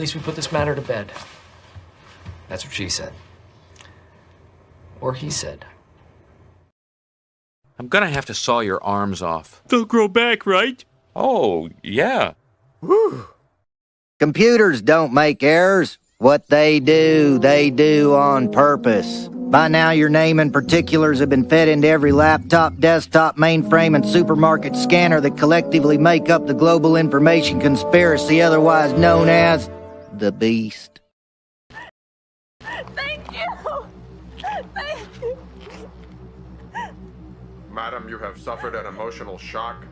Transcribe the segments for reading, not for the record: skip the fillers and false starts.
least we put this matter to bed. That's what she said. Or he said. I'm gonna have to saw your arms off. They'll grow back, right? Oh, yeah. Whew. Computers don't make errors. What they do on purpose. By now, your name and particulars have been fed into every laptop, desktop, mainframe, and supermarket scanner that collectively make up the global information conspiracy, otherwise known as the Beast. Thank you! Thank you! Madam, you have suffered an emotional shock.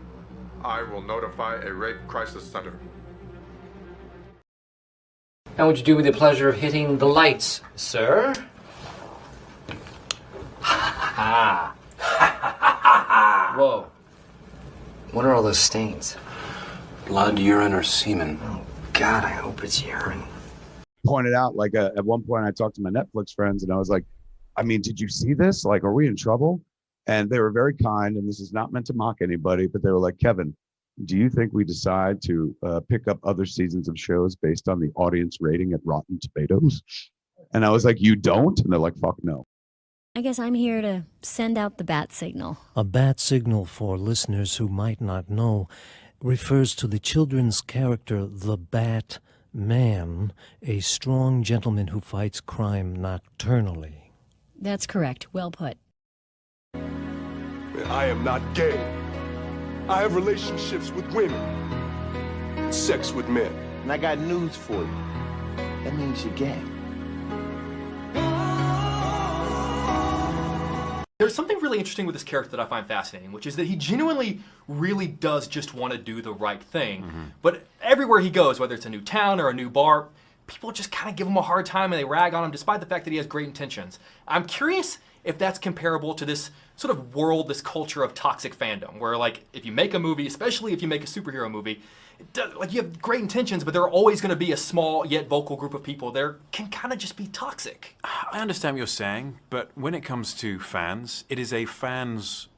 I will notify a rape crisis center. Now would you do me the pleasure of hitting the lights, sir? Ha ha! Whoa. What are all those stains? Blood, urine, or semen. Oh, God, I hope it's urine. Pointed out, like, at one point I talked to my Netflix friends and I was like, I mean, did you see this? Like, are we in trouble? And they were very kind, and this is not meant to mock anybody, but they were like, Kevin, do you think we decide to pick up other seasons of shows based on the audience rating at Rotten Tomatoes? And I was like, you don't? And they're like, fuck no. I guess I'm here to send out the bat signal. A bat signal, for listeners who might not know, refers to the children's character, the Bat Man, a strong gentleman who fights crime nocturnally. That's correct. Well put. I am not gay. I have relationships with women, sex with men. And I got news for you. That means you're gay. There's something really interesting with this character that I find fascinating, which is that he genuinely really does just want to do the right thing. But everywhere he goes, whether it's a new town or a new bar, people just kind of give him a hard time and they rag on him despite the fact that he has great intentions. I'm curious if that's comparable to this sort of world, this culture of toxic fandom, where like if you make a movie, especially if you make a superhero movie, like you have great intentions, but there are always going to be a small yet vocal group of people there can kind of just be toxic. I understand what you're saying, but when it comes to fans, it is a fan's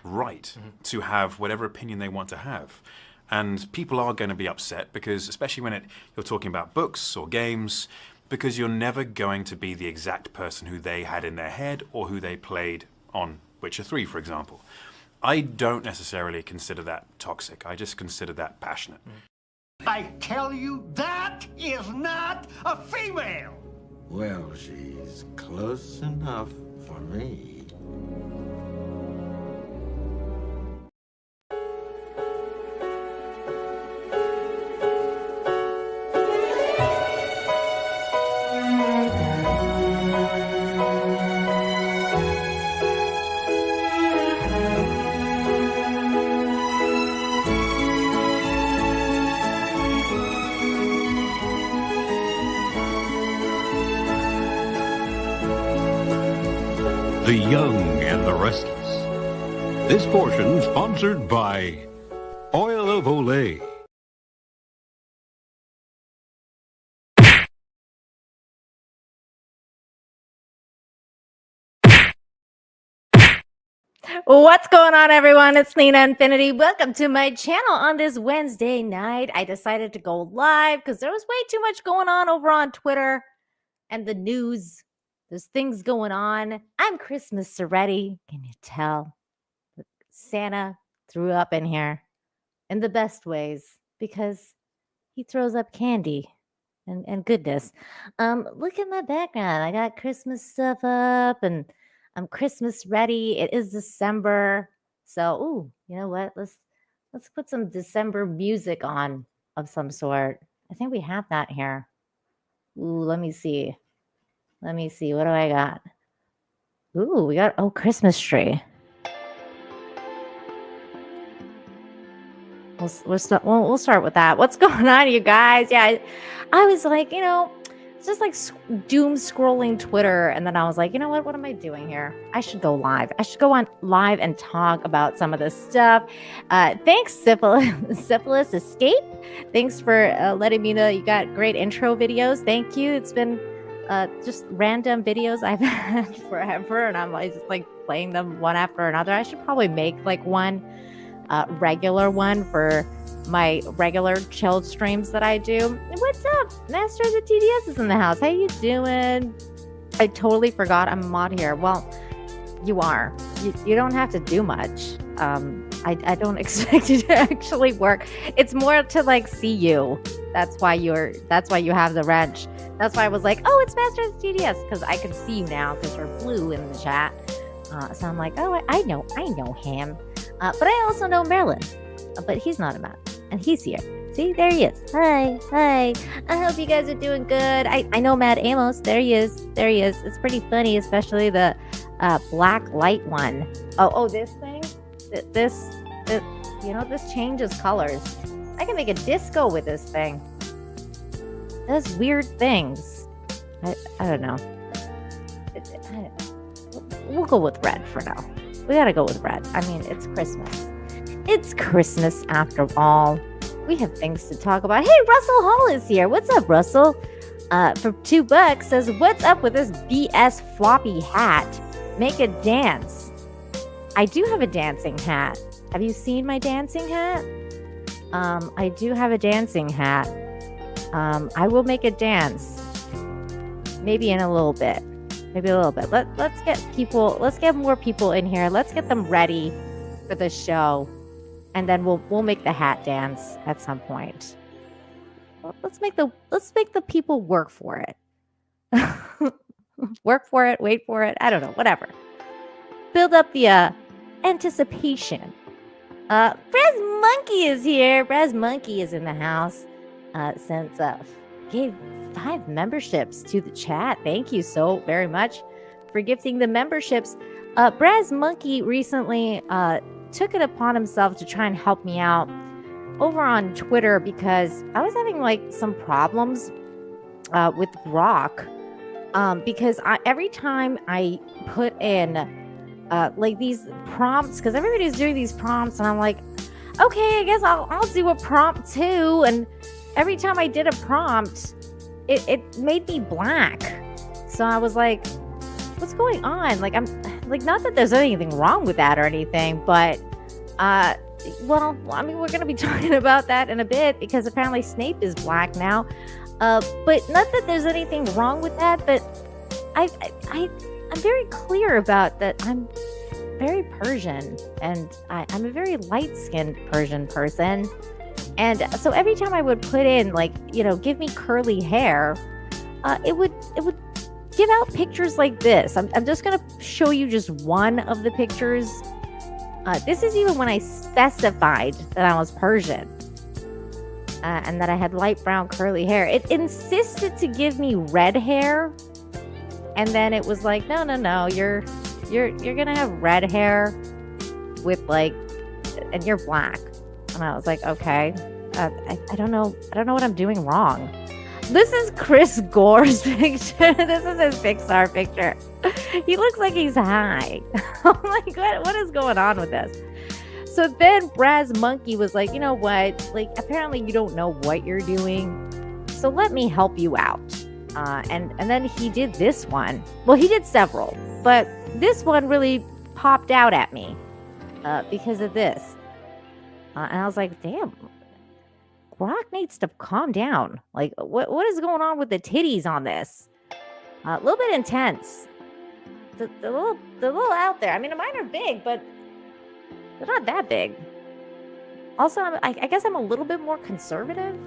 right to have whatever opinion they want to have. And people are going to be upset because, especially when you're talking about books or games, because you're never going to be the exact person who they had in their head or who they played on Witcher 3, for example. I don't necessarily consider that toxic. I just consider that passionate. I tell you, that is not a female! Well, she's close enough for me. The Young and the Restless. This portion sponsored by Oil of Olay. What's going on, everyone? It's Nina Infinity. Welcome to my channel on this Wednesday night. I decided to go live because there was way too much going on over on Twitter and the news. There's things going on. I'm Christmas Soretti. Can you tell? Santa threw up in here in the best ways because he throws up candy and goodness. Look at my background. I got Christmas stuff up and I'm Christmas ready. It is December. So, ooh, you know what? Let's put some December music on of some sort. I think we have that here. Ooh, let me see. What do I got? Ooh, we got, Christmas tree. We'll start with that. What's going on, you guys? Yeah, I was like, it's just like doom scrolling Twitter. And then I was like, you know what? What am I doing here? I should go live. I should go on live and talk about some of this stuff. Thanks, Syphilis Escape. Thanks for letting me know you got great intro videos. Thank you. It's been just random videos I've had forever, and I'm just like playing them one after another. I should probably make like one regular one for my regular chilled streams that I do. What's up? Master of the TDS is in the house. How you doing? I totally forgot I'm a mod here. Well, you are. You don't have to do much. I don't expect it to actually work. It's more to like see you. That's why you have the wrench. That's why I was like, oh, it's Master of the TDS, because I can see you now because we're blue in the chat. So I'm like, oh, I know him. But I also know Merlin. But he's not a mod, and he's here. See, there he is. Hi. I hope you guys are doing good. I know Mad Amos. There he is. It's pretty funny, especially the black light one. Oh, this thing. This changes colors. I can make a disco with this thing. It does weird things. I don't know. We'll go with red for now. We gotta go with red. I mean, it's Christmas. It's Christmas after all. We have things to talk about. Hey, Russell Hall is here. What's up, Russell? For $2 says, what's up with this BS floppy hat? Make a dance. I do have a dancing hat. Have you seen my dancing hat? I do have a dancing hat. I will make a dance. Maybe in a little bit. Let's get more people in here. Let's get them ready for the show. And then we'll make the hat dance at some point. Let's make the people work for it. Work for it, wait for it. I don't know, whatever. Build up the anticipation. Braz Monkey is here. Braz Monkey is in the house. Since gave 5 memberships to the chat. Thank you so very much for gifting the memberships. Braz Monkey recently took it upon himself to try and help me out over on Twitter because I was having like some problems with Grok. Because every time I put in like these prompts, because everybody's doing these prompts, and I'm like, okay, I guess I'll do a prompt too. And every time I did a prompt, it made me black. So I was like, what's going on? Like, I'm like, not that there's anything wrong with that or anything, but well, I mean, we're gonna be talking about that in a bit because apparently Snape is black now. But not that there's anything wrong with that, but I'm very clear about that. I'm very Persian, and I'm a very light-skinned Persian person. And so every time I would put in, like, give me curly hair, it would give out pictures like this. I'm just going to show you just one of the pictures. This is even when I specified that I was Persian and that I had light brown curly hair. It insisted to give me red hair. And then it was like, no, you're going to have red hair with and you're black. And I was like, okay, I don't know what I'm doing wrong. This is Chris Gore's picture. This is his Pixar picture. He looks like he's high. I'm like, what is going on with this? So then Braz Monkey was like, you know what? Like, apparently you don't know what you're doing. So let me help you out. And then he did this one. Well, he did several, but this one really popped out at me because of this. And I was like, damn, Grok needs to calm down. Like, what is going on with the titties on this? A little bit intense. The little out there. I mean, mine are big, but they're not that big. Also, I guess I'm a little bit more conservative.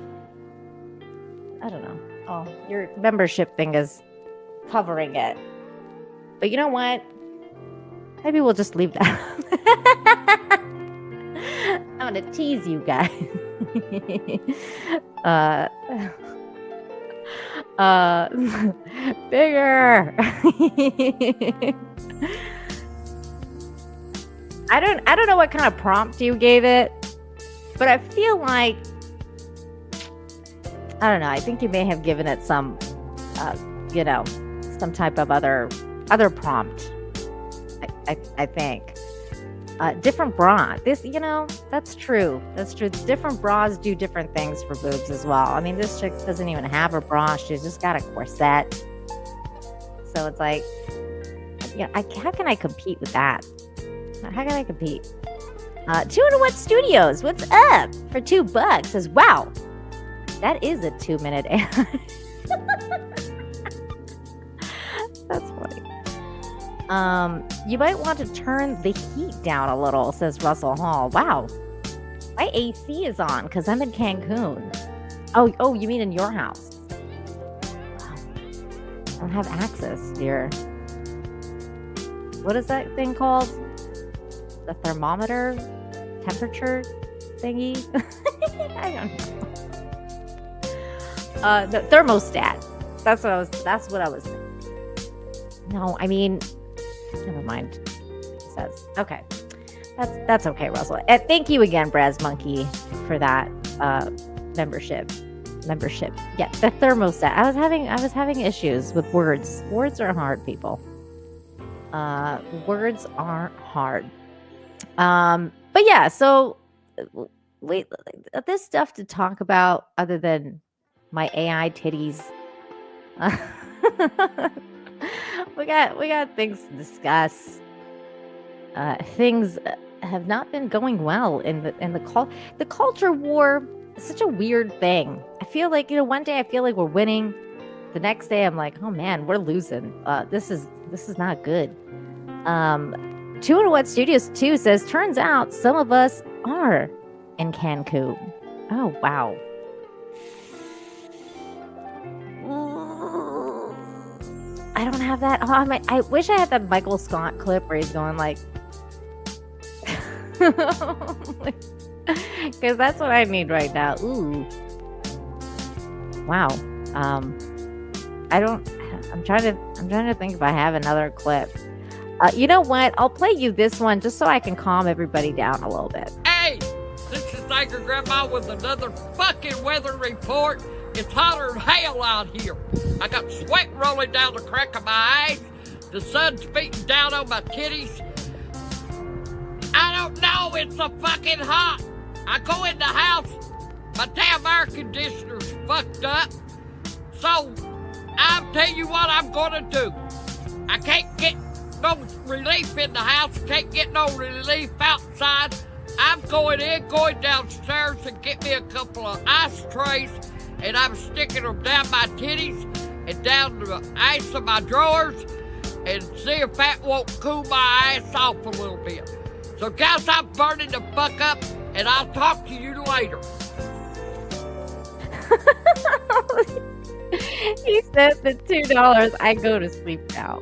I don't know. Oh, your membership thing is covering it. But you know what? Maybe we'll just leave that. I'm gonna tease you guys. Bigger. I don't know what kind of prompt you gave it, but I feel like, I don't know, I think you may have given it some some type of other prompt. I think. Different bra. This, that's true. That's true. Different bras do different things for boobs as well. I mean, this chick doesn't even have a bra. She's just got a corset. So it's like, how can I compete with that? How can I compete? Two and What Studios, what's up? For $2 says, wow, that is a 2-minute ad. That's funny. You might want to turn the heat down a little, says Russell Hall. Wow. My AC is on because I'm in Cancun. Oh, you mean in your house? Wow. I don't have access here. What is that thing called? The thermometer? Temperature thingy? I don't know. The thermostat. That's what I was thinking. No, I mean, never mind. It says okay. That's okay, Russell. And thank you again, Braz Monkey, for that membership. Yeah, the thermostat. I was having issues with words. Words are hard, people. Words are hard. But yeah, so wait, this stuff to talk about other than my AI titties. We got things to discuss. Things have not been going well in the culture war. Is such a weird thing. I feel like, one day I feel like we're winning. The next day I'm like, oh man, we're losing. This is not good. Two and What Studios 2 says, turns out some of us are in Cancun. Oh wow. I don't have that. I wish I had that Michael Scott clip where he's going like, because that's what I need right now. Ooh, wow. I'm trying to think if I have another clip. You know what? I'll play you this one just so I can calm everybody down a little bit. Hey, this is Angry Grandma with another fucking weather report. It's hotter than hell out here. I got sweat rolling down the crack of my eyes. The sun's beating down on my titties. I don't know, it's so fucking hot. I go in the house, my damn air conditioner's fucked up. So, I'll tell you what I'm gonna do. I can't get no relief in the house, can't get no relief outside. I'm going downstairs and get me a couple of ice trays, and I'm sticking them down my titties and down the ice of my drawers and see if that won't cool my ass off a little bit. So guys, I'm burning the fuck up, and I'll talk to you later. He said the $2, I go to sleep now.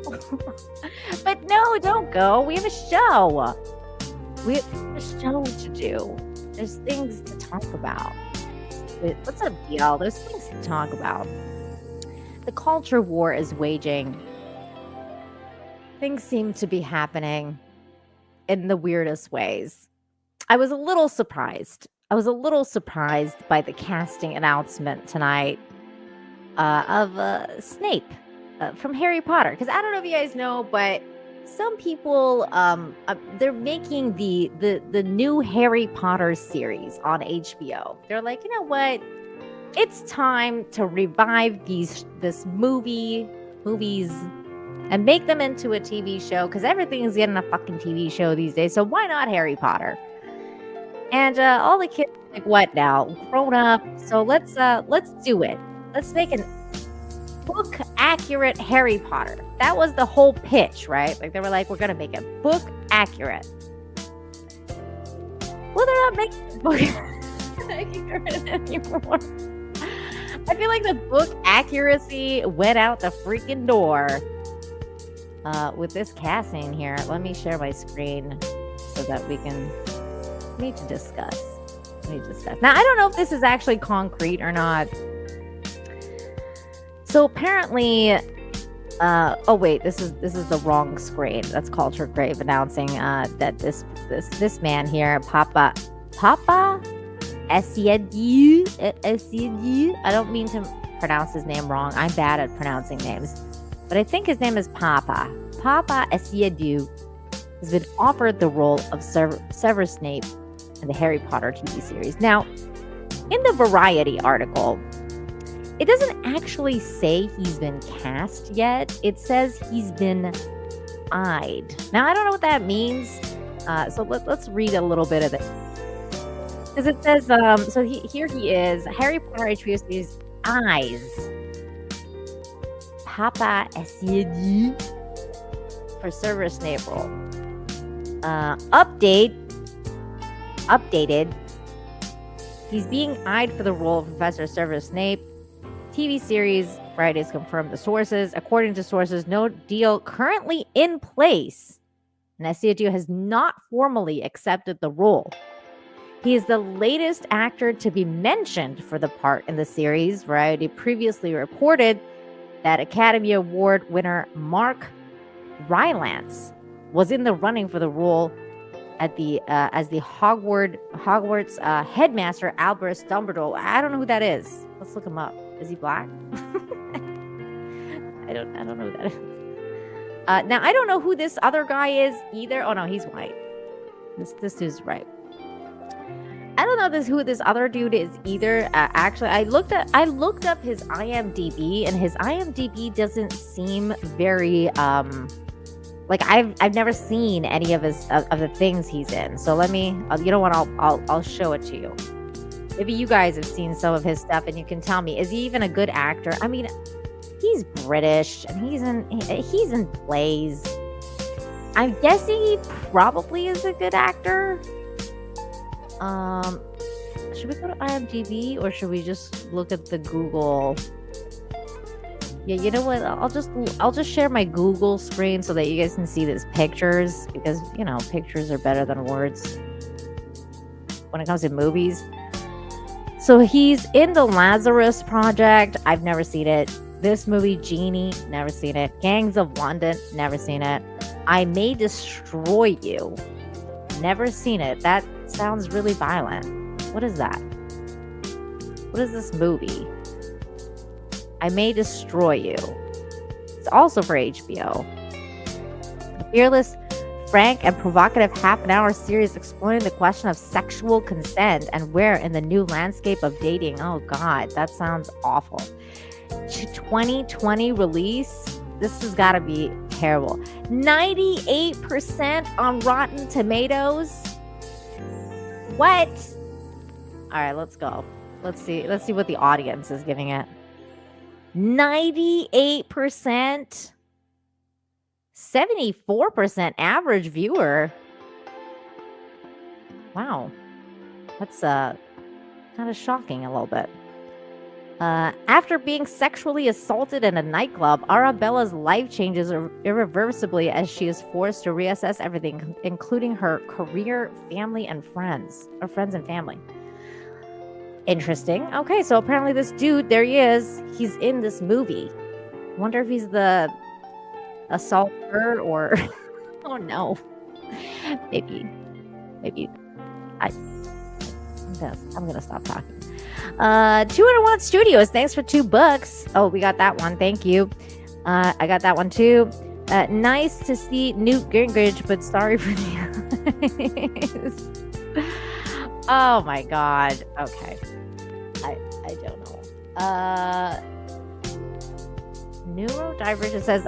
But no, don't go. We have a show. We have a show to do. There's things to talk about. What's up, y'all? There's things to talk about. The culture war is waging. Things seem to be happening in the weirdest ways. I was a little surprised. By the casting announcement tonight of Snape from Harry Potter. Because I don't know if you guys know, but some people they're making the new Harry Potter series on HBO. They're like, you know what? It's time to revive these movies and make them into a TV show, because everything is getting a fucking TV show these days. So why not Harry Potter? And all the kids are like, what now? Grown up. So let's do it. Let's make an book accurate Harry Potter. That was the whole pitch, right? Like, they were like, we're gonna make it book accurate. Well, they're not making it book accurate anymore. I feel like the book accuracy went out the freaking door with this casting here. Let me share my screen so that we need to discuss. Now, I don't know if this is actually concrete or not. So apparently, oh wait, this is the wrong screen. That's Culture Grave announcing that this man here, Papa Essiedu. I don't mean to pronounce his name wrong. I'm bad at pronouncing names, but I think his name is Papa Essiedu has been offered the role of Severus Snape in the Harry Potter TV series. Now, in the Variety article, it doesn't actually say he's been cast yet. It says he's been eyed. Now, I don't know what that means. So let's read a little bit of it. Because it says, here he is, Harry Potter HBO series Eyes. Papa Essayed for Severus Snape role. Updated. He's being eyed for the role of Professor Severus Snape. TV series Fridays confirmed the sources. According to sources, no deal currently in place. And Essayed has not formally accepted the role. He is the latest actor to be mentioned for the part in the series. Variety previously reported that Academy Award winner Mark Rylance was in the running for the role at the as the Hogwarts headmaster Albus Dumbledore. I don't know who that is. Let's look him up. Is he black? I don't know who that is. Now I don't know who this other guy is either. Oh no, he's white. This dude's right. I don't know who this other dude is either. Actually, I looked up his IMDb, and his IMDb doesn't seem very like I've never seen any of his of the things he's in. So let me, you know what? I'll show it to you. Maybe you guys have seen some of his stuff, and you can tell me, is he even a good actor? I mean, he's British, and he's in plays. I'm guessing he probably is a good actor. Should we go to IMDb or should we just look at the Google? Yeah, you know what? I'll just share my Google screen so that you guys can see these pictures, because you know pictures are better than words when it comes to movies. So he's in the Lazarus Project. I've never seen it. This movie, Genie, never seen it. Gangs of London, never seen it. I May Destroy You, never seen it. That sounds really violent. What is that? What is this movie? I May Destroy You. It's also for HBO. A fearless, frank, and provocative half-an-hour series exploring the question of sexual consent and where in the new landscape of dating. Oh God, that sounds awful. 2020 release. This has got to be terrible. 98% on Rotten Tomatoes. What? All right, let's go. Let's see what the audience is giving it. 98%. 74% average viewer. Wow. That's kind of shocking a little bit. After being sexually assaulted in a nightclub, Arabella's life changes irreversibly as she is forced to reassess everything, including her career, family, and friends. Or friends and family. Interesting. Okay, so apparently this dude, there he is. He's in this movie. Wonder if he's the assaulter or... oh no. Maybe. I'm gonna stop talking. 201 Studios, thanks for $2. Oh, we got that one. Thank you. I got that one too. Nice to see Newt Gingrich, but sorry for the eyes. Oh my God. Okay. I don't know. Neurodivergent says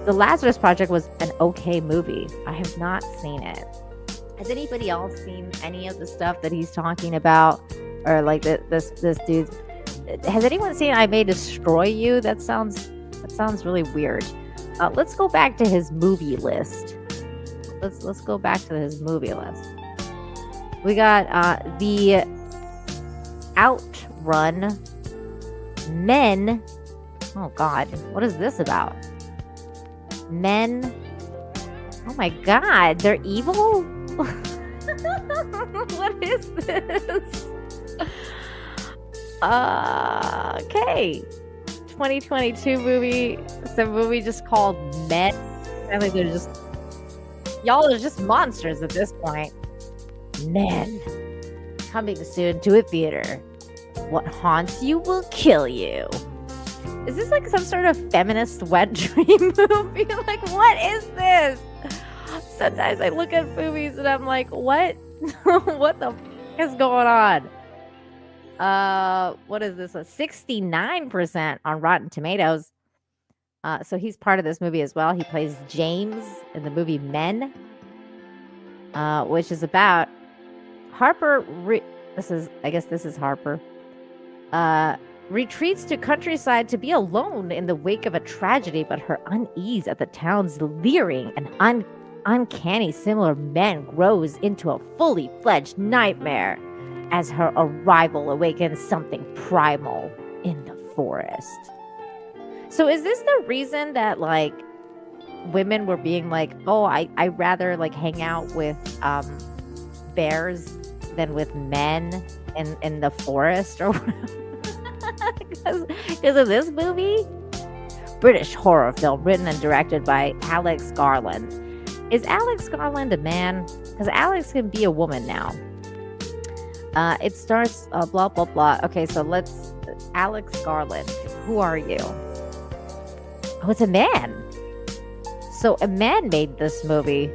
the Lazarus Project was an okay movie. I have not seen it. Has anybody else seen any of the stuff that he's talking about? Or like this dude? Has anyone seen I May Destroy You? That sounds really weird. Let's go back to his movie list. Let's go back to his movie list. We got the Outrun, Men. Oh God, what is this about? Men. Oh my God, they're evil? What is this? Okay. 2022 movie. It's a movie just called Men. I think they're just... y'all are just monsters at this point. Men. Coming soon to a theater. What haunts you will kill you. Is this like some sort of feminist wet dream movie? Like, what is this? Sometimes I look at movies and I'm like, what? What the f is going on? What is this? 69% on Rotten Tomatoes. So he's part of this movie as well. He plays James in the movie Men. which is about Harper. I guess this is Harper. Retreats to countryside to be alone in the wake of a tragedy, but her unease at the town's leering and uncanny similar men grows into a fully fledged nightmare as her arrival awakens something primal in the forest. So is this the reason that like women were being like, oh, I'd rather like hang out with bears than with men in the forest or whatever? Because of this movie? British horror film written and directed by Alex Garland. Is Alex Garland a man? Because Alex can be a woman now. It stars blah, blah, blah. Okay, so let's... Alex Garland. Who are you? Oh, it's a man. So a man made this movie.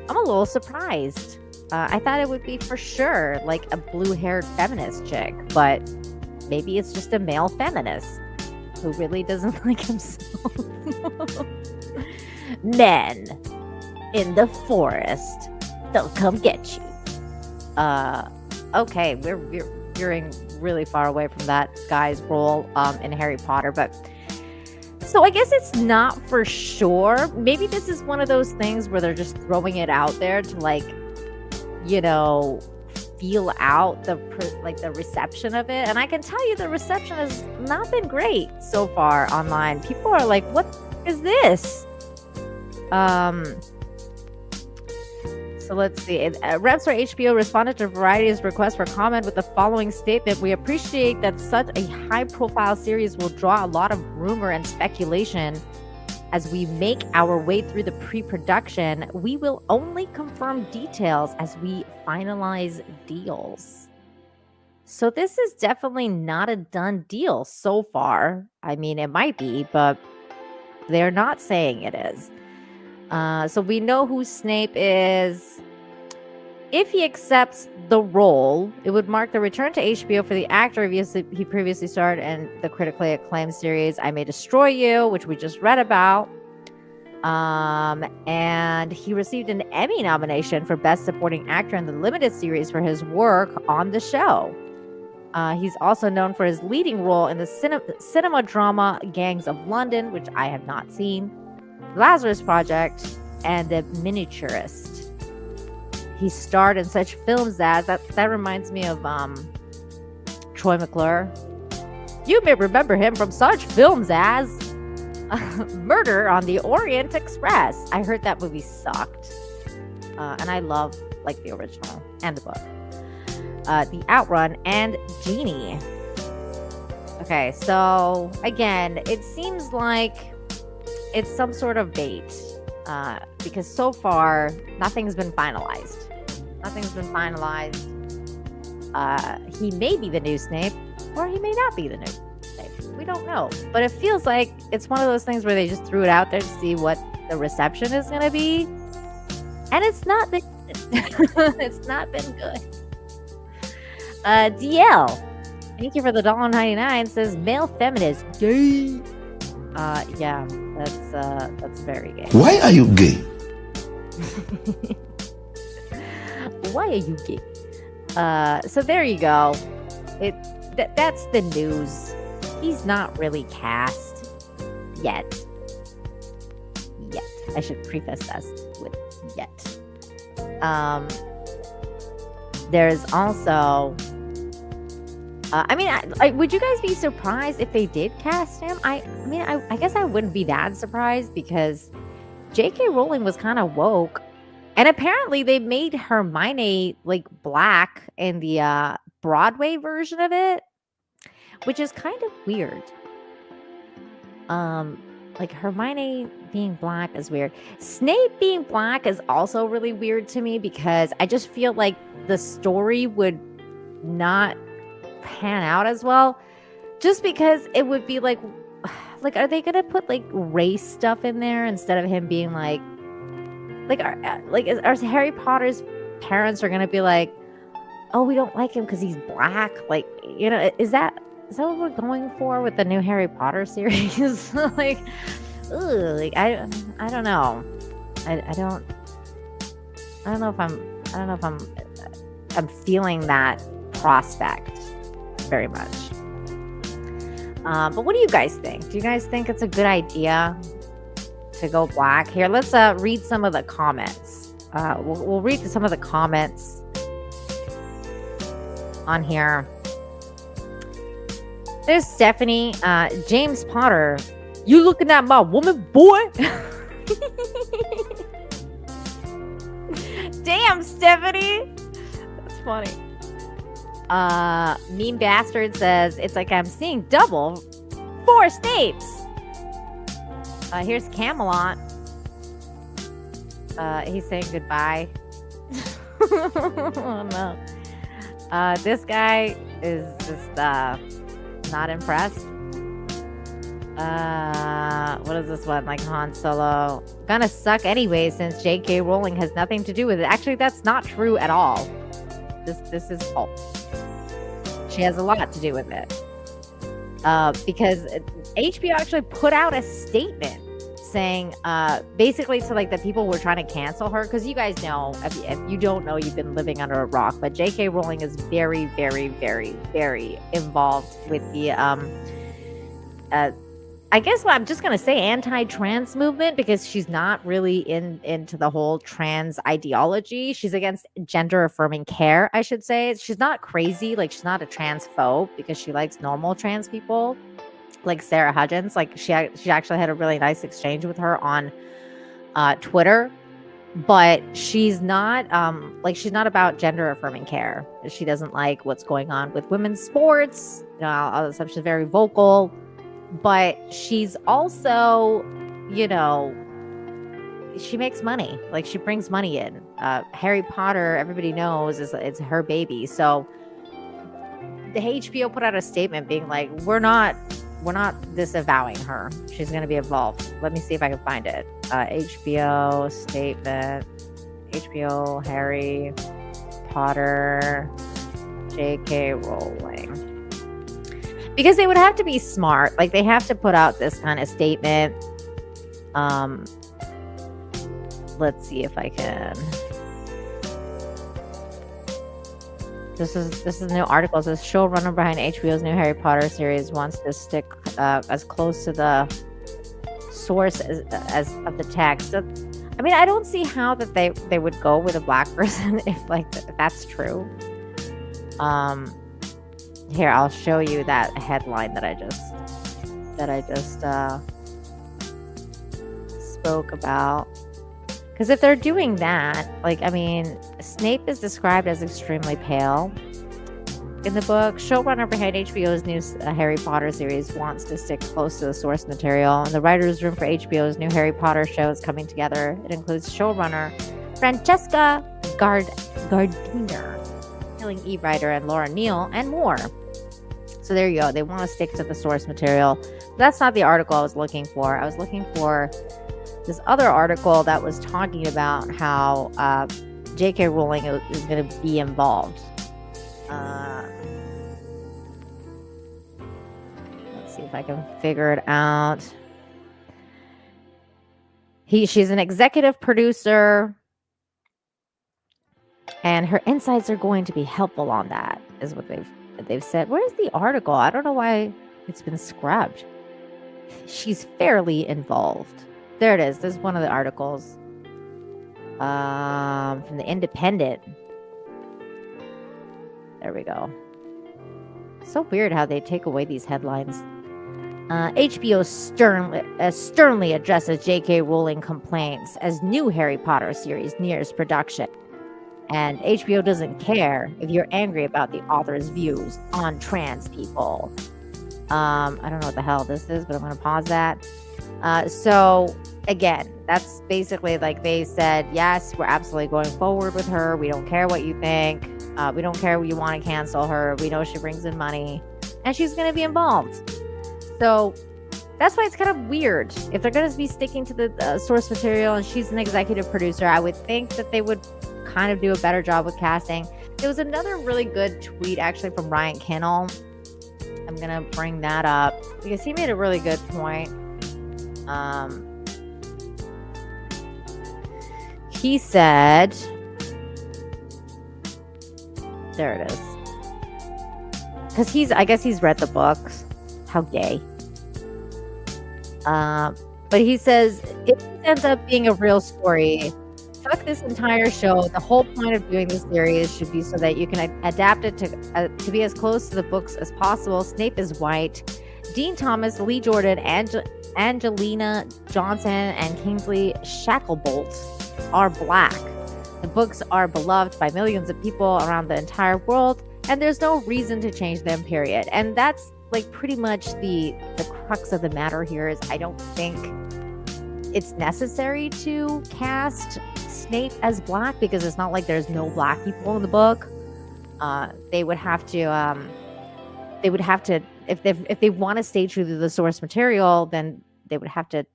I'm a little surprised. I thought it would be for sure like a blue-haired feminist chick, but maybe it's just a male feminist who really doesn't like himself. Men in the forest, they'll come get you. Okay, we're veering really far away from that guy's role in Harry Potter, but so I guess it's not for sure. Maybe this is one of those things where they're just throwing it out there to like, you know, feel out the reception of it. And I can tell you the reception has not been great so far online. People are like, what is this? So let's see. Reps for HBO responded to Variety's request for comment with the following statement. We appreciate that such a high-profile series will draw a lot of rumor and speculation. As we make our way through the pre-production, we will only confirm details as we finalize deals. So this is definitely not a done deal so far. I mean, it might be, but they're not saying it is. So we know who Snape is. If he accepts the role, it would mark the return to HBO for the actor he previously starred in the critically acclaimed series I May Destroy You, which we just read about. And he received an Emmy nomination for Best Supporting Actor in the limited series for his work on the show. He's also known for his leading role in the cinema drama Gangs of London, which I have not seen, Lazarus Project, and The Miniaturist. He starred in such films as that reminds me of Troy McClure. You may remember him from such films as Murder on the Orient Express. I heard that movie sucked, and I love like the original and the book. The Outrun and Genie. Okay, so again, it seems like it's some sort of bait, because so far nothing's been finalized. He may be the new Snape, or he may not be the new Snape. We don't know. But it feels like it's one of those things where they just threw it out there to see what the reception is going to be. And it's not been it's not been good. DL, thank you for the $1.99. Says male feminist. Gay. Yeah, that's very gay. Why are you gay? Why are you gay? So there you go. That's the news. He's not really cast yet. I should preface this with yet. There's also would you guys be surprised if they did cast him? I guess I wouldn't be that surprised because J.K. Rowling was kind of woke. And apparently they made Hermione like black in the Broadway version of it, which is kind of weird. Like Hermione being black is weird. Snape being black is also really weird to me because I just feel like the story would not pan out as well. Just because it would be like are they gonna put like race stuff in there instead of him being like are Harry Potter's parents are gonna be like, oh, we don't like him because he's black? Like, you know, is that what we're going for with the new Harry Potter series? I don't know. I I don't know if I'm feeling that prospect very much. But what do you guys think? Do you guys think it's a good idea to go black? Here, let's read some of the comments. We'll read some of the comments on here. There's Stephanie. James Potter, you looking at my woman, boy? Damn, Stephanie. That's funny. Mean Bastard says, it's like I'm seeing double 4 Snapes. Here's Camelot. He's saying goodbye. Oh no. This guy is just not impressed. What is this one? Like Han Solo. Gonna suck anyway since J.K. Rowling has nothing to do with it. Actually, that's not true at all. This is false. She has a lot to do with it. Because HBO actually put out a statement saying, basically to like the people who were trying to cancel her, because you guys know, if you don't know, you've been living under a rock, but J.K. Rowling is very, very, very, very involved with the, I guess what I'm just going to say anti-trans movement, because she's not really into the whole trans ideology. She's against gender affirming care, I should say. She's not crazy. Like, she's not a transphobe because she likes normal trans people like Sarah Hudgens. Like, she actually had a really nice exchange with her on Twitter, but she's not she's not about gender affirming care. She doesn't like what's going on with women's sports, you know, all this stuff. She's very vocal. But she's also, you know, she makes money. Like, she brings money in. Harry Potter, everybody knows, it's her baby. So the HBO put out a statement being like, we're not disavowing her. She's going to be involved. Let me see if I can find it. HBO statement. HBO, Harry Potter, J.K. Rowling. Because they would have to be smart. Like, they have to put out this kind of statement. Let's see if I can. This is a new article. It says showrunner behind HBO's new Harry Potter series wants to stick as close to the source as of the text. So, I mean, I don't see how that they would go with a black person if that's true. Here, I'll show you that headline that I just spoke about. Because if they're doing that, like, I mean, Snape is described as extremely pale in the book. Showrunner behind HBO's new Harry Potter series wants to stick close to the source material, and the writer's room for HBO's new Harry Potter show is coming together. It includes showrunner Francesca Gardiner, Killing Eve writer, and Laura Neal, and more. So there you go. They want to stick to the source material. That's not the article I was looking for. I was looking for this other article that was talking about how J.K. Rowling is going to be involved. Let's see if I can figure it out. She's an executive producer, and her insights are going to be helpful on that, is what they've said. Where's the article? I don't know why it's been scrubbed. She's fairly involved. There it is. There's one of the articles from the Independent. There we go. So weird how they take away these headlines. HBO sternly addresses J.K. Rowling complaints as new Harry Potter series nears production. And HBO doesn't care if you're angry about the author's views on trans people. I don't know what the hell this is, but I'm going to pause that. So, again, that's basically like they said, yes, we're absolutely going forward with her. We don't care what you think. We don't care if you want to cancel her. We know she brings in money. And she's going to be involved. So, that's why it's kind of weird. If they're going to be sticking to the source material and she's an executive producer, I would think that they would kind of do a better job with casting. There was another really good tweet actually from Ryan Kinnell. I'm gonna bring that up because he made a really good point. He said, There it is. Because I guess he's read the books. How gay. But he says, if this ends up being a real story, fuck this entire show. The whole point of doing this series should be so that you can adapt it to be as close to the books as possible. Snape is white. Dean Thomas, Lee Jordan, Angelina Johnson, and Kingsley Shacklebolt are black. The books are beloved by millions of people around the entire world, and there's no reason to change them, period. And that's like pretty much the crux of the matter here is I don't think it's necessary to cast Snape as black because it's not like there's no black people in the book. They would have to if they want to stay true to the source material, then they would have to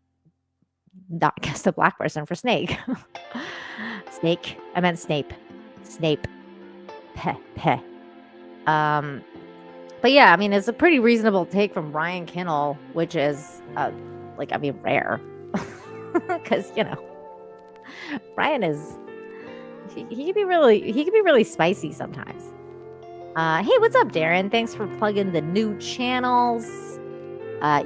not cast a black person for Snake. Snake. I meant Snape. Snape. Peh. Peh. But yeah, I mean, it's a pretty reasonable take from Ryan Kinnell, which is rare. Because, Ryan is he can be really spicy sometimes. Hey, what's up, Darren? Thanks for plugging the new channels.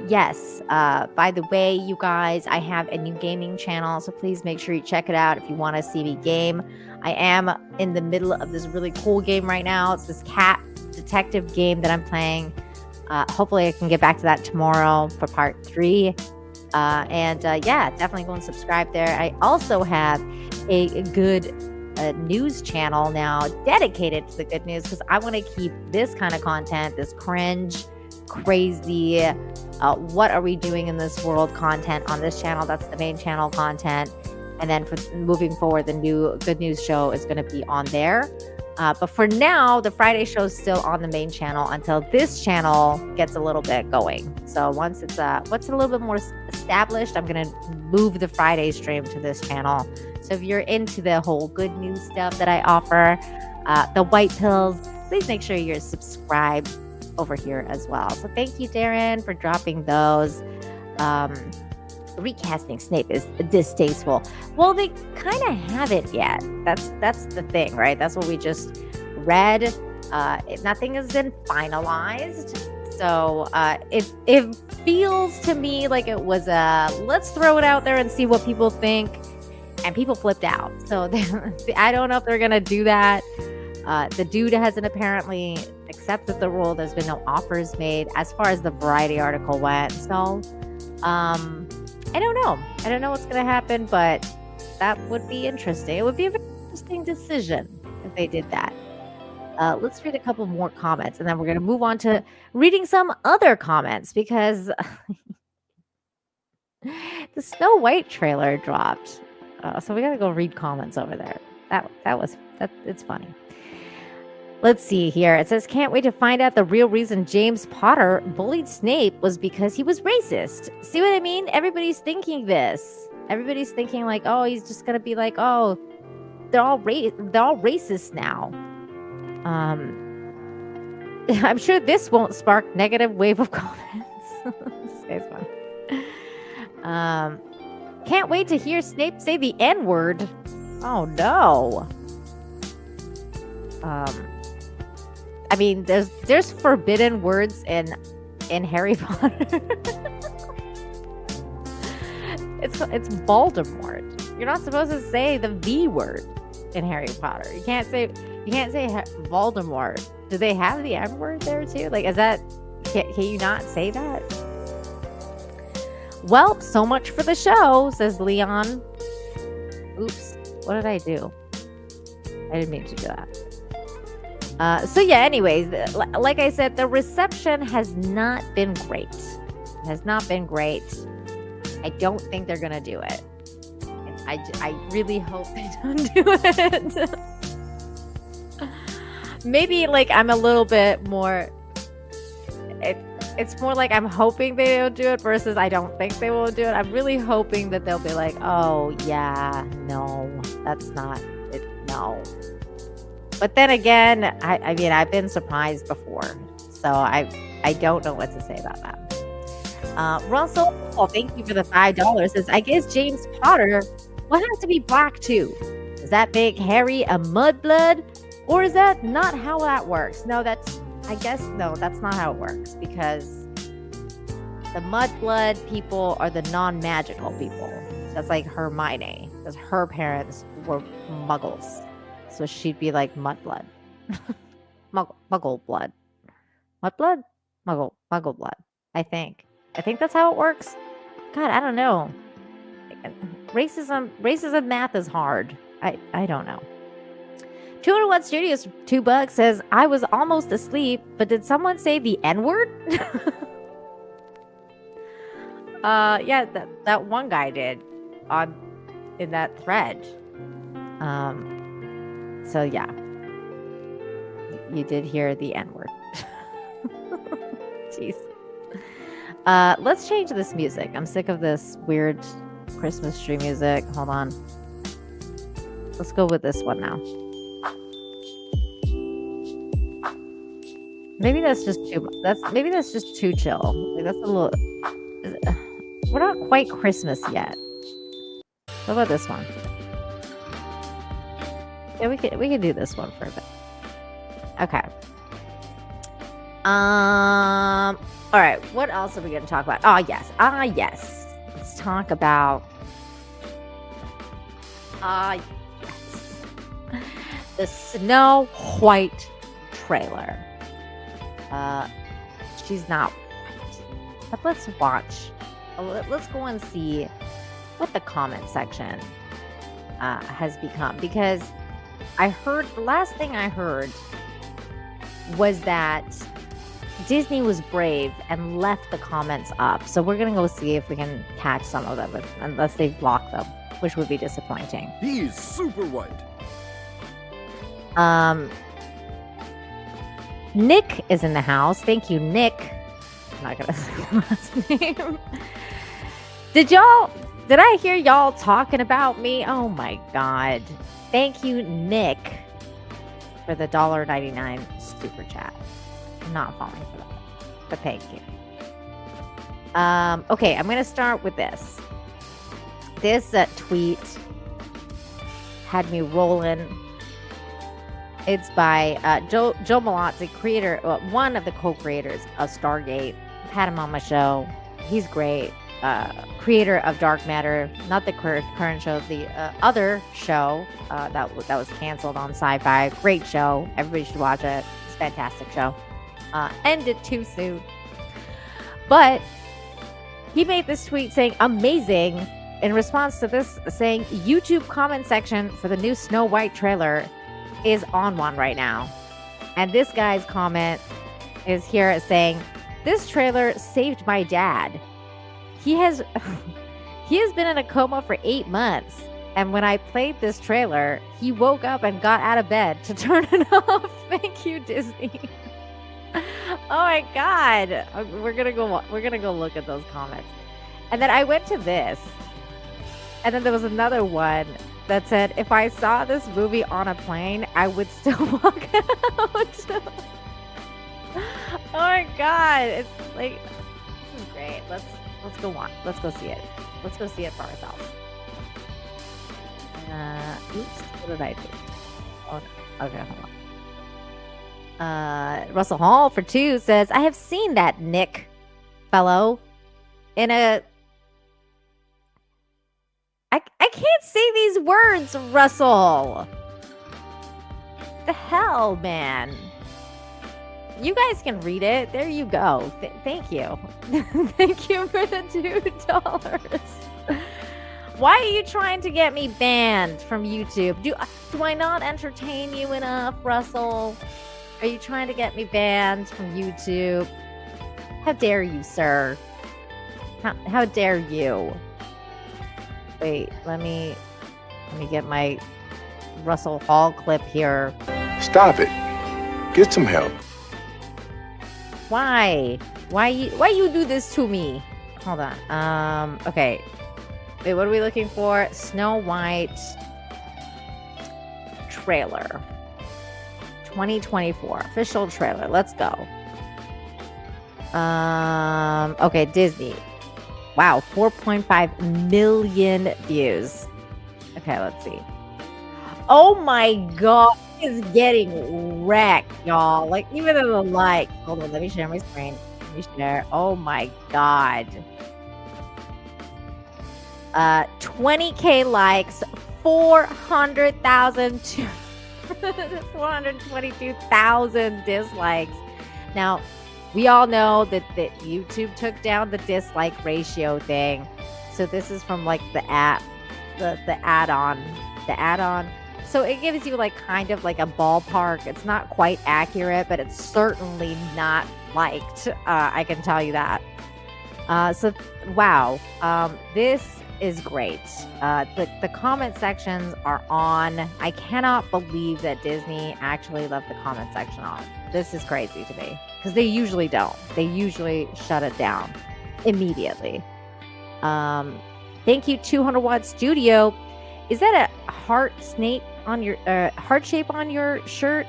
Yes, by the way, you guys, I have a new gaming channel, so please make sure you check it out if you want to see me game. I am in the middle of this really cool game right now. It's this cat detective game that I'm playing. Hopefully I can get back to that tomorrow for part 3. Yeah, definitely go and subscribe there. I also have a good news channel now dedicated to the good news because I want to keep this kind of content, this cringe, crazy, what are we doing in this world content on this channel. That's the main channel content. And then for moving forward, the new good news show is going to be on there. But for now, the Friday show is still on the main channel until this channel gets a little bit going. So once it's a little bit more established, I'm going to move the Friday stream to this channel. So if you're into the whole good news stuff that I offer, the white pills, please make sure you're subscribed over here as well. So thank you, Darren, for dropping those. Recasting Snape is distasteful. Well, they kind of haven't yet. That's the thing, right? That's what we just read. Nothing has been finalized. So it feels to me like it was let's throw it out there and see what people think. And people flipped out. So I don't know if they're going to do that. The dude hasn't apparently accepted the role. There's been no offers made as far as the Variety article went. So I don't know. I don't know what's going to happen, but that would be interesting. It would be a very interesting decision if they did that. Let's read a couple more comments, and then we're going to move on to reading some other comments because the Snow White trailer dropped. So we got to go read comments over there. It's funny. Let's see here. It says, can't wait to find out the real reason James Potter bullied Snape was because he was racist. See what I mean? Everybody's thinking this. Everybody's thinking like, oh, he's just going to be like, oh, they're all racist now. I'm sure this won't spark negative wave of comments. This guy's fun. Can't wait to hear Snape say the N-word. Oh, no. I mean, there's forbidden words in Harry Potter. It's Voldemort. You're not supposed to say the V word in Harry Potter. You can't say Voldemort. Do they have the M word there too? Like, can you not say that? Well, so much for the show, says Leon. Oops, what did I do? I didn't mean to do that. So yeah, anyways, like I said, the reception has not been great. It has not been great. I don't think they're gonna do it. I really hope they don't do it. Maybe like I'm a little bit more. It's more like I'm hoping they don't do it versus I don't think they will do it. I'm really hoping that they'll be like, oh yeah, no, that's not it. No. But then again, I mean, I've been surprised before, so I don't know what to say about that. Russell, thank you for the $5. Says, I guess James Potter will have to be black too. Is that big Harry a mudblood? Or is that not how that works? No, that's not how it works, because the mudblood people are the non-magical people. That's like Hermione, because her parents were muggles. So she'd be like mudblood. Muggle blood. Mudblood? Muggle blood. I think that's how it works. God, I don't know. Racism math is hard. I don't know. 201 Studios, $2 says, I was almost asleep, but did someone say the N-word? Yeah, that one guy did in that thread. So yeah. You did hear the N-word. Jeez. Let's change this music. I'm sick of this weird Christmas tree music. Hold on. Let's go with this one now. Maybe that's just too chill. Like, that's a little. We're not quite Christmas yet. What about this one? Yeah, we could do this one for a bit. Okay. All right. What else are we going to talk about? Yes. Let's talk about. Yes. The Snow White trailer. She's not white. But let's watch. Let's go and see what the comment section has become, because the last thing I heard was that Disney was brave and left the comments up. So we're gonna go see if we can catch some of them, unless they've blocked them, which would be disappointing. He is super white. Nick is in the house. Thank you, Nick. I'm not gonna say the last name. Did I hear y'all talking about me? Oh my god. Thank you, Nick, for the $1.99 super chat. I'm not falling for that, but thank you. Okay, I'm gonna start with this. This tweet had me rolling. It's by Joe Malazzi, one of the co-creators of Stargate. I've had him on my show. He's great. Creator of Dark Matter, not the current show, the other show that was canceled on Sci-Fi. Great show. Everybody should watch it. It's a fantastic show. Ended too soon. But he made this tweet saying, amazing, in response to this, saying, YouTube comment section for the new Snow White trailer is on one right now. And this guy's comment is here saying, this trailer saved my dad. He has been in a coma for 8 months, and when I played this trailer, he woke up and got out of bed to turn it off. Thank you, Disney. Oh my god. We're gonna go look at those comments. And then I went to this, and then there was another one that said, if I saw this movie on a plane, I would still walk out. Oh my god. It's like, this is great. Let's go on. Let's go see it. Let's go see it for ourselves. Oops. What did I do? Oh, no. Okay, hold on. Russell Hall for 2 says, I have seen that Nick fellow in a... I can't say these words, Russell. The hell, man. You guys can read it. There you go. Thank you. Thank you for the $2. Why are you trying to get me banned from YouTube? Do I not entertain you enough, Russell? Are you trying to get me banned from YouTube? How dare you, sir? How dare you? Wait, let me get my Russell Hall clip here. Stop it. Get some help. Why you do this to me? Hold on. Okay. Wait, what are we looking for? Snow White trailer. 2024 official trailer. Let's go. Okay, Disney. Wow, 4.5 million views. Okay, let's see. Oh my god. is getting wrecked, y'all. Like, even in the like. Hold on, let me share my screen. Let me share. Oh my god. 20K likes, 400,000 422,000 dislikes. Now, we all know that YouTube took down the dislike ratio thing. So this is from like the app, the add-on. So it gives you like kind of like a ballpark. It's not quite accurate, but it's certainly not liked. I can tell you that. So wow, this is great. The comment sections are on. I cannot believe that Disney actually left the comment section on. This is crazy to me because they usually don't. They usually shut it down immediately. Thank you, 200 Watt Studio. Is that a heart shape on your shirt?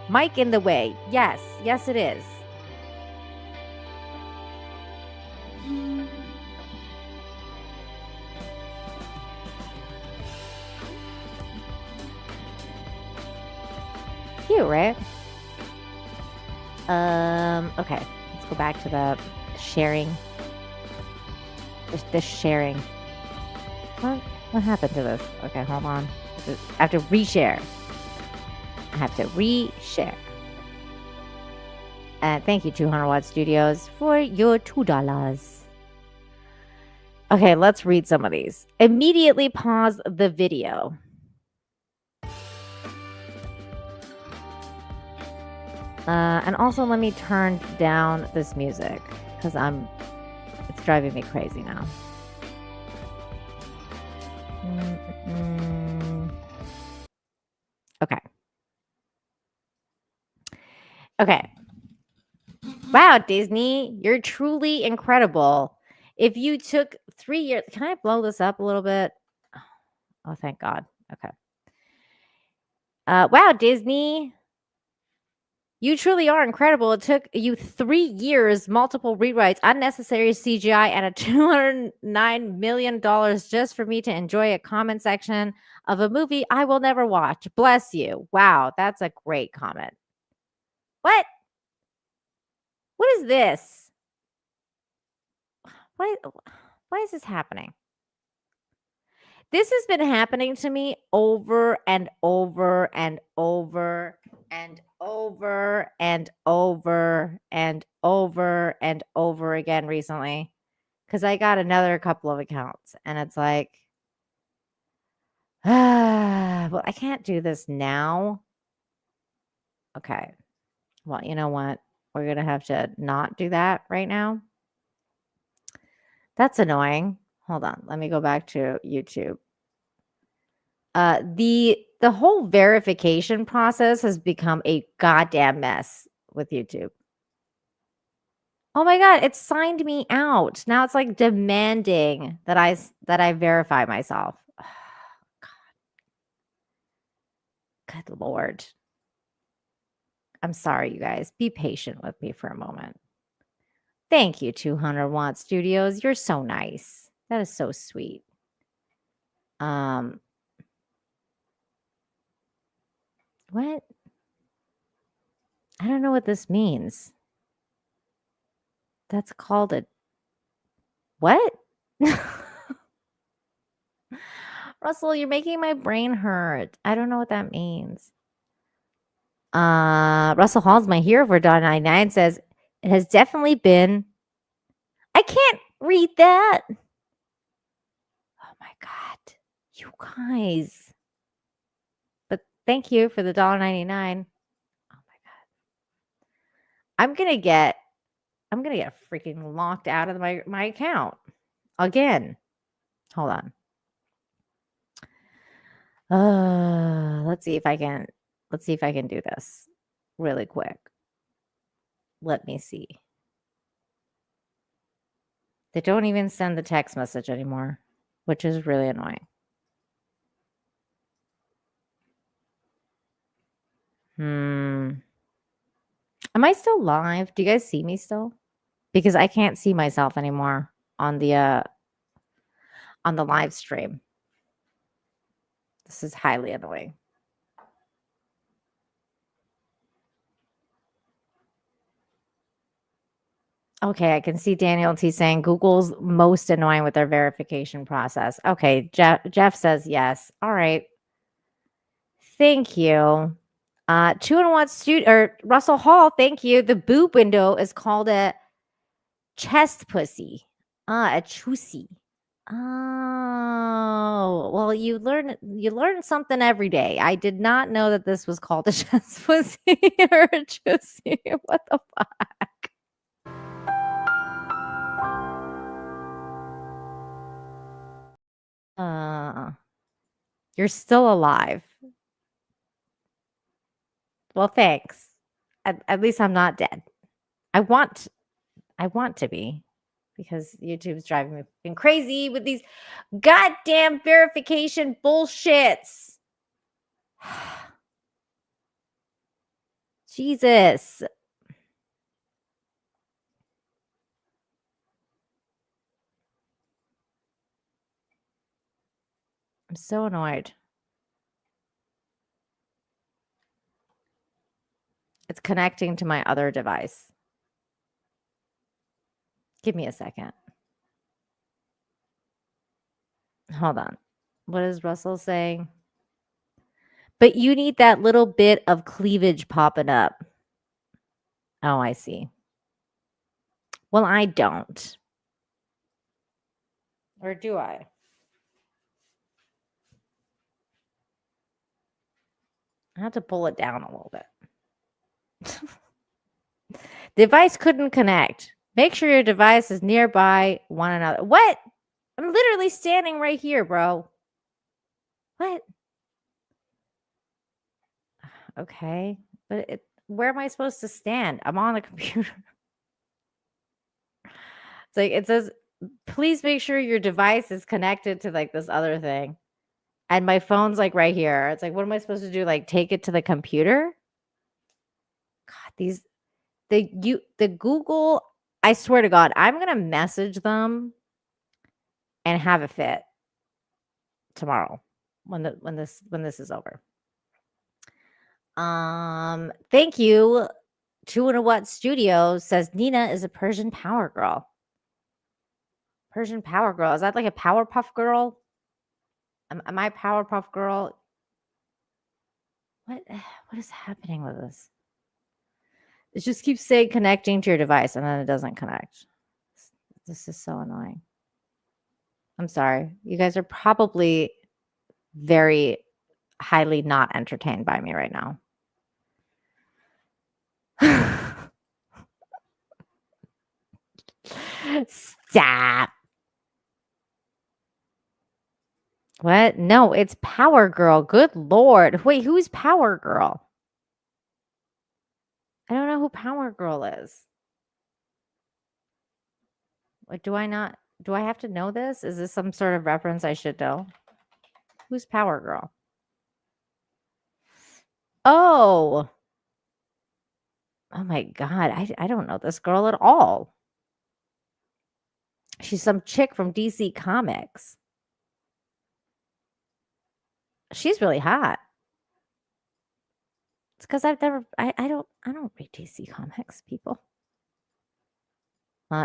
Mike in the way. Yes, it is. Cute, right? Okay, let's go back to the sharing. This sharing. What happened to this? Okay, hold on. I have to reshare. Thank you, 200 Watt Studios, for your $2. Okay, let's read some of these. Immediately pause the video. And also let me turn down this music because it's driving me crazy now. Okay. Wow, Disney, you're truly incredible. If you took 3 years, can I blow this up a little bit? Oh, thank God. Okay. Wow, Disney, you truly are incredible. It took you 3 years, multiple rewrites, unnecessary CGI, and a $209 million just for me to enjoy a comment section of a movie I will never watch. Bless you. Wow, that's a great comment. What? What is this? Why is this happening? This has been happening to me over and over and over and over and over and over and over again recently. Because I got another couple of accounts and it's like, well, I can't do this now. Okay. Well, you know what? We're going to have to not do that right now. That's annoying. Hold on. Let me go back to YouTube. The whole verification process has become a goddamn mess with YouTube. Oh my God, it signed me out. Now it's like demanding that I verify myself. Oh, God. Good Lord. I'm sorry, you guys. Be patient with me for a moment. Thank you, 200 Watt Studios. You're so nice. That is so sweet. What? I don't know what this means. That's called a what? Russell, you're making my brain hurt. I don't know what that means. Russell Hall's my hero for $1.99 says it has definitely been. I can't read that. Oh my God, you guys. But thank you for the $1.99. Oh my God. I'm gonna get freaking locked out of my account again. Hold on. Let's see if I can do this really quick. Let me see. They don't even send the text message anymore, which is really annoying. Am I still live? Do you guys see me still? Because I can't see myself anymore on the live stream. This is highly annoying. Okay, I can see Daniel T saying Google's most annoying with their verification process. Okay, Jeff says yes. All right. Thank you. 2-in-1 student or Russell Hall, thank you. The boob window is called a chest pussy. A chussy. Oh, well, you learn something every day. I did not know that this was called a chest pussy or a chussy. What the fuck? You're still alive. Well, thanks. At least I'm not dead. I want to be, because YouTube's driving me fucking crazy with these goddamn verification bullshits. Jesus. I'm so annoyed. It's connecting to my other device. Give me a second. Hold on. What is Russell saying? But you need that little bit of cleavage popping up. Oh, I see. Well, I don't. Or do I? I had to pull it down a little bit. Device couldn't connect. Make sure your device is nearby one another. What? I'm literally standing right here, bro. What? Okay. But where am I supposed to stand? I'm on a computer. It's like it says, please make sure your device is connected to like this other thing. And my phone's like right here. It's like, what am I supposed to do? Like take it to the computer? God, the Google, I swear to God, I'm gonna message them and have a fit tomorrow when this is over. Thank you. 2-in-1 Studios says Nina is a Persian power girl. Persian power girl. Is that like a Powerpuff Girl? Am I a Powerpuff Girl? What is happening with this? It just keeps saying connecting to your device and then it doesn't connect. This is so annoying. I'm sorry. You guys are probably very highly not entertained by me right now. Stop. What? No, it's Power Girl. Good Lord. Wait, who's Power Girl? I don't know who Power Girl is. Like, do I have to know this? Is this some sort of reference I should know? Who's Power Girl? Oh. Oh my God. I don't know this girl at all. She's some chick from DC Comics. She's really hot. It's because I don't read DC Comics, people.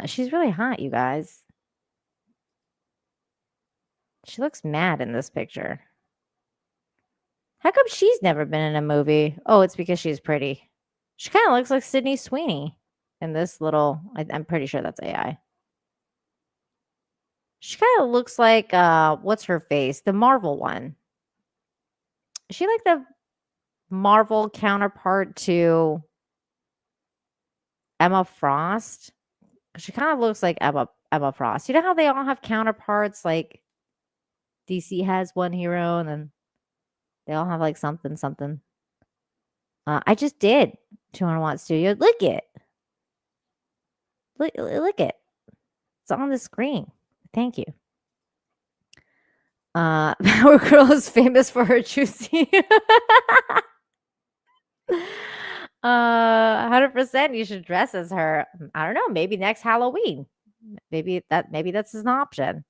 She's really hot, you guys. She looks mad in this picture. How come she's never been in a movie? Oh, it's because she's pretty. She kind of looks like Sydney Sweeney in this little. I'm pretty sure that's AI. She kind of looks like what's her face? The Marvel one. Is she like the Marvel counterpart to Emma Frost? She kind of looks like Emma Frost. You know how they all have counterparts? Like DC has one hero, and then they all have like something. I just did 2-in-1 Studio. Look it. Look it. It's on the screen. Thank you. Power Girl is famous for her juicy. 100% you should dress as her. I don't know, maybe next Halloween. Maybe that's an option.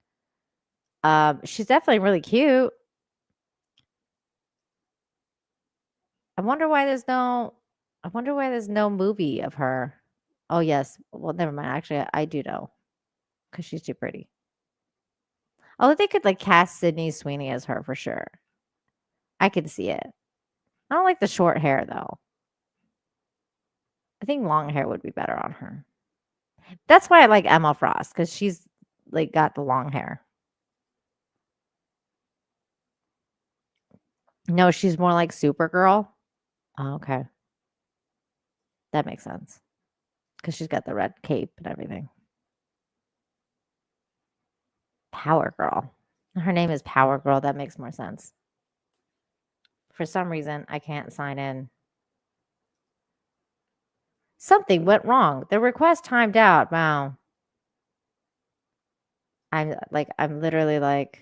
She's definitely really cute. I wonder why there's no movie of her. Oh, yes. Well, never mind. Actually, I do know because she's too pretty. Although they could like cast Sydney Sweeney as her for sure. I could see it. I don't like the short hair though. I think long hair would be better on her. That's why I like Emma Frost because she's like got the long hair. No, she's more like Supergirl. Oh, okay. That makes sense. Because she's got the red cape and everything. Power Girl. Her name is Power Girl. That makes more sense. For some reason, I can't sign in. Something went wrong. The request timed out. Wow. I'm literally like,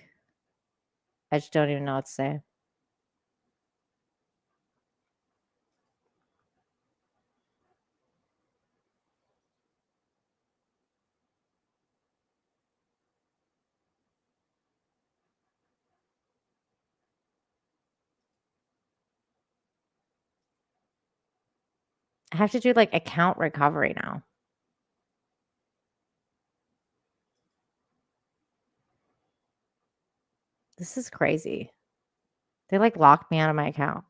I just don't even know what to say. I have to do like account recovery now. This is crazy. They like locked me out of my account.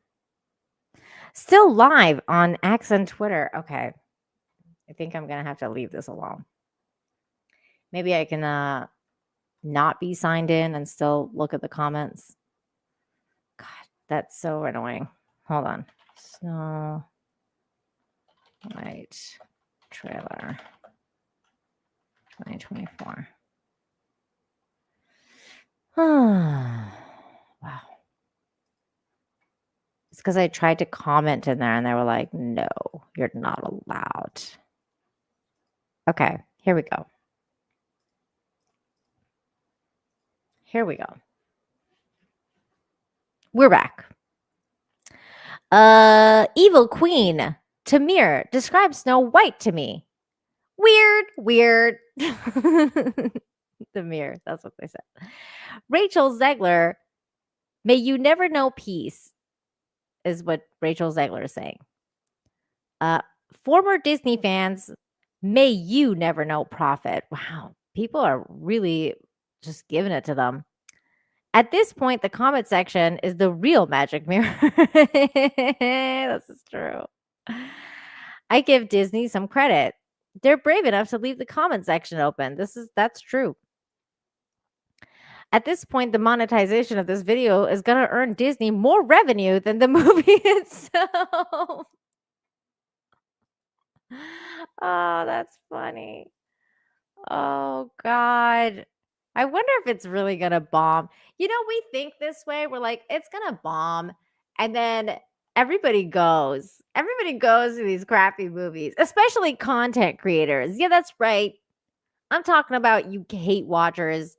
Still live on X and Twitter. Okay. I think I'm going to have to leave this alone. Maybe I can not be signed in and still look at the comments. God, that's so annoying. Hold on. Snow White trailer 2024. Wow. It's because I tried to comment in there and they were like, no, you're not allowed. Okay, here we go. Here we go. We're back. Evil Queen Tamir describes Snow White to me. Weird. Tamir, that's what they said. Rachel Zegler, may you never know peace, is what Rachel Zegler is saying. Former Disney fans, may you never know profit. Wow, people are really just giving it to them. At this point, the comment section is the real magic mirror. This is true. I give Disney some credit. They're brave enough to leave the comment section open. That's true. At this point, the monetization of this video is going to earn Disney more revenue than the movie itself. Oh, that's funny. Oh, God. I wonder if it's really going to bomb. You know, we think this way. We're like, it's going to bomb. And then everybody goes. Everybody goes to these crappy movies, especially content creators. Yeah, that's right. I'm talking about you hate watchers.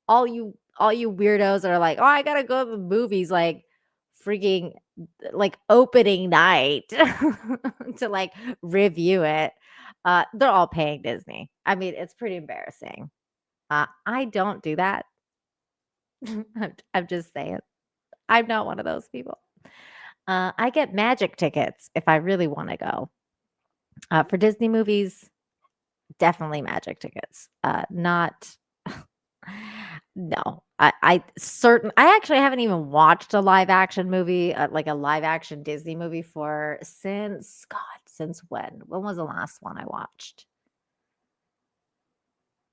All you weirdos that are like, oh, I got to go to the movies like freaking like opening night to like review it. They're all paying Disney. I mean, it's pretty embarrassing. I don't do that. I'm just saying. I'm not one of those people. I get magic tickets if I really want to go. For Disney movies, definitely magic tickets. Not no. I actually haven't even watched a live action movie, like a live action Disney movie since when? When was the last one I watched?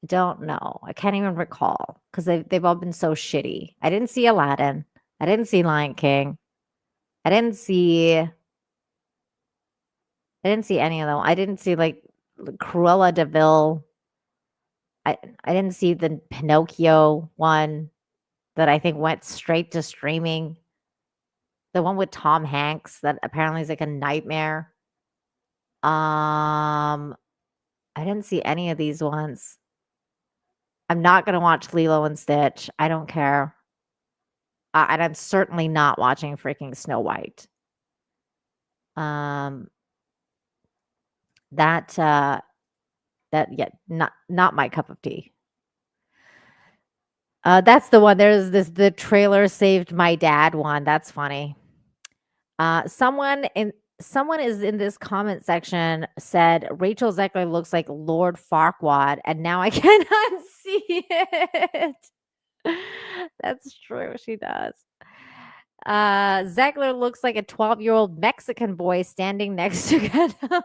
Don't know. I can't even recall because they've all been so shitty. I didn't see Aladdin. I didn't see Lion King. I didn't see any of them. I didn't see like Cruella de Vil. I didn't see the Pinocchio one that I think went straight to streaming. The one with Tom Hanks that apparently is like a nightmare. I didn't see any of these ones. I'm not going to watch Lilo and Stitch. I don't care. And I'm certainly not watching freaking Snow White. Not my cup of tea. That's the one. There's the trailer saved my dad one. That's funny. Someone someone is in this comment section said Rachel Zegler looks like Lord Farquaad, and now I cannot see it. That's true. She does. Zegler looks like a 12-year-old Mexican boy standing next to Ghetto.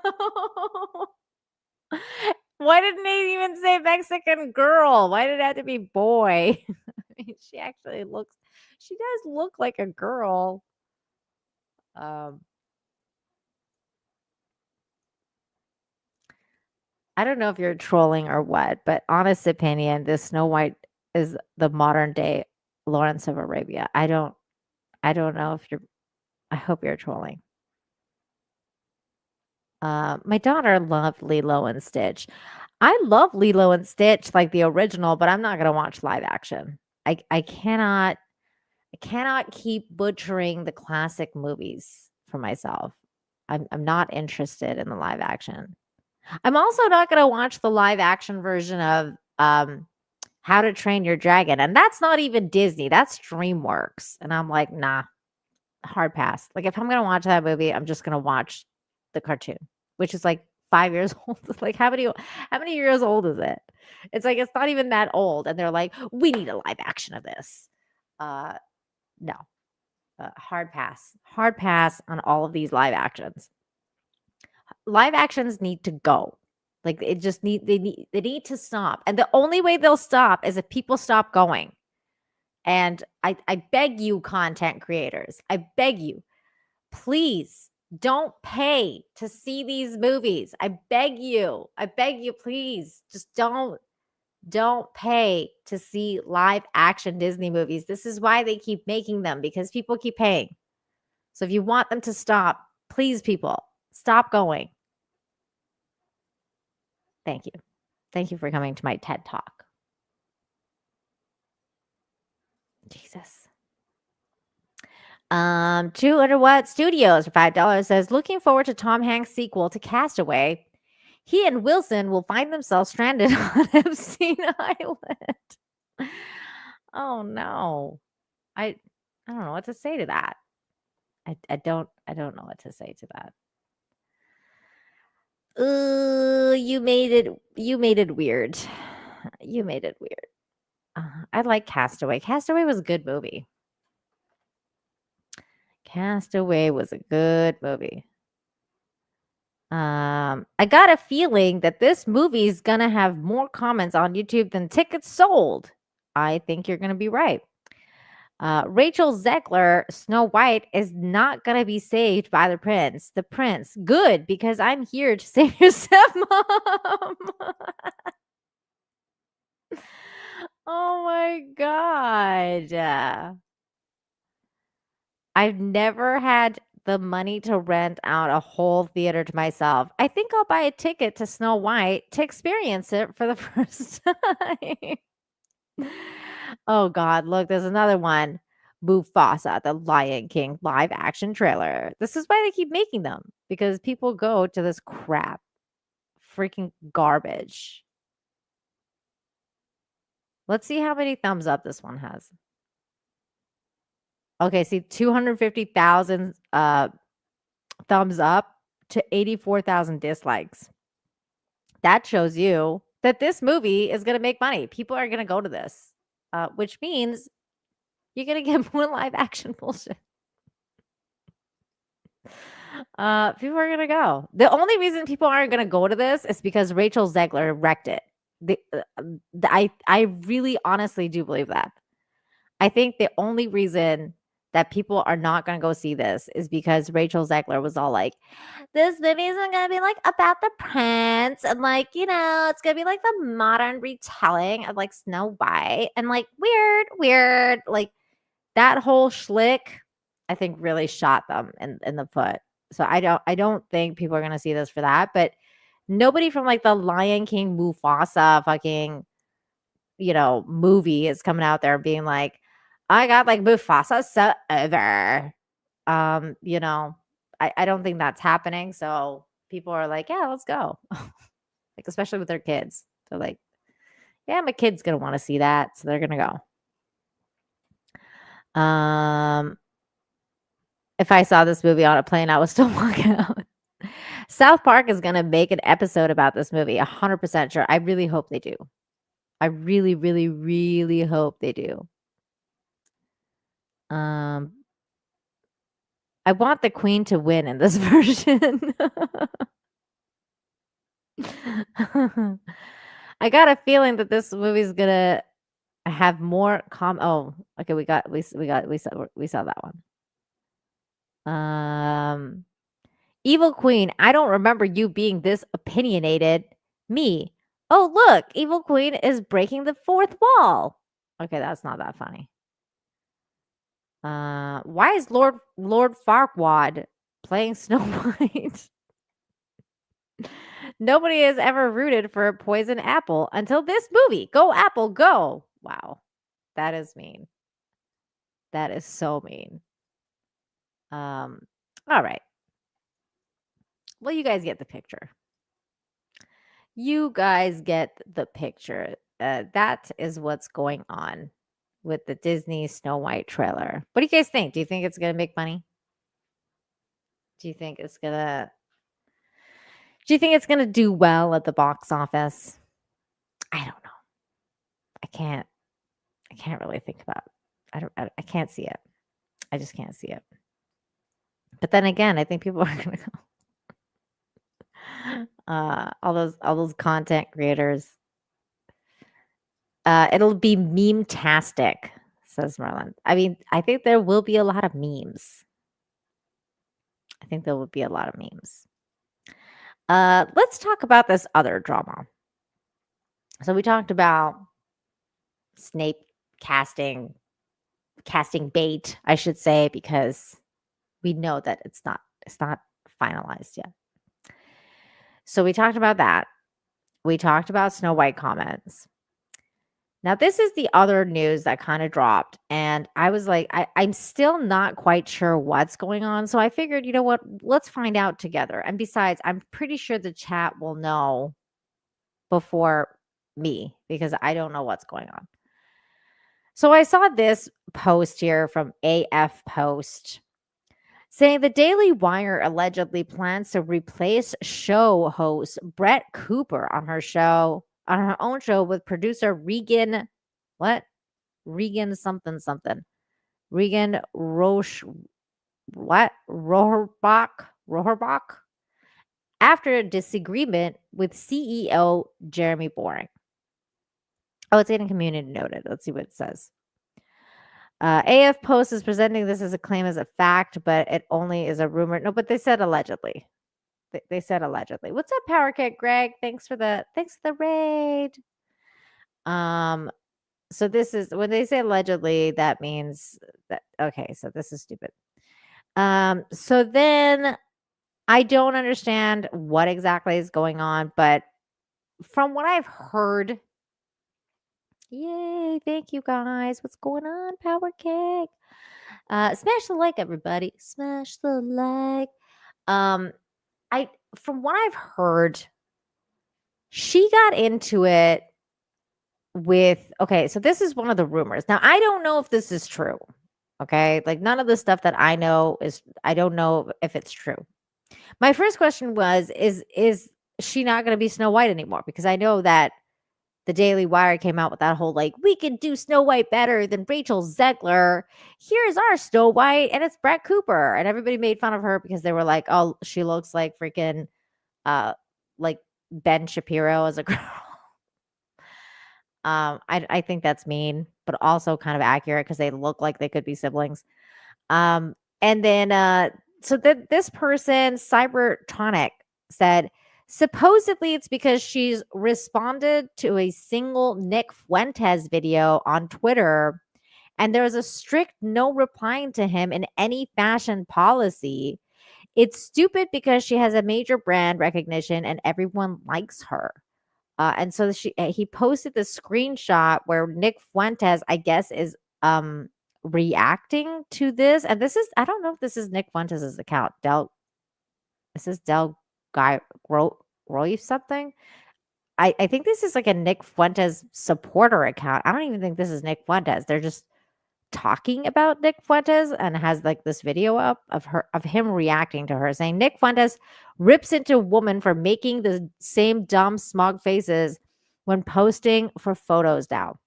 Why didn't they even say Mexican girl? Why did it have to be boy? I mean, she does look like a girl. I don't know if you're trolling or what, but honest opinion, this Snow White is the modern day Lawrence of Arabia. I don't know if I hope you're trolling. My daughter loved Lilo and Stitch. I love Lilo and Stitch, like the original, but I'm not gonna watch live action. I cannot keep butchering the classic movies for myself. I'm not interested in the live action. I'm also not gonna watch the live action version of How to Train Your Dragon, and that's not even Disney. That's DreamWorks, and I'm like, nah, hard pass. Like if I'm gonna watch that movie, I'm just gonna watch the cartoon, which is like 5 years old. Like how many years old is it? It's like it's not even that old, and they're like, we need a live action of this. No, hard pass on all of these live actions. Live actions need to go. Like they need to stop, and the only way they'll stop is if people stop going. And I beg you, content creators, I beg you, please don't pay to see these movies. I beg you, please just don't pay to see live action Disney movies. This is why they keep making them, because people keep paying. So if you want them to stop, please, people, stop going. Thank you. Thank you for coming to my TED Talk. Jesus. 200 Watt Studios for $5 says, looking forward to Tom Hanks' sequel to Castaway. He and Wilson will find themselves stranded on Epstein Island. Oh no. I don't know what to say to that. I don't know what to say to that. You made it weird. You made it weird. I like Castaway. Castaway was a good movie. Castaway was a good movie. I got a feeling that this movie is gonna have more comments on YouTube than tickets sold. I think you're gonna be right. Rachel Zegler, Snow White, is not gonna be saved by the prince. The prince, good, because I'm here to save your stepmom. Oh my god. I've never had the money to rent out a whole theater to myself. I think I'll buy a ticket to Snow White to experience it for the first time. Oh God, look, there's another one. Mufasa, the Lion King live action trailer. This is why they keep making them, because people go to this crap. Freaking garbage. Let's see how many thumbs up this one has. Okay, see 250,000 thumbs up to 84,000 dislikes. That shows you that this movie is going to make money. People are going to go to this, which means you're going to get more live action bullshit. People are going to go. The only reason people aren't going to go to this is because Rachel Zegler wrecked it. I really honestly do believe that. I think the only reason that people are not going to go see this is because Rachel Zegler was all like, this movie isn't going to be like about the prince, and like, you know, it's going to be like the modern retelling of like Snow White, and like weird, like that whole schlick, I think really shot them in the foot. So I don't think people are going to see this for that, but nobody from like the Lion King Mufasa fucking, you know, movie is coming out there being like, I got like Mufasa so over. You know, I don't think that's happening. So people are like, yeah, let's go. Like, especially with their kids. They're like, yeah, my kid's gonna want to see that. So they're gonna go. If I saw this movie on a plane, I would still walk out. South Park is going to make an episode about this movie. 100% sure. I really hope they do. I really, really, really hope they do. I want the queen to win in this version. I got a feeling that this movie's gonna have more oh, okay, we saw that one. Evil Queen, I don't remember you being this opinionated. Me. Oh, look, Evil Queen is breaking the fourth wall. Okay, that's not that funny. Why is Lord Farquaad playing Snow White? Nobody has ever rooted for a poison apple until this movie. Go Apple, go. Wow. That is mean. That is so mean. All right. Well, you guys get the picture. You guys get the picture. That is what's going on with the Disney Snow White trailer. What do you guys think? Do you think it's going to make money? Do you think it's going to do well at the box office? I don't know. I can't really think about it. I can't see it. I just can't see it. But then again, I think people are going to go. All those content creators. It'll be meme-tastic, says Merlin. I mean, I think there will be a lot of memes. Let's talk about this other drama. So we talked about Snape casting bait, I should say, because we know that it's not finalized yet. So we talked about that. We talked about Snow White comments. Now, this is the other news that kind of dropped. And I was like, I'm still not quite sure what's going on. So I figured, you know what? Let's find out together. And besides, I'm pretty sure the chat will know before me because I don't know what's going on. So I saw this post here from AF Post saying the Daily Wire allegedly plans to replace show host Brett Cooper on her own show with producer Regan something. Regan Rohrbach after a disagreement with CEO Jeremy Boring. Oh, it's getting community noted. Let's see what it says. AF Post is presenting this as a claim as a fact, but it only is a rumor. No, but they said allegedly. They said allegedly. What's up, Power Kit Greg? Thanks for the raid. So this is when they say allegedly, that means that okay, so this is stupid. So then I don't understand what exactly is going on, but from what I've heard, yay, thank you guys. What's going on, Power Kick? Smash the like, everybody. Smash the like. From what I've heard, she got into it with okay, so this is one of the rumors. Now, I don't know if this is true. Okay, like none of the stuff that I know I don't know if it's true. My first question was, is she not going to be Snow White anymore? Because I know that the Daily Wire came out with that whole like, we can do Snow White better than Rachel Zegler. Here's our Snow White, and it's Brett Cooper. And everybody made fun of her because they were like, oh, she looks like freaking like Ben Shapiro as a girl. I think that's mean, but also kind of accurate because they look like they could be siblings. And then so this person, Cybertronic, said supposedly it's because she's responded to a single Nick Fuentes video on Twitter, and there's a strict no replying to him in any fashion policy. It's stupid because she has a major brand recognition and everyone likes her. And so he posted the screenshot where Nick Fuentes, I guess, is reacting to this. And this is, I don't know if this is Nick Fuentes' account. This is Del Guy Roy something. I think this is like a Nick Fuentes supporter account. I don't even think this is Nick Fuentes. They're just talking about Nick Fuentes and has like this video up of him reacting to her, saying Nick Fuentes rips into woman for making the same dumb smug faces when posting for photos now.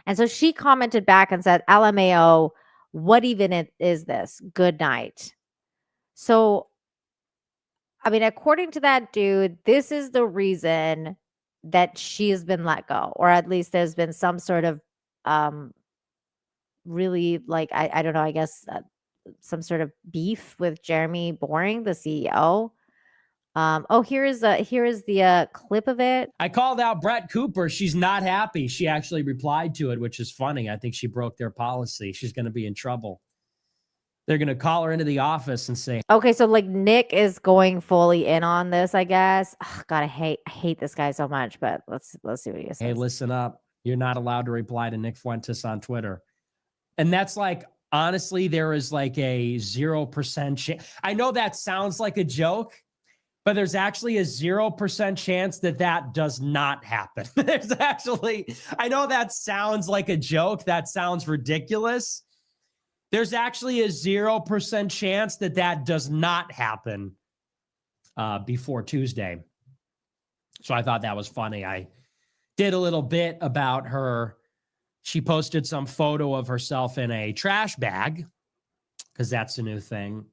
And so she commented back and said, LMAO, what even is this? Good night. So, I mean, according to that dude, this is the reason that she has been let go, or at least there's been some sort of really like, I don't know, I guess some sort of beef with Jeremy Boring, the CEO. Here is the clip of it. I called out Brett Cooper. She's not happy. She actually replied to it, which is funny. I think she broke their policy. She's going to be in trouble. They're going to call her into the office and say, okay, so like Nick is going fully in on this, I guess. Oh, God, I hate this guy so much, but let's see what he says. hey, listen up. You're not allowed to reply to Nick Fuentes on Twitter. And that's like, honestly, there is like a 0% chance. I know that sounds like a joke, but there's actually a 0% chance that does not happen. There's actually, I know that sounds like a joke. That sounds ridiculous. There's actually a 0% chance that does not happen before Tuesday. So I thought that was funny. I did a little bit about her. She posted some photo of herself in a trash bag because that's a new thing.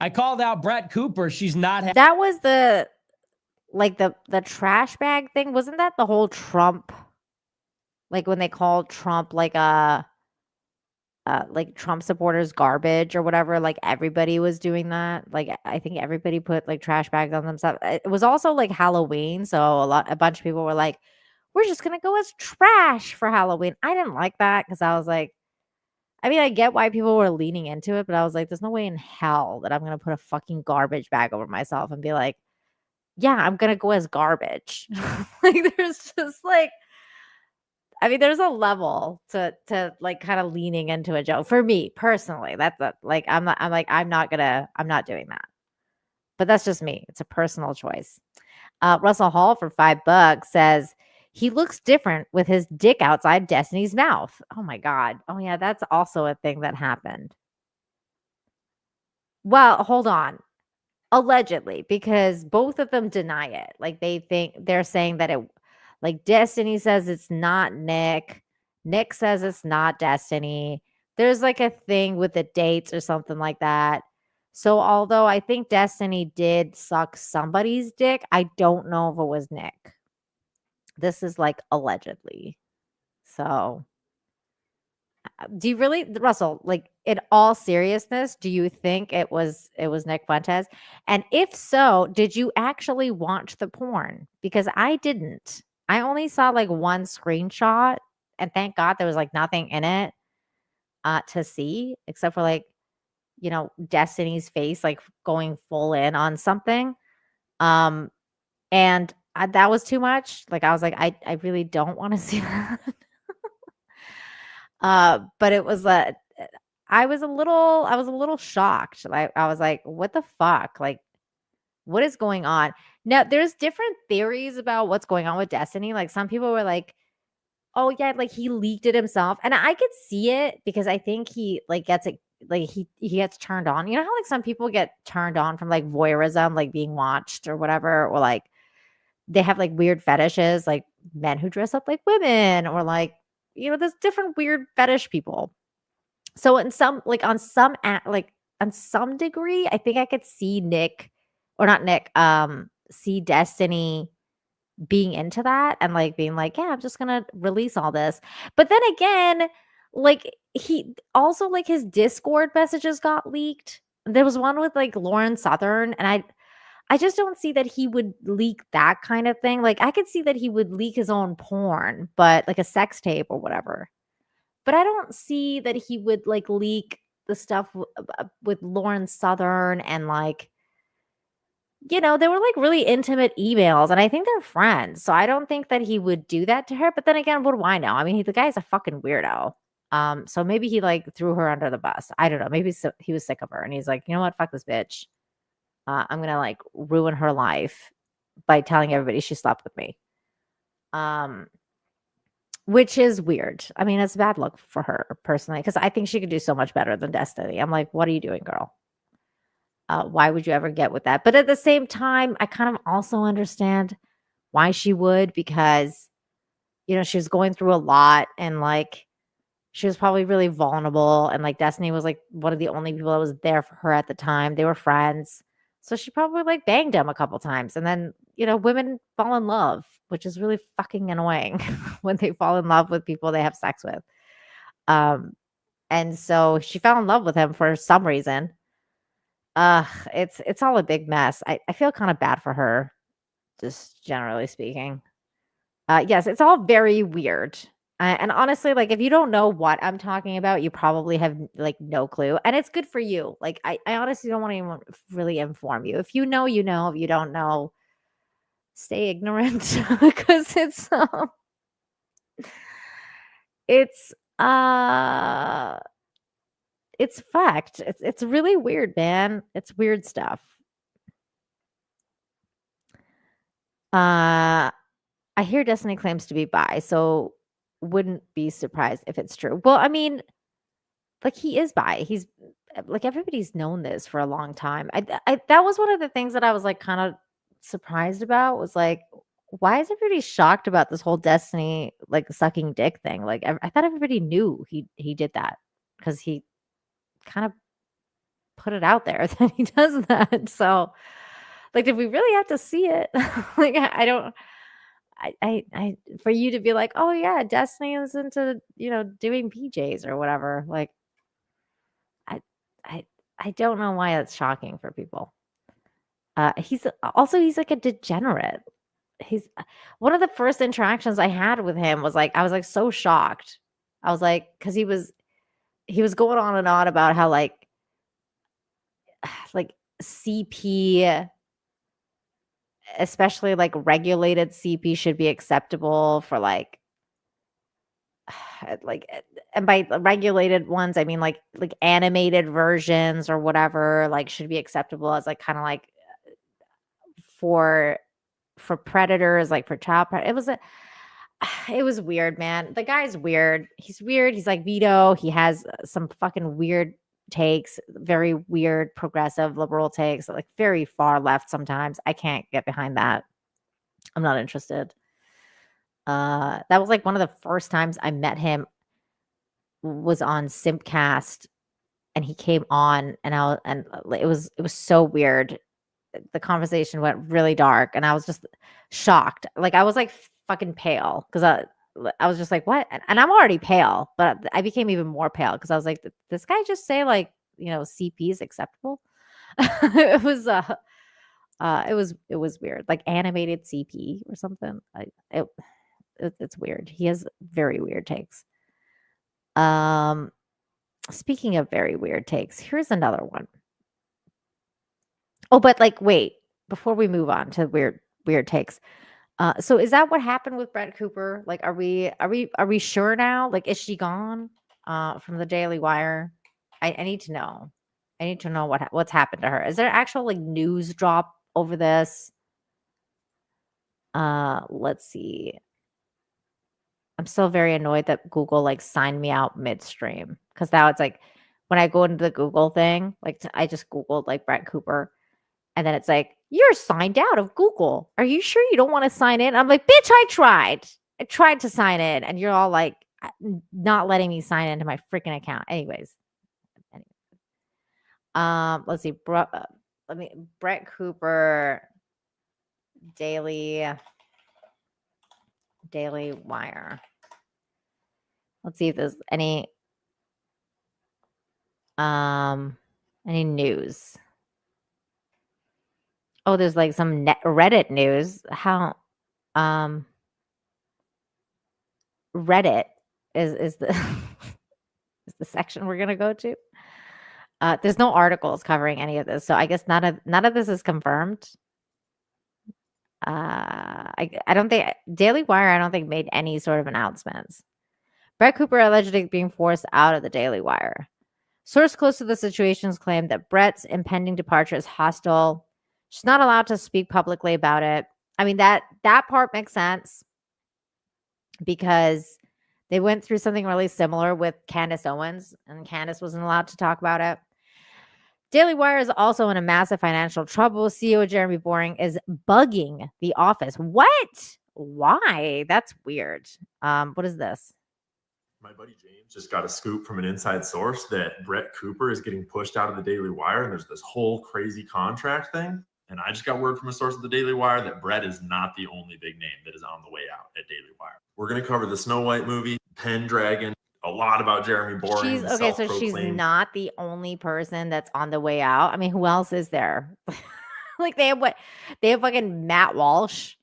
I called out Brett Cooper. She's not. That was the trash bag thing. Wasn't that the whole Trump? Like when they called Trump like Trump supporters garbage or whatever. Like everybody was doing that. Like I think everybody put like trash bags on themselves. It was also like Halloween, so a bunch of people were like, "We're just gonna go as trash for Halloween." I didn't like that because I was like, I mean, I get why people were leaning into it, but I was like, there's no way in hell that I'm going to put a fucking garbage bag over myself and be like, yeah, I'm going to go as garbage. Like, there's just like, I mean, there's a level to like kind of leaning into a joke for me personally. That's like, I'm not doing that. But that's just me. It's a personal choice. Russell Hall for $5 says, he looks different with his dick outside Destiny's mouth. Oh my God. Oh yeah, that's also a thing that happened. Well, hold on. Allegedly, because both of them deny it. Like they're saying that it, like Destiny says it's not Nick. Nick says it's not Destiny. There's like a thing with the dates or something like that. So although I think Destiny did suck somebody's dick, I don't know if it was Nick. This is like allegedly. So do you really, Russell, like in all seriousness, do you think it was Nick Fuentes? And if so, did you actually watch the porn? Because I didn't. I only saw like one screenshot, and thank God there was like nothing in it to see except for like, you know, Destiny's face like going full in on something. And that was too much. Like I was like, I really don't want to see that. But it was I was a little shocked. Like I was like, what the fuck? Like, what is going on? Now there's different theories about what's going on with Destiny. Like some people were like, oh yeah, like he leaked it himself. And I could see it because I think he like gets it, like he gets turned on. You know how like some people get turned on from like voyeurism, like being watched or whatever, or like they have like weird fetishes, like men who dress up like women, or like, you know, there's different weird fetish people. So in some, like on some degree, I think I could see Nick, or not Nick, see Destiny being into that and like being like, yeah, I'm just gonna release all this. But then again, like he also like his Discord messages got leaked. There was one with like Lauren Southern, and I just don't see that he would leak that kind of thing. Like I could see that he would leak his own porn, but like a sex tape or whatever. But I don't see that he would like leak the stuff with Lauren Southern, and like, you know, they were like really intimate emails, and I think they're friends. So I don't think that he would do that to her. But then again, what do I know? I mean, the guy's a fucking weirdo. So maybe he like threw her under the bus. I don't know. Maybe he was sick of her and he's like, you know what? Fuck this bitch. I'm gonna like ruin her life by telling everybody she slept with me. which is weird. I mean, it's a bad look for her personally because I think she could do so much better than Destiny. I'm like, what are you doing, girl? Why would you ever get with that? But at the same time, I kind of also understand why she would because, she was going through a lot and like she was probably really vulnerable. And like Destiny was like one of the only people that was there for her at the time. They were friends. So she probably like banged him a couple times. And then, women fall in love, which is really fucking annoying when they fall in love with people they have sex with. And so she fell in love with him for some reason. It's all a big mess. I feel kind of bad for her, just generally speaking. Yes, it's all very weird. And honestly, like if you don't know what I'm talking about, you probably have like no clue. And it's good for you. Like I honestly don't want to even really inform you. If you know, you know. If you don't know, stay ignorant because it's uh it's fact. It's really weird, man. It's weird stuff. I hear Destiny claims to be bi, so wouldn't be surprised if it's true. Well, I mean, like he is bi. He's like everybody's known this for a long time. I that was one of the things that I was like kind of surprised about was like why is everybody shocked about this whole Destiny like sucking dick thing? Like I thought everybody knew he did that because he kind of put it out there that he does that. So like did we really have to see it? Like I don't I for you to be like, oh yeah, Destiny is into, doing PJs or whatever. Like I I I don't know why that's shocking for people. He's like a degenerate. He's one of the first interactions I had with him was like I was like so shocked. I was like, because he was going on and on about how like CP, especially like regulated CP should be acceptable for like and by the regulated ones I mean like animated versions or whatever like should be acceptable as like kind of like for predators like for it was weird, man. The guy's weird. He's weird. He's like Vito. He has some fucking weird takes, very weird progressive liberal takes, like very far left sometimes. I can't get behind that. I'm not interested. That was like one of the first times I met him was on Simpcast and he came on and it was so weird. The conversation went really dark and I was just shocked. Like I was like fucking pale because I was just like, what? And I'm already pale, but I became even more pale because I was like, this guy just say like, CP is acceptable. It was weird, like animated CP or something. It's weird. He has very weird takes. Speaking of very weird takes, here's another one. Oh, but like, wait, before we move on to weird takes. So is that what happened with Brett Cooper? Like, are we sure now? Like, is she gone from the Daily Wire? I need to know. I need to know what's happened to her. Is there actual like news drop over this? Let's see. I'm still very annoyed that Google like signed me out midstream because now it's like when I go into the Google thing, like I just Googled like Brett Cooper. And then it's like, you're signed out of Google. Are you sure you don't want to sign in? I'm like, bitch, I tried. I tried to sign in. And you're all like, not letting me sign into my freaking account. Anyways. Let's see. Brett Cooper, Daily Wire. Let's see if there's any news. Oh, there's like some Reddit news. How Reddit is the is the section we're gonna go to. There's no articles covering any of this, so I guess none of this is confirmed. I don't think Daily Wire. I don't think made any sort of announcements. Brett Cooper allegedly being forced out of the Daily Wire. Source close to the situations claimed that Brett's impending departure is hostile. She's not allowed to speak publicly about it. I mean, that part makes sense because They went through something really similar with Candace Owens, and Candace wasn't allowed to talk about it. Daily Wire is also in a massive financial trouble. CEO Jeremy Boring is bugging the office. What? Why? That's weird. What is this? My buddy James just got a scoop from an inside source that Brett Cooper is getting pushed out of the Daily Wire, and there's this whole crazy contract thing. And I just got word from a source at the Daily Wire that Brett is not the only big name that is on the way out at Daily Wire. We're going to cover the Snow White movie, Pendragon, a lot about Jeremy Boring. So she's not the only person that's on the way out. I mean, who else is there? Like they have what? They have fucking Matt Walsh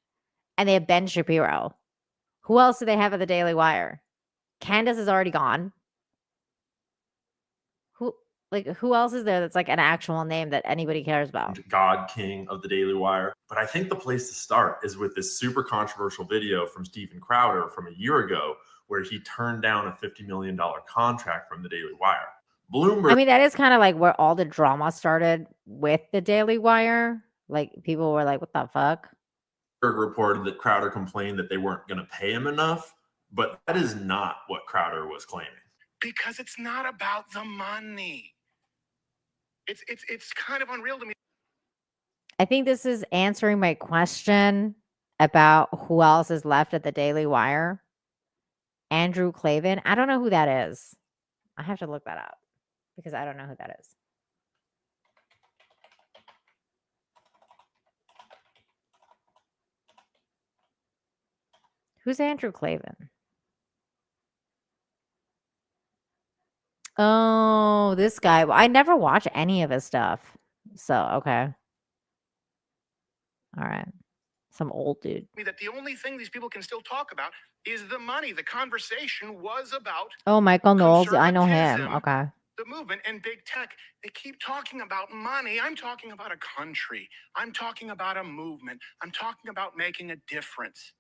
and they have Ben Shapiro. Who else do they have at the Daily Wire? Candace is already gone. Who else is there that's like an actual name that anybody cares about? God King of the Daily Wire. But I think the place to start is with this super controversial video from Steven Crowder from a year ago, where he turned down a $50 million contract from the Daily Wire. Bloomberg. I mean, that is kind of like where all the drama started with the Daily Wire. Like people were like, what the fuck? Reported that Crowder complained that they weren't going to pay him enough, but that is not what Crowder was claiming. Because it's not about the money. It's kind of unreal to me. I think this is answering my question about who else is left at the Daily Wire. Andrew Klavan. I don't know who that is. I have to look that up because I don't know who that is. Who's Andrew Klavan? Oh, this guy. I never watch any of his stuff. So, okay. All right. Some old dude. That the only thing these people can still talk about is the money. The conversation was about Oh, Michael Knowles. I know him. Okay. the movement and big tech. They keep talking about money. I'm talking about a country. I'm talking about a movement. I'm talking about making a difference.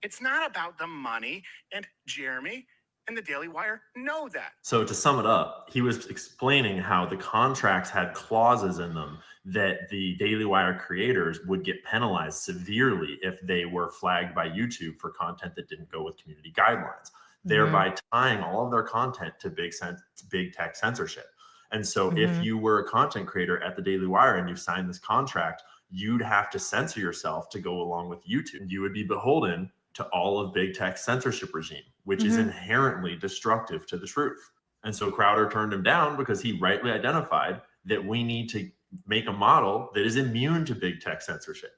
It's not about the money. And Jeremy and the Daily Wire know that. So to sum it up, he was explaining how the contracts had clauses in them that the Daily Wire creators would get penalized severely if they were flagged by YouTube for content that didn't go with community guidelines, thereby tying all of their content to big tech censorship. And so if you were a content creator at the Daily Wire and you signed this contract, you'd have to censor yourself to go along with YouTube. You would be beholden to all of big tech's censorship regime, which is inherently destructive to the truth. And so Crowder turned him down because he rightly identified that we need to make a model that is immune to big tech censorship.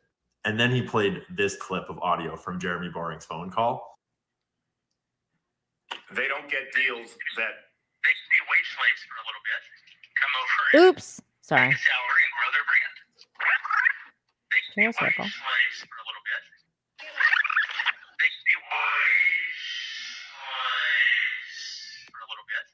And then he played this clip of audio from Jeremy Boring's phone call. They don't get deals that they can be wage slaves for a little bit, come over and Oops. Sorry. make a salary and grow their brand. They can be wage slaves for a little bit. They can be wage slaves for a little bit.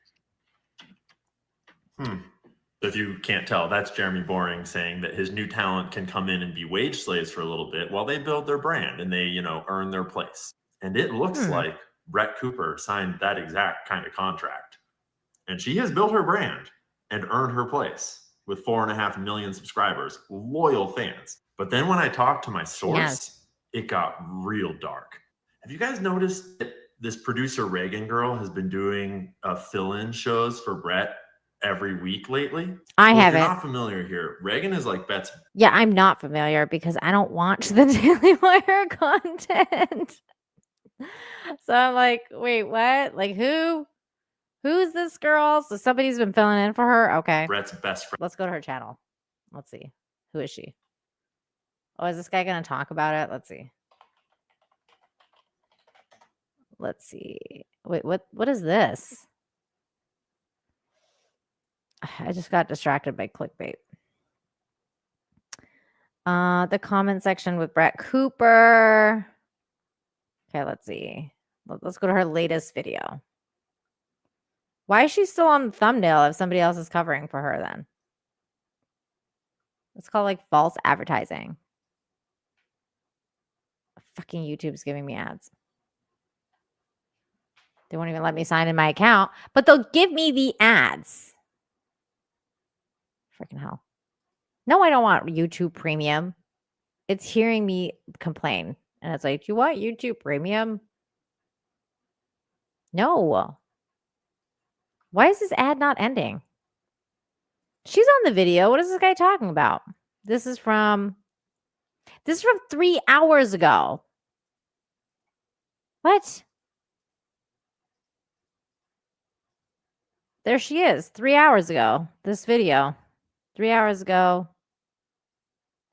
If you can't tell, that's Jeremy Boring saying that his new talent can come in and be wage slaves for a little bit while they build their brand and they, earn their place. And it looks like Brett Cooper signed that exact kind of contract. And she has built her brand and earned her place with 4.5 million subscribers, loyal fans. But then when I talked to my source, it got real dark. Have you guys noticed that this producer Reagan girl has been doing fill-in shows for Brett every week lately? I haven't. If you're not familiar here, Reagan is like Brett's. Yeah, I'm not familiar because I don't watch the Daily Wire content. So I'm like, wait, what? Like who? Who's this girl? So somebody's been filling in for her. Okay. Brett's best friend. Let's go to her channel. Let's see. Who is she? Oh, is this guy going to talk about it? Let's see. Let's see. Wait, what is this? I just got distracted by clickbait. The comment section with Brett Cooper. Okay, let's see. Let's go to her latest video. Why is she still on the thumbnail if somebody else is covering for her then? It's called like false advertising. Fucking YouTube's giving me ads. They won't even let me sign in my account, but they'll give me the ads. Freaking hell. No, I don't want YouTube Premium. It's hearing me complain. And it's like, you want YouTube Premium? No. Why is this ad not ending? She's on the video. What is this guy talking about? This is from 3 hours ago. What? There she is, 3 hours ago. This video. 3 hours ago.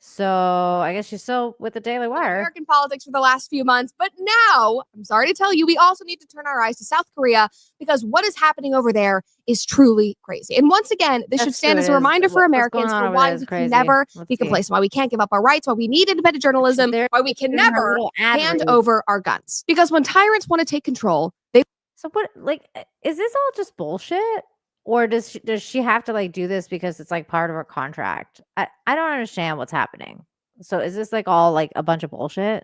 So I guess she's still with the Daily Wire. American politics for the last few months. But now, I'm sorry to tell you, we also need to turn our eyes to South Korea because what is happening over there is truly crazy. And once again, this should stand as a reminder for Americans for why we can never be complacent, why we can't give up our rights, why we need independent journalism, why we can never hand over our guns. Because when tyrants want to take control, they... So what, like, is this all just bullshit? Or does she have to like do this because it's like part of her contract? I don't understand what's happening. So is this like all like a bunch of bullshit?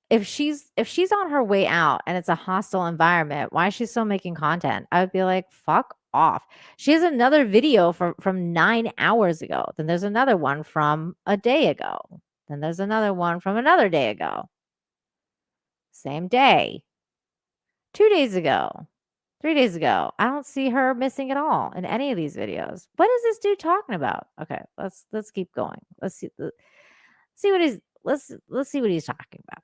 If she's on her way out and it's a hostile environment, why is she still making content? I would be like, fuck off. She has another video from 9 hours ago. Then there's another one from a day ago. Then there's another one from another day ago. Same day. 2 days ago. 3 days ago. I don't see her missing at all in any of these videos. What is this dude talking about? Okay, let's keep going. Let's see what he's talking about.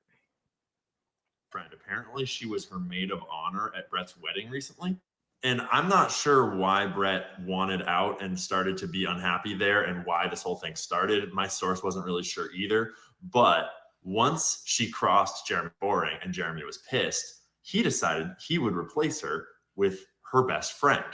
Friend. Apparently, she was her maid of honor at Brett's wedding recently. And I'm not sure why Brett wanted out and started to be unhappy there and why this whole thing started. My source wasn't really sure either. But once she crossed Jeremy Boring and Jeremy was pissed, he decided he would replace her with her best friend.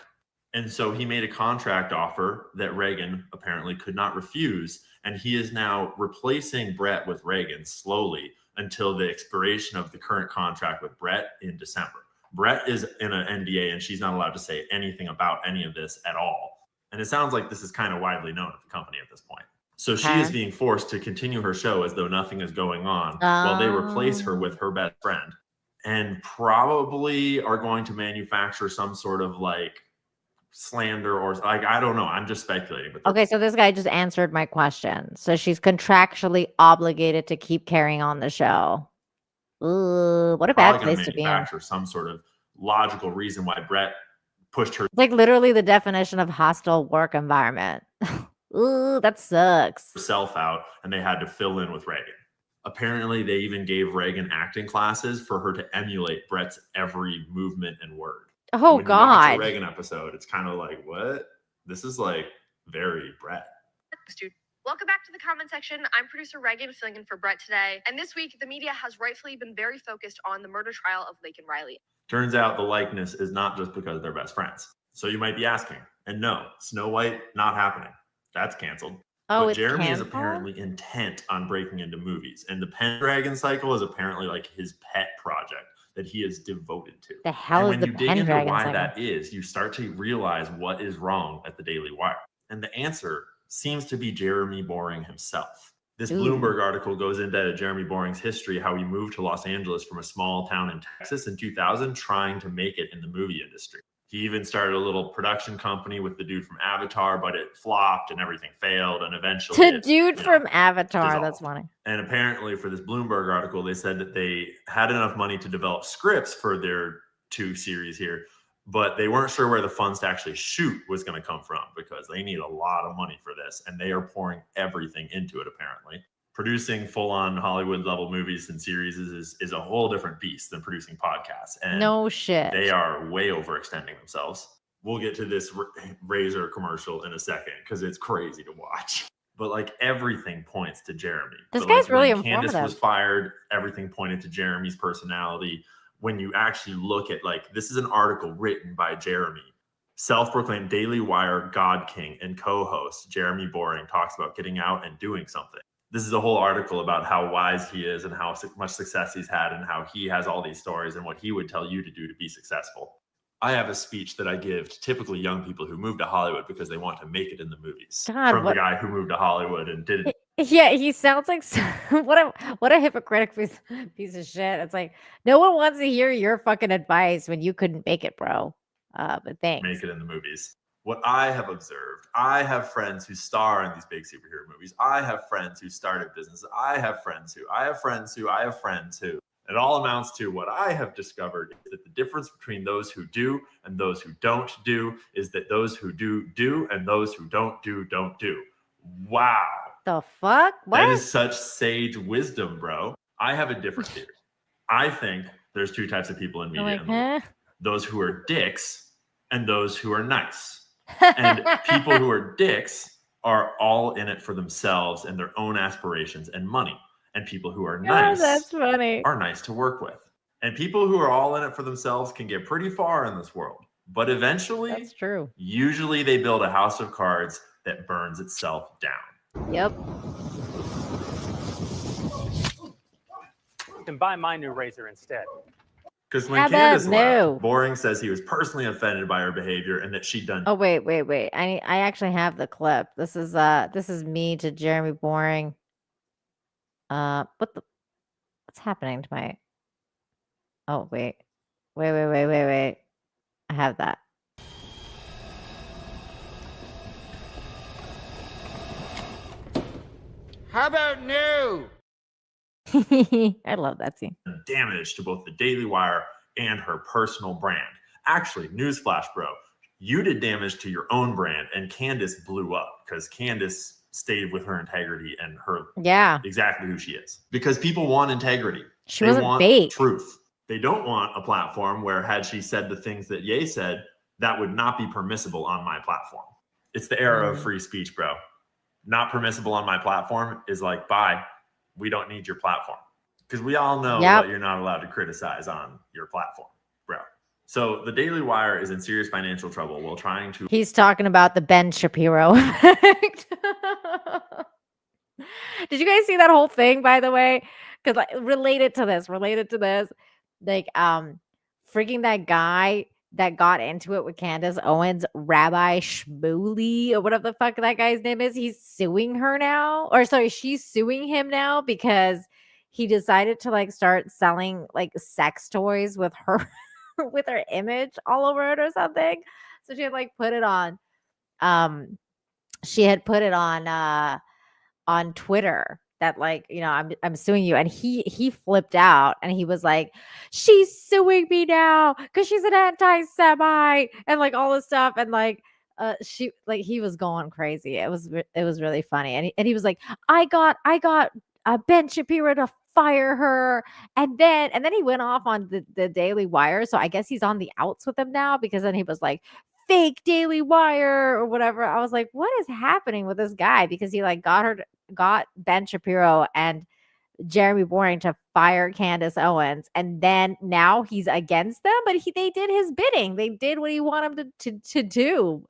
And so he made a contract offer that Reagan apparently could not refuse. And he is now replacing Brett with Reagan slowly until the expiration of the current contract with Brett in December. Brett is in an NDA and she's not allowed to say anything about any of this at all. And it sounds like this is kind of widely known at the company at this point. So she is being forced to continue her show as though nothing is going on while they replace her with her best friend. And probably are going to manufacture some sort of like slander or like, I don't know. I'm just speculating. But Okay, so this guy just answered my question. So she's contractually obligated to keep carrying on the show. Ooh, what a bad place to be in. Manufacture some sort of logical reason why Brett pushed her. It's like literally the definition of hostile work environment. Ooh, that sucks. Herself out, and they had to fill in with Reagan. Apparently, they even gave Reagan acting classes for her to emulate Brett's every movement and word. Oh, when God. you watch a Reagan episode, it's kind of like, what? This is like very Brett. Dude. Welcome back to the comment section. I'm producer Reagan filling in for Brett today. And this week, the media has rightfully been very focused on the murder trial of Laken Riley. Turns out the likeness is not just because they're best friends. So you might be asking, and no, Snow White, not happening. That's canceled. Oh, but it's Jeremy is canceled? apparently intent on breaking into movies. And the Pendragon cycle is apparently like his pet project that he is devoted to. The hell and is when the you dig into Pendragon why cycle? that is, you start to realize what is wrong at the Daily Wire. And the answer seems to be Jeremy Boring himself. This Ooh. Bloomberg article goes into Jeremy Boring's history, how he moved to Los Angeles from a small town in Texas in 2000, trying to make it in the movie industry. He even started a little production company with the dude from Avatar, but it flopped and everything failed. And eventually The dude from Avatar. dissolved. That's funny. And apparently for this Bloomberg article, they said that they had enough money to develop scripts for their 2 series here, but they weren't sure where the funds to actually shoot was going to come from because they need a lot of money for this. And they are pouring everything into it, apparently. Producing full-on Hollywood-level movies and series is a whole different beast than producing podcasts. And No shit. they are way overextending themselves. We'll get to this Razor commercial in a second because it's crazy to watch. But like everything points to Jeremy. This But, guy's like, really when Candace informative. was fired, everything pointed to Jeremy's personality. When you actually look at like, this is an article written by Jeremy, self-proclaimed Daily Wire God King and co-host Jeremy Boring talks about getting out and doing something. This is a whole article about how wise he is and how much success he's had and how he has all these stories and what he would tell you to do to be successful. I have a speech that I give to typically young people who move to Hollywood because they want to make it in the movies. God, from what- the guy who moved to Hollywood and did it. Yeah, he sounds like what a hypocritical piece of shit. It's like no one wants to hear your fucking advice when you couldn't make it, bro. But thanks. Make it in the movies. What I have observed, I have friends who star in these big superhero movies. I have friends who started businesses. I have friends who. It all amounts to what I have discovered is that the difference between those who do and those who don't do is that those who do, and those who don't do. Wow. The fuck? What? That is such sage wisdom, bro. I have a different theory. I think there's two types of people in media. Like, in the world. huh? Those who are dicks and those who are nice. And people who are dicks are all in it for themselves and their own aspirations and money. And people who are nice that's funny. are nice to work with. And people who are all in it for themselves can get pretty far in this world. But eventually, That's true. Usually they build a house of cards that burns itself down. Yep. And buy my new razor instead. Because when How Candace about no? left, Boring says he was personally offended by her behavior and that she done. Oh wait. I actually have the clip. This is me to Jeremy Boring. What's happening to my? Oh wait. I have that. How about no? I love that scene. Damage to both the Daily Wire and her personal brand. Actually, newsflash, bro, you did damage to your own brand, and Candace blew up because Candace stayed with her integrity and her exactly who she is. Because people want integrity. She wasn't fake. Truth. They don't want a platform where had she said the things that Ye said, that would not be permissible on my platform. It's the era of free speech, bro. Not permissible on my platform is like, bye. We don't need your platform. Because we all know what you're not allowed to criticize on your platform, bro. So the Daily Wire is in serious financial trouble while trying to... He's talking about the Ben Shapiro effect. Did you guys see that whole thing, by the way? Because like related to this, like freaking that guy that got into it with Candace Owens, Rabbi Shmuley, or whatever the fuck that guy's name is, he's suing her now. Or sorry, she's suing him now because he decided to like start selling like sex toys with her with her image all over it or something. So she had like put it on on Twitter that like, you know, I'm suing you. And he flipped out and he was like, she's suing me now because she's an anti-Semite and like all this stuff. And like she like he was going crazy. It was really funny. And he was like, I got Ben Shapiro to fire her. And then he went off on the Daily Wire. So I guess he's on the outs with him now because then he was like, fake Daily Wire or whatever. I was like, what is happening with this guy? Because he like got Ben Shapiro and Jeremy Boring to fire Candace Owens, and then now he's against them. But they did his bidding. They did what he wanted them to do.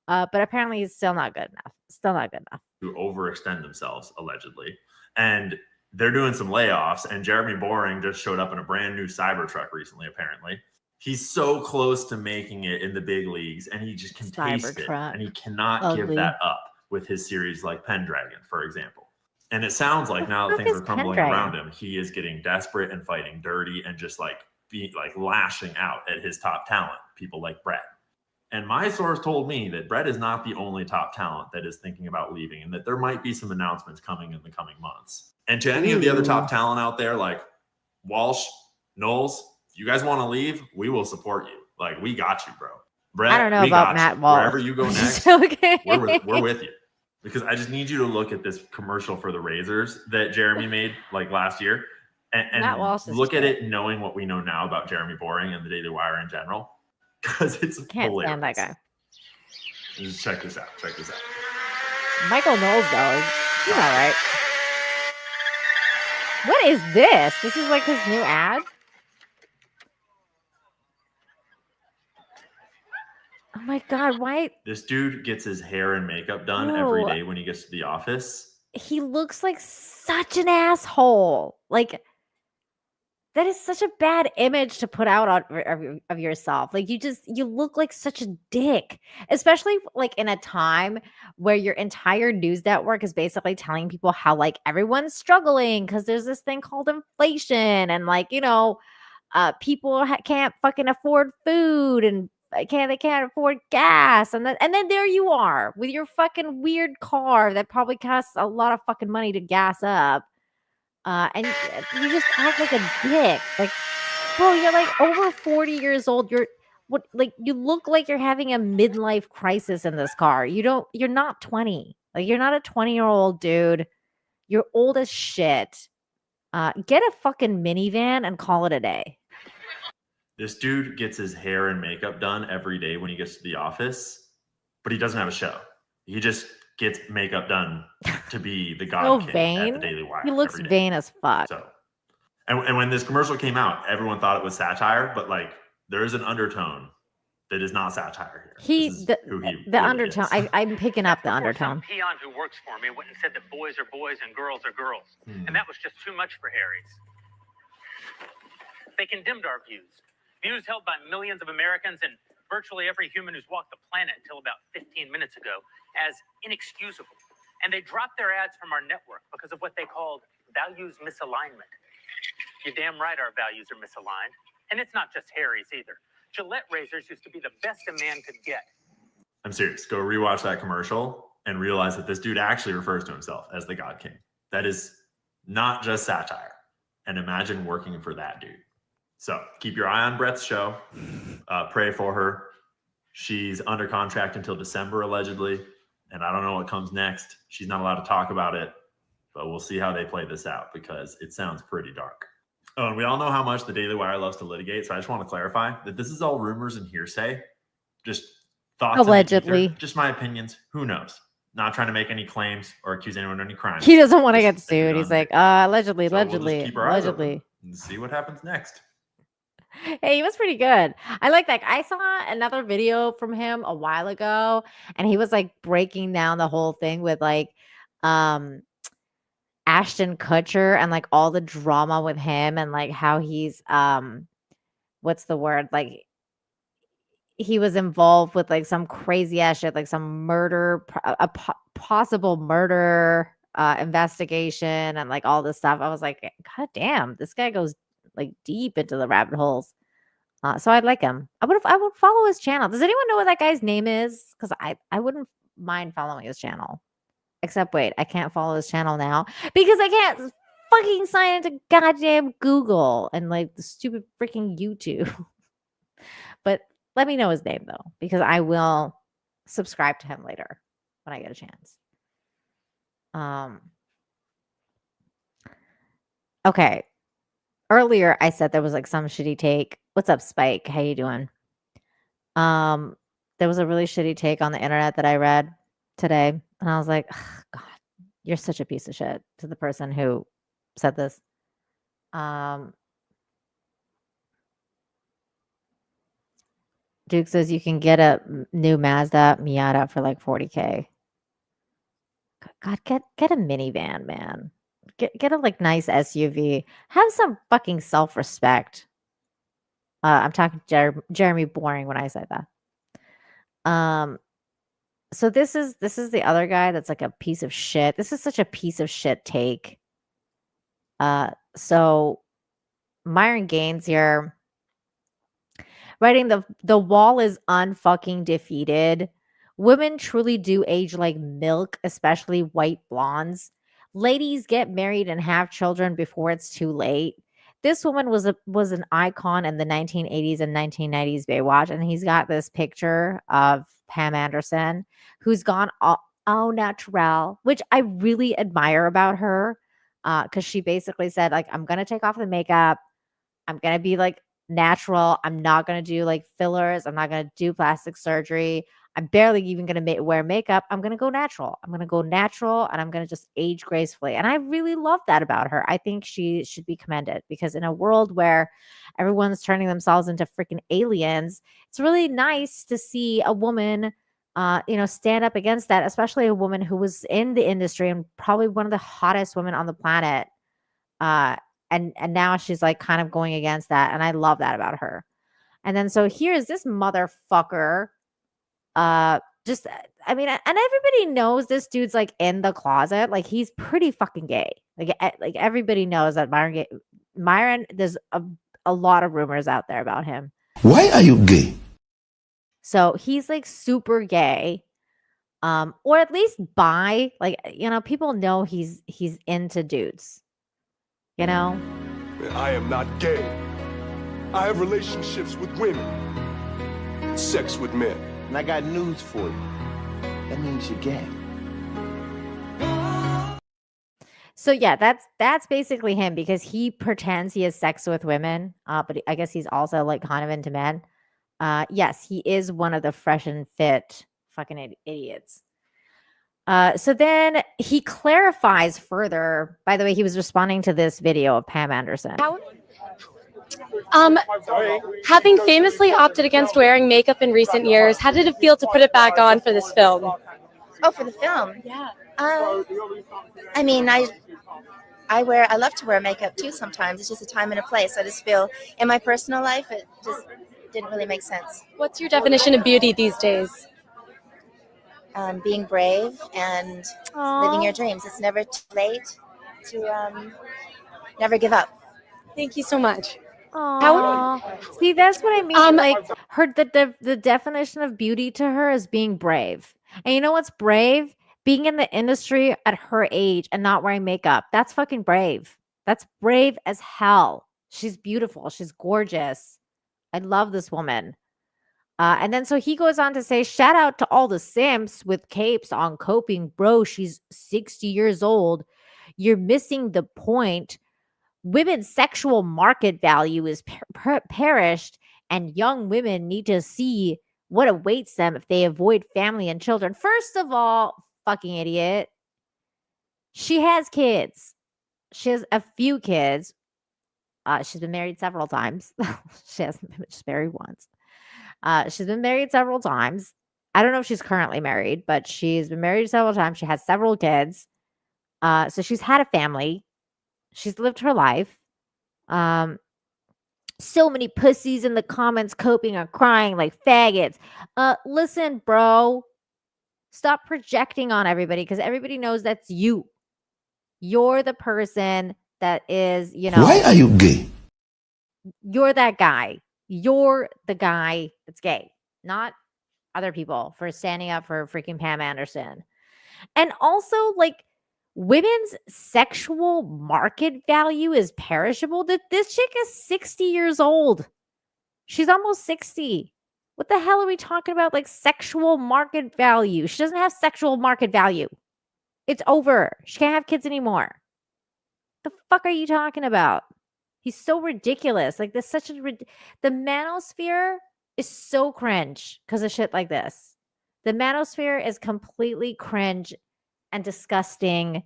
But apparently, he's still not good enough. To overextend themselves, allegedly, and they're doing some layoffs. And Jeremy Boring just showed up in a brand new Cybertruck recently. Apparently, he's so close to making it in the big leagues, and he just can taste it, and he cannot give that up with his series like Pendragon, for example. And it sounds like now that things are crumbling around him, he is getting desperate and fighting dirty and just like lashing out at his top talent, people like Brett. And my source told me that Brett is not the only top talent that is thinking about leaving, and that there might be some announcements coming in the coming months. And to any of the other top talent out there, like Walsh, Knowles, if you guys want to leave, we will support you. Like, we got you, bro. Brett, I don't know about Matt Walsh. Wherever you go next, okay. we're with you. Because I just need you to look at this commercial for the razors that Jeremy made like last year and look at it knowing what we know now about Jeremy Boring and the Daily Wire in general. Because it's Can't hilarious. stand that guy. Just check this out. Michael Knowles, though, he's all right. What is this? This is like his new ad? Oh my God, why? This dude gets his hair and makeup done every day when he gets to the office. He looks like such an asshole. Like, that is such a bad image to put out of yourself. Like, you look like such a dick, especially like in a time where your entire news network is basically telling people how like everyone's struggling because there's this thing called inflation and like, you know, people can't fucking afford food and they can't afford gas. And then there you are with your fucking weird car that probably costs a lot of fucking money to gas up. And you just act like a dick. Like, bro, you're like over 40 years old. You look like you're having a midlife crisis in this car. You're not 20. Like, you're not a 20-year-old dude. You're old as shit. Get a fucking minivan and call it a day. This dude gets his hair and makeup done every day when he gets to the office, but he doesn't have a show. He just gets makeup done to be the God King vain. at the Daily Wire. He looks every day. vain as fuck. So, and when this commercial came out, everyone thought it was satire, but like there is an undertone that is not satire here. The really undertone. I'm picking up the undertone. Some peon who works for me went and said that boys are boys and girls are girls. And that was just too much for Harry's. They condemned our views. Views held by millions of Americans and virtually every human who's walked the planet until about 15 minutes ago as inexcusable. And they dropped their ads from our network because of what they called values misalignment. You're damn right our values are misaligned. And it's not just Harry's either. Gillette razors used to be the best a man could get. I'm serious. Go rewatch that commercial and realize that this dude actually refers to himself as the God King. That is not just satire. And imagine working for that dude. So keep your eye on Brett's show. Pray for her. She's under contract until December, allegedly. And I don't know what comes next. She's not allowed to talk about it. But we'll see how they play this out because it sounds pretty dark. Oh, and we all know how much the Daily Wire loves to litigate. So I just want to clarify that this is all rumors and hearsay. Just thoughts. Allegedly. Just my opinions. Who knows? Not trying to make any claims or accuse anyone of any crimes. He doesn't want to get sued. He's like, allegedly. We'll just keep our eyes open and see what happens next. Hey, he was pretty good. I like that. I saw another video from him a while ago, and he was like breaking down the whole thing with like Ashton Kutcher and like all the drama with him and like how he's what's the word? Like he was involved with like some crazy ass shit, like some murder, possible murder investigation and like all this stuff. I was like, God damn, this guy goes like deep into the rabbit holes. So I'd like him. I would follow his channel. Does anyone know what that guy's name is? Because I wouldn't mind following his channel. Except wait, I can't follow his channel now because I can't fucking sign into goddamn Google and like the stupid freaking YouTube. But let me know his name though, because I will subscribe to him later when I get a chance. Okay. Earlier, I said there was like some shitty take. What's up, Spike? How you doing? There was a really shitty take on the internet that I read today, and I was like, God, you're such a piece of shit to the person who said this. Duke says you can get a new Mazda Miata for like $40K. God, get a minivan, man. Get a like nice SUV. Have some fucking self-respect. I'm talking Jeremy Boring when I say that. So this is the other guy that's like a piece of shit. This is such a piece of shit take. So Myron Gaines here writing the wall is unfucking defeated. Women truly do age like milk, especially white blondes. Ladies get married and have children before it's too late. This woman was an icon in the 1980s and 1990s Baywatch, and he's got this picture of Pam Anderson, who's gone au naturel, which I really admire about her, because she basically said, like, I'm gonna take off the makeup, I'm gonna be like natural, I'm not gonna do like fillers, I'm not gonna do plastic surgery. I'm barely even going to wear makeup. I'm going to go natural. I'm going to go natural and I'm going to just age gracefully. And I really love that about her. I think she should be commended because in a world where everyone's turning themselves into freaking aliens, it's really nice to see a woman, stand up against that, especially a woman who was in the industry and probably one of the hottest women on the planet. And now she's like kind of going against that. And I love that about her. And then so here's this motherfucker. And everybody knows this dude's like in the closet, like he's pretty fucking gay, like everybody knows that Myron, there's a lot of rumors out there about him. Why are you gay? So he's like super gay, or at least bi, like people know he's into dudes. You know? I am not gay. I have relationships with women, sex with men. And I got news for you. That means you're gay. So yeah, that's basically him because he pretends he has sex with women, but I guess he's also like kind of into men. Yes, he is one of the fresh and fit fucking idiots. So then he clarifies further. By the way, he was responding to this video of Pam Anderson. Having famously opted against wearing makeup in recent years, how did it feel to put it back on for this film? Oh, for the film? Yeah. I mean, I love to wear makeup too sometimes. It's just a time and a place. I just feel in my personal life, it just didn't really make sense. What's your definition of beauty these days? Being brave and living your dreams. It's never too late to never give up. Thank you so much. See, that's what I mean. Like the definition of beauty to her is being brave. And you know what's brave? Being in the industry at her age and not wearing makeup. That's fucking brave. That's brave as hell. She's beautiful. She's gorgeous. I love this woman. And then so he goes on to say, shout out to all the simps with capes on coping. Bro, she's 60 years old. You're missing the point. Women's sexual market value is perished, and young women need to see what awaits them if they avoid family and children. First of all, fucking idiot. She has kids. She has a few kids. She's been married several times. She hasn't been just married once. She's been married several times. I don't know if she's currently married, but she's been married several times. She has several kids. So she's had a family. She's lived her life. So many pussies in the comments coping or crying like faggots. Listen, bro. Stop projecting on everybody because everybody knows that's you. You're the person that is, Why are you gay? You're that guy. You're the guy that's gay, not other people for standing up for freaking Pam Anderson. And also, like, women's sexual market value is perishable. This chick is 60 years old. She's almost 60. What the hell are we talking about? Like, sexual market value. She doesn't have sexual market value. It's over. She can't have kids anymore. The fuck are you talking about? He's so ridiculous. Like, this such a the manosphere is so cringe because of shit like this. The manosphere is completely cringe and disgusting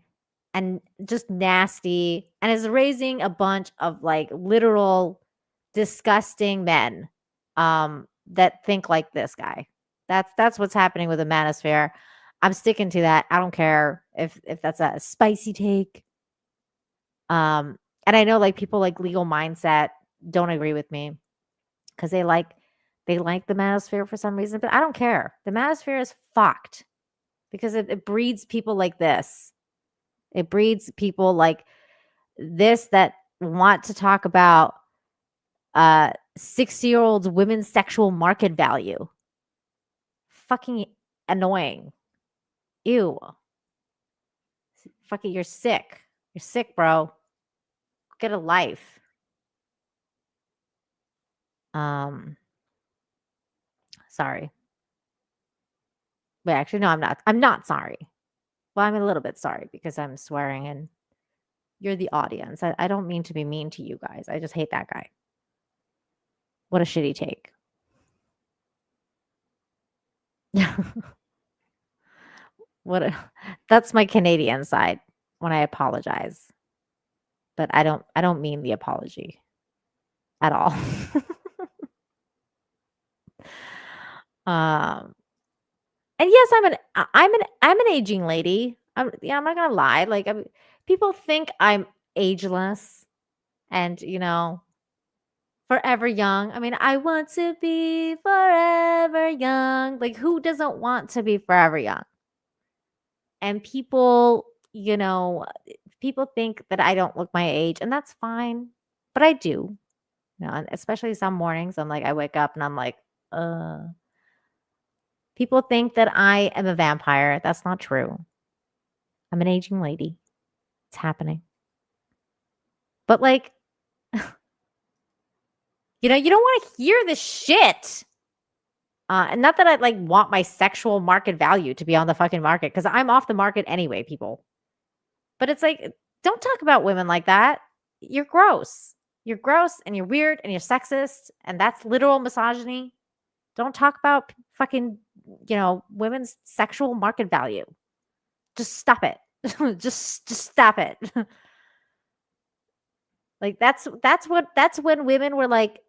and just nasty and is raising a bunch of like literal disgusting men that think like this guy. That's what's happening with the manosphere. I'm sticking to that. I don't care if that's a spicy take. And I know like people like Legal Mindset don't agree with me because they like the manosphere for some reason, but I don't care. The manosphere is fucked because it breeds people like this. It breeds people like this that want to talk about 60-year-olds women's sexual market value. Fucking annoying. Ew. Fucking, you're sick. You're sick, bro. Get a life. Sorry. Wait, actually, no, I'm not. I'm not sorry. Well, I'm a little bit sorry because I'm swearing and you're the audience. I don't mean to be mean to you guys. I just hate that guy. What a shitty take. That's my Canadian side when I apologize. But I don't mean the apology at all. And yes, I'm an aging lady. I'm not gonna lie. Like people think I'm ageless and forever young. I mean, I want to be forever young. Like who doesn't want to be forever young? And people, people think that I don't look my age, and that's fine. But I do. And especially some mornings, I'm like, I wake up and I'm like, people think that I am a vampire. That's not true. I'm an aging lady. It's happening. But like, you know, you don't want to hear this shit. And not that I like want my sexual market value to be on the fucking market, because I'm off the market anyway, people. But it's like, don't talk about women like that. You're gross. You're gross and you're weird and you're sexist. And that's literal misogyny. Don't talk about fucking, you know, women's sexual market value. Just stop it. just stop it. Like that's when women were like,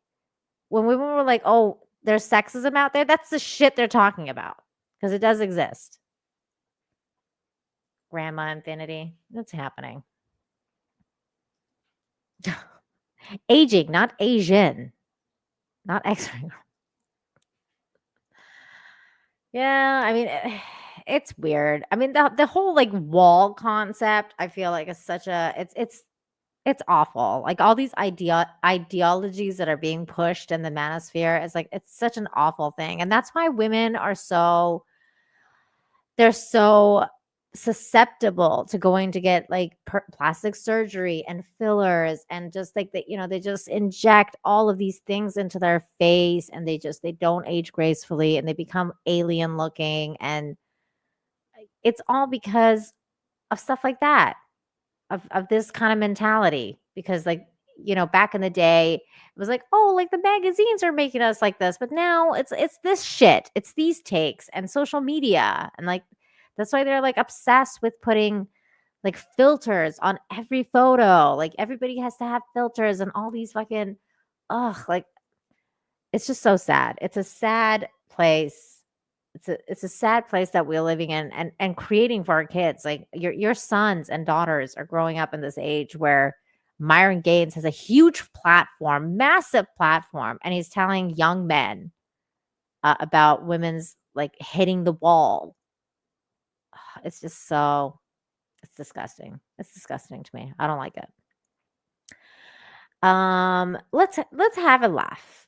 oh, there's sexism out there. That's the shit they're talking about, because it does exist. Grandma Infinity, that's happening. Aging, not Asian, not X-ray. Yeah, I mean, it's weird. I mean, the whole like wall concept, I feel like is such a it's awful. Like all these ideologies that are being pushed in the manosphere is like, it's such an awful thing. And that's why women are they're so susceptible to going to get like plastic surgery and fillers, and just like that, you know, they just inject all of these things into their face, and they don't age gracefully, and they become alien looking. And it's all because of stuff like that. Of this kind of mentality, because like, you know, back in the day it was like, oh, like the magazines are making us like this, but now it's this shit, it's these takes and social media, and like that's why they're like obsessed with putting like filters on every photo. Like everybody has to have filters and all these fucking like it's just so sad. It's a sad place. It's a sad place that we're living in and creating for our kids. Like your sons and daughters are growing up in this age where Myron Gaines has a huge platform, massive platform, and he's telling young men about women's like hitting the wall. It's just it's disgusting. It's disgusting to me. I don't like it. Let's have a laugh.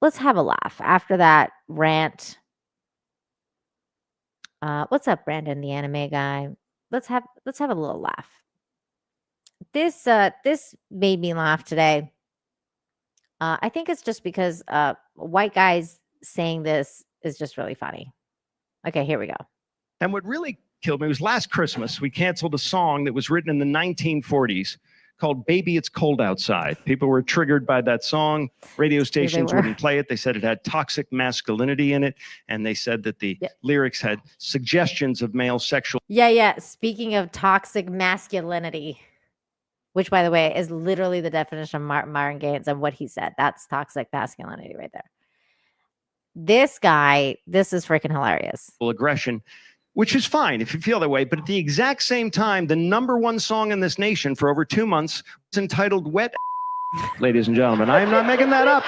Let's have a laugh after that rant. What's up, Brandon, the anime guy? Let's have a little laugh. This made me laugh today. I think it's just because white guys saying this is just really funny. Okay, here we go. And what really killed me was last Christmas, we canceled a song that was written in the 1940s called Baby It's Cold Outside. People were triggered by that song. Radio stations wouldn't play it. They said it had toxic masculinity in it. And they said that the lyrics had suggestions of male sexual. Yeah. Speaking of toxic masculinity, which, by the way, is literally the definition of Myron Gaines and what he said. That's toxic masculinity right there. This guy, this is freaking hilarious. Aggression, which is fine if you feel that way. But at the exact same time, the #1 song in this nation for over 2 months was entitled Wet. Ladies and gentlemen, I am not making that up.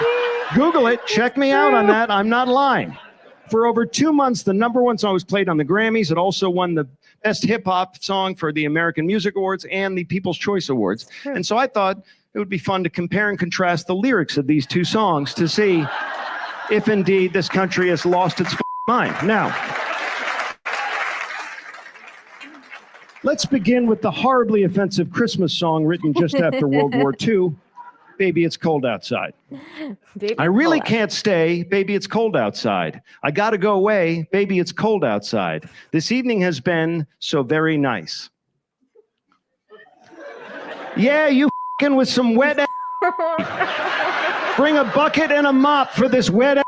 Google it. Check me out on that. I'm not lying. For over 2 months, the #1 song was played on the Grammys. It also won the Best Hip Hop Song for the American Music Awards and the People's Choice Awards. And so I thought it would be fun to compare and contrast the lyrics of these two songs to see if indeed this country has lost its mind. Now, let's begin with the horribly offensive Christmas song written just after World War II, Baby It's Cold Outside. I really can't stay, baby, it's cold outside. I gotta go away, baby, it's cold outside. This evening has been so very nice. Yeah, you f***ing with some wet Bring a bucket and a mop for this wet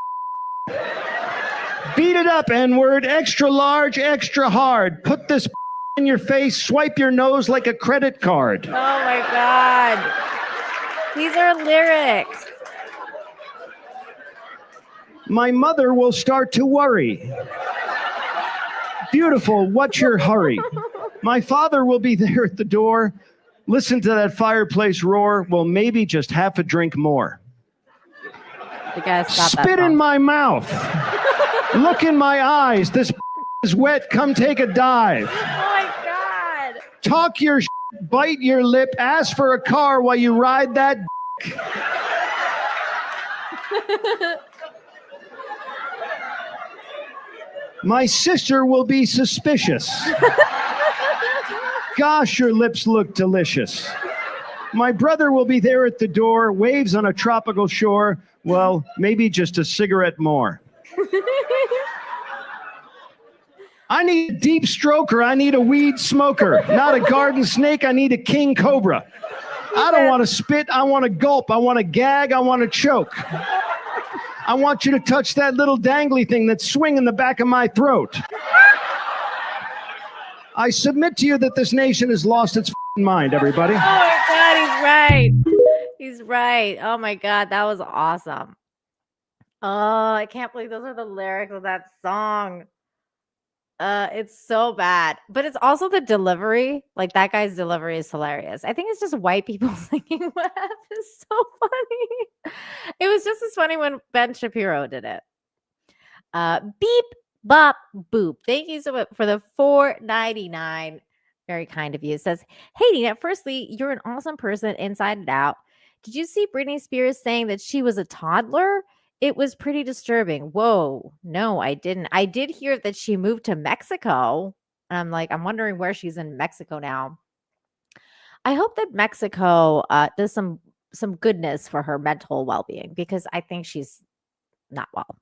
Beat it up, N-word, extra large, extra hard. Put this in your face, swipe your nose like a credit card. Oh my God. These are lyrics. My mother will start to worry. Beautiful, what's your hurry? My father will be there at the door. Listen to that fireplace roar. Well, maybe just half a drink more. You guys stop that Spit in my mouth. Look in my eyes. This is wet. Come take a dive. Oh my God. Talk your bite your lip. Ask for a car while you ride that My sister will be suspicious. Gosh, your lips look delicious. My brother will be there at the door, waves on a tropical shore. Well, maybe just a cigarette more. I need a deep stroker. I need a weed smoker. Not a garden snake. I need a king cobra. I don't want to spit. I want to gulp. I want to gag. I want to choke. I want you to touch that little dangly thing that's swinging the back of my throat. I submit to you that this nation has lost its mind, everybody. Oh my God, he's right. He's right. Oh my God, that was awesome. Oh, I can't believe those are the lyrics of that song. It's so bad, but it's also the delivery. Like that guy's delivery is hilarious. I think it's just white people singing rap is so funny. It was just as funny when Ben Shapiro did it. Beep, bop, boop. Thank you so much for the $4.99. Very kind of you. It says, hey, Nina, firstly, you're an awesome person inside and out. Did you see Britney Spears saying that she was a toddler? It was pretty disturbing. Whoa. No, I didn't. I did hear that she moved to Mexico. And I'm wondering where she's in Mexico now. I hope that Mexico does some goodness for her mental well-being because I think she's not well.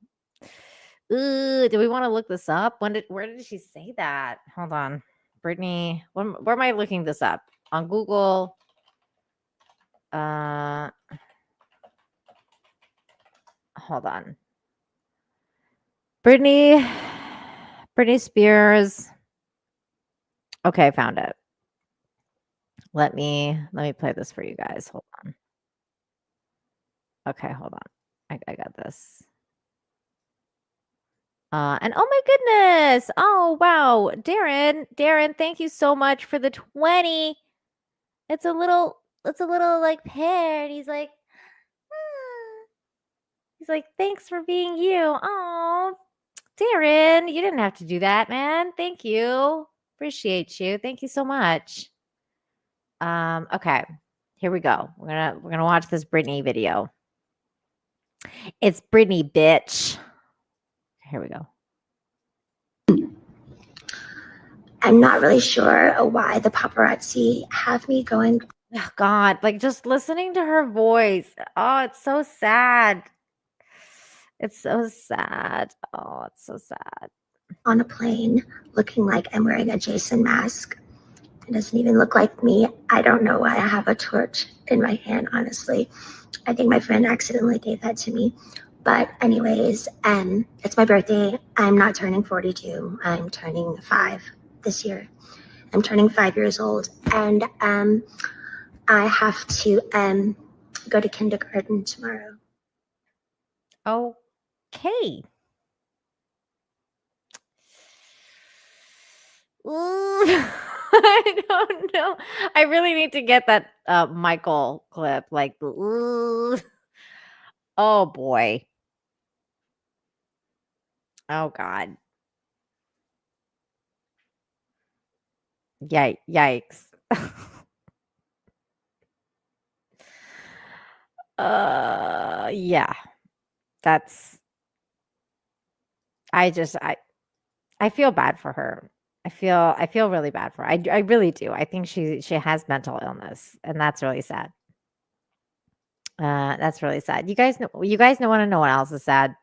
Do we want to look this up? Where did she say that? Hold on. Britney, where am I looking this up? On Google. Hold on. Britney Spears. Okay, I found it. Let me play this for you guys. Hold on. Okay, hold on. I got this. And oh my goodness. Oh wow. Darren, thank you so much for the 20. It's a little like pear. And he's like, thanks for being you. Oh, Darren, you didn't have to do that, man. Thank you. Appreciate you. Thank you so much. Okay. Here we go. We're gonna watch this Britney video. It's Britney, bitch. Here we go. I'm not really sure why the paparazzi have me going. Oh, God, like just listening to her voice. Oh, it's so sad. It's so sad. Oh, it's so sad. On a plane, looking like I'm wearing a Jason mask. It doesn't even look like me. I don't know why I have a torch in my hand, honestly. I think my friend accidentally gave that to me. But anyways, it's my birthday. I'm not turning 42. I'm turning 5 this year. I'm turning 5 years old. And I have to go to kindergarten tomorrow. Okay. Ooh, I don't know. I really need to get that Michael clip. Like, ooh. Oh boy. Oh God. Yikes. Yeah. That's I feel bad for her. I feel really bad for her. I really do. I think she has mental illness, and that's really sad. That's really sad. You guys want to know what else is sad?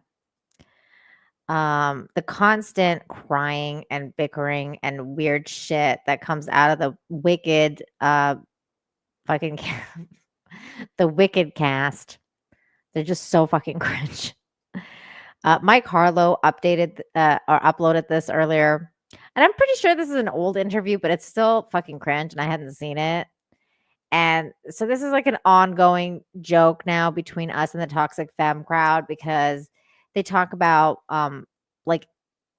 The constant crying and bickering and weird shit that comes out of the Wicked fucking the Wicked cast. They're just so fucking cringe. Mike Harlow updated or uploaded this earlier. And I'm pretty sure this is an old interview, but it's still fucking cringe and I hadn't seen it. And so this is like an ongoing joke now between us and the toxic femme crowd because they talk about like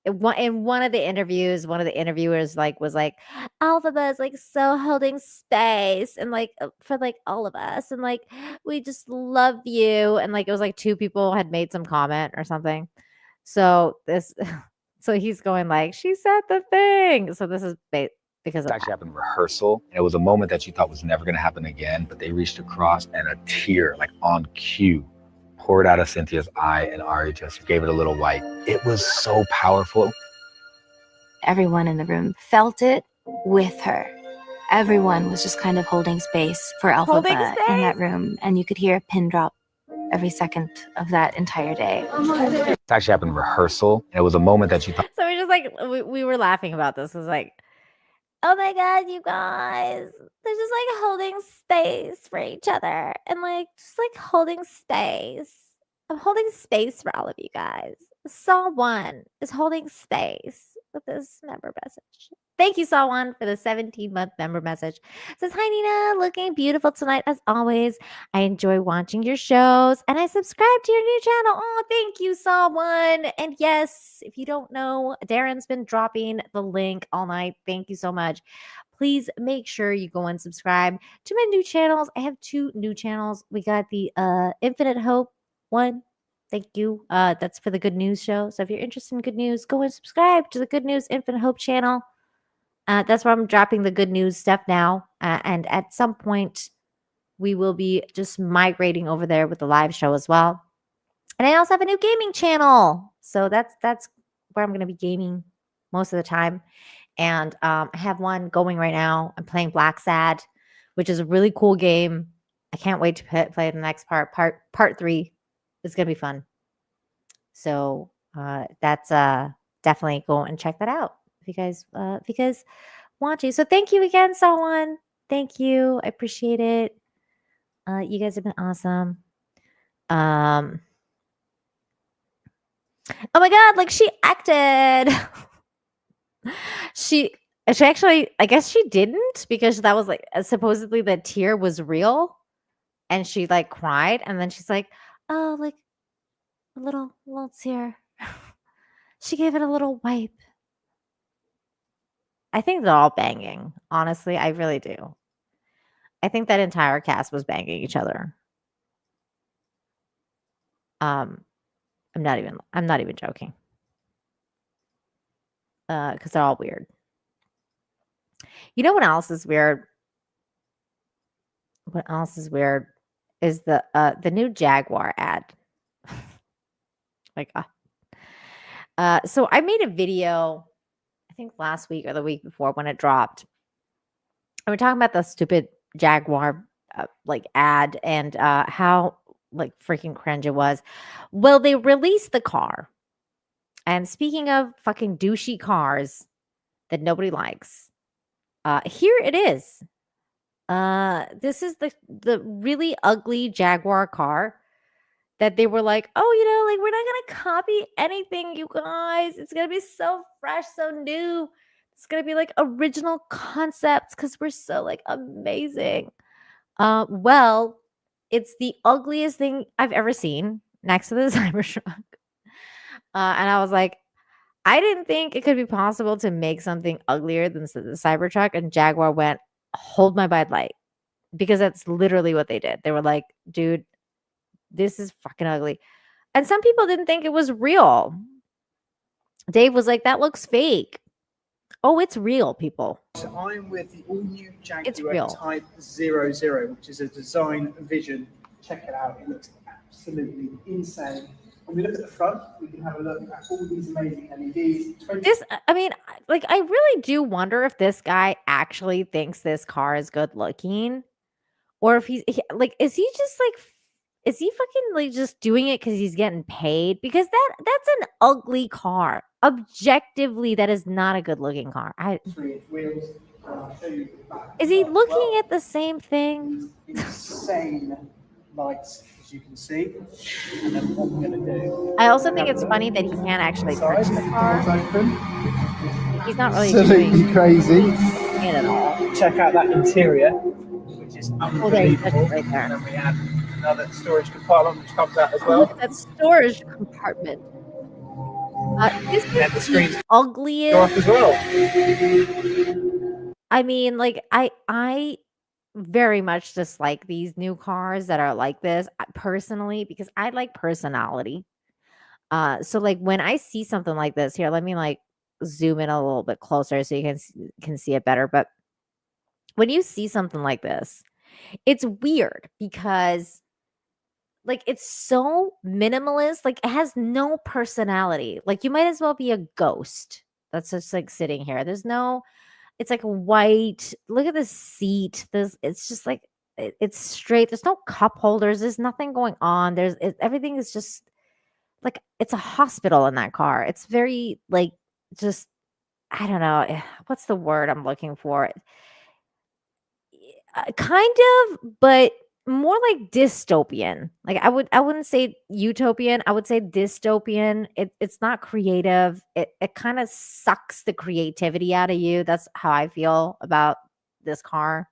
in one of the interviews, one of the interviewers was like, Alphaba is like so holding space and like for like all of us and like we just love you, and like it was like two people had made some comment or something. So he's going like, she said the thing. So this is because it actually happened in rehearsal, and it was a moment that you thought was never going to happen again, but they reached across and a tear, like on cue, poured out of Cynthia's eye, and Ari just gave it a little wipe. It was so powerful. Everyone in the room felt it with her everyone was just kind of holding space for Holding Alphaba in that room, and you could hear a pin drop every second of that entire day. It actually happened in rehearsal, and it was a moment that you thought. So we just like we were laughing about this. It was like, oh my god, you guys, they're just like holding space for each other and like just like holding space. I'm holding space for all of you guys. Saw One is holding space with this member message. Thank you, Saw One, for the 17-month member message. It says, hi, Nina, looking beautiful tonight as always. I enjoy watching your shows and I subscribe to your new channel. Oh, thank you, Saw One. And yes, if you don't know, Darren's been dropping the link all night. Thank you so much. Please make sure you go and subscribe to my new channels. I have 2 new channels. We got the Infinite Hope one. Thank you. That's for the Good News show. So if you're interested in good news, go and subscribe to the Good News Infinite Hope channel. That's where I'm dropping the good news stuff now. And at some point, we will be just migrating over there with the live show as well. And I also have a new gaming channel. So that's where I'm going to be gaming most of the time. And I have one going right now. I'm playing Black Sad, which is a really cool game. I can't wait to play the next part. Part 3 is going to be fun. So that's definitely go and check that out if you guys want to. So thank you again, someone. Thank you. I appreciate it. You guys have been awesome. Oh my god, like she acted. she actually, I guess she didn't, because that was like supposedly the tear was real and she like cried and then she's like, oh, like a little tear. She gave it a little wipe. I think they're all banging. Honestly, I really do. I think that entire cast was banging each other. I'm not even joking. Because they're all weird. You know what else is weird? What else is weird is the new Jaguar ad. Like, so I made a video, I think last week or the week before when it dropped. And we're talking about the stupid Jaguar like ad and how like freaking cringe it was. Well, they released the car. And speaking of fucking douchey cars that nobody likes, here it is. This is the really ugly Jaguar car that they were like, oh, like we're not gonna copy anything, you guys. It's gonna be so fresh, so new. It's gonna be like original concepts because we're so like amazing. Well, it's the ugliest thing I've ever seen next to the Cybertruck. And I was like, I didn't think it could be possible to make something uglier than the Cybertruck. And Jaguar went, hold my Bud Light. Because that's literally what they did. They were like, dude, this is fucking ugly. And some people didn't think it was real. Dave was like, that looks fake. Oh, it's real, people. So I'm with the all-new It's Jaguar real. Type 00, which is a design vision. Check it out. It looks absolutely insane. When we look at the front, we can have a look at all these amazing LEDs. This, I mean, like, I really do wonder if this guy actually thinks this car is good looking, or if like, is he just like, is he fucking like just doing it because he's getting paid? Because that's an ugly car. Objectively, that is not a good looking car. Wheels. I'll show you the back. Is he looking at the same thing? Insane lights, as you can see. And then what we're going to do. I also think it's funny that he can't actually touch the car. He's not really Absolutely doing crazy. it at all. Check out that interior, which is Oh, there he touched unbelievable. it right there. And then we have another storage compartment which comes out as well. That storage compartment. This And the is screen's the ugliest. off as well. I mean, like I very much dislike these new cars that are like this personally, because I like personality. So like when I see something like this, here, let me like zoom in a little bit closer so you can see it better. But when you see something like this, it's weird because like it's so minimalist, like it has no personality. Like you might as well be a ghost that's just like sitting here. There's no It's like white. Look at the seat. It's just like it's straight. There's no cup holders. There's nothing going on. Everything is just like it's a hospital in that car. It's very like just I don't know what's the word I'm looking for. Kind of, but more like dystopian. Like I wouldn't say utopian. I would say dystopian. It's not creative. It kind of sucks the creativity out of you. That's how I feel about this car.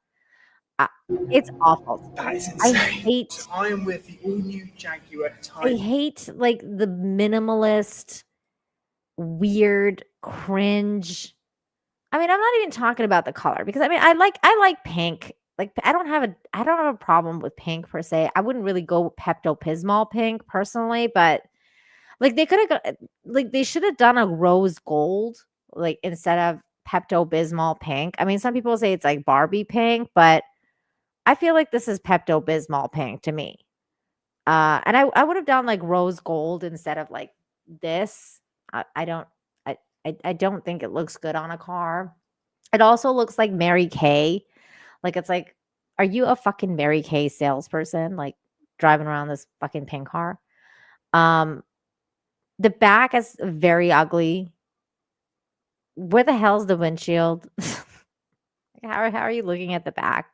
It's awful. That is I insane. hate. I am with the all-new Jaguar I Type. hate like the minimalist, weird, cringe. I mean, I'm not even talking about the color because I mean, I like pink. Like I don't have a problem with pink per se. I wouldn't really go Pepto-Bismol pink personally, but like they could have like they should have done a rose gold like instead of Pepto-Bismol pink. I mean, some people say it's like Barbie pink, but I feel like this is Pepto-Bismol pink to me. And I would have done like rose gold instead of like this. I don't I don't think it looks good on a car. It also looks like Mary Kay. Like it's like, are you a fucking Mary Kay salesperson? Like driving around this fucking pink car. The back is very ugly. Where the hell's the windshield? how are you looking at the back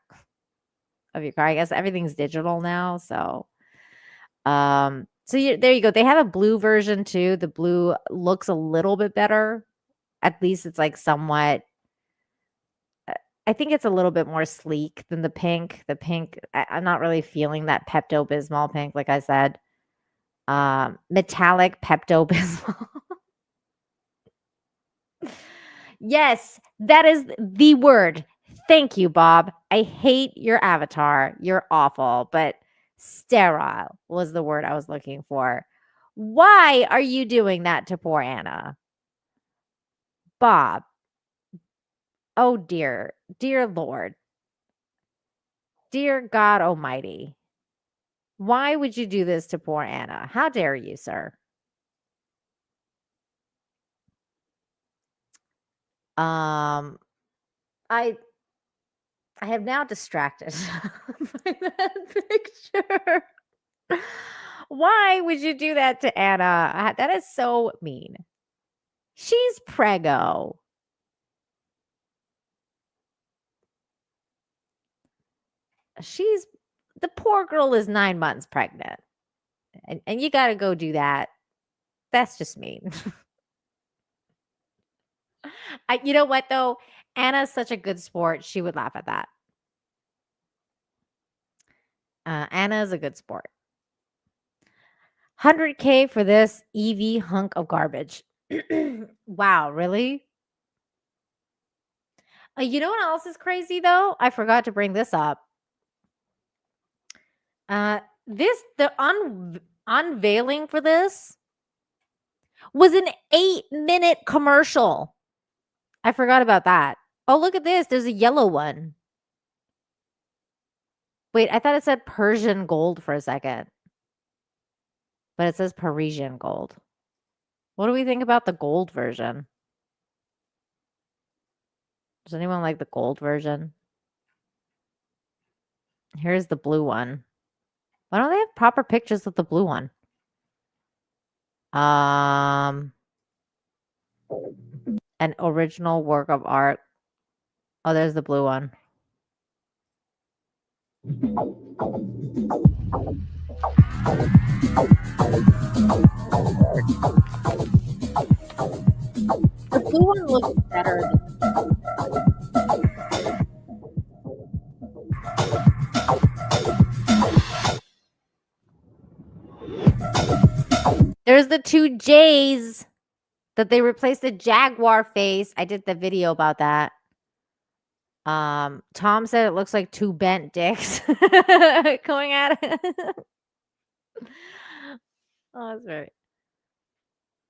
of your car? I guess everything's digital now, so there you go. They have a blue version too. The blue looks a little bit better. At least it's like somewhat. I think it's a little bit more sleek than the pink. The pink, I'm not really feeling that Pepto-Bismol pink, like I said. Metallic Pepto-Bismol. Yes, that is the word. Thank you, Bob. I hate your avatar. You're awful, but sterile was the word I was looking for. Why are you doing that to poor Anna? Bob. Oh dear. Dear Lord. Dear God Almighty. Why would you do this to poor Anna? How dare you, sir? I have now distracted by that picture. Why would you do that to Anna? That is so mean. She's preggo. The poor girl is 9 months pregnant. And you got to go do that. That's just mean. You know what, though? Anna's such a good sport. She would laugh at that. Anna is a good sport. 100K for this EV hunk of garbage. Wow, really? You know what else is crazy, though? I forgot to bring this up. The unveiling for this was an 8-minute commercial. I forgot about that. Oh, look at this. There's a yellow one. Wait, I thought it said Persian gold for a second. But it says Parisian gold. What do we think about the gold version? Does anyone like the gold version? Here's the blue one. Why don't they have proper pictures of the blue one? An original work of art. Oh, there's the blue one. The blue one looks better. There's the 2 J's that they replaced the Jaguar face. I did the video about that. Tom said it looks like 2 bent dicks going at it. Oh, that's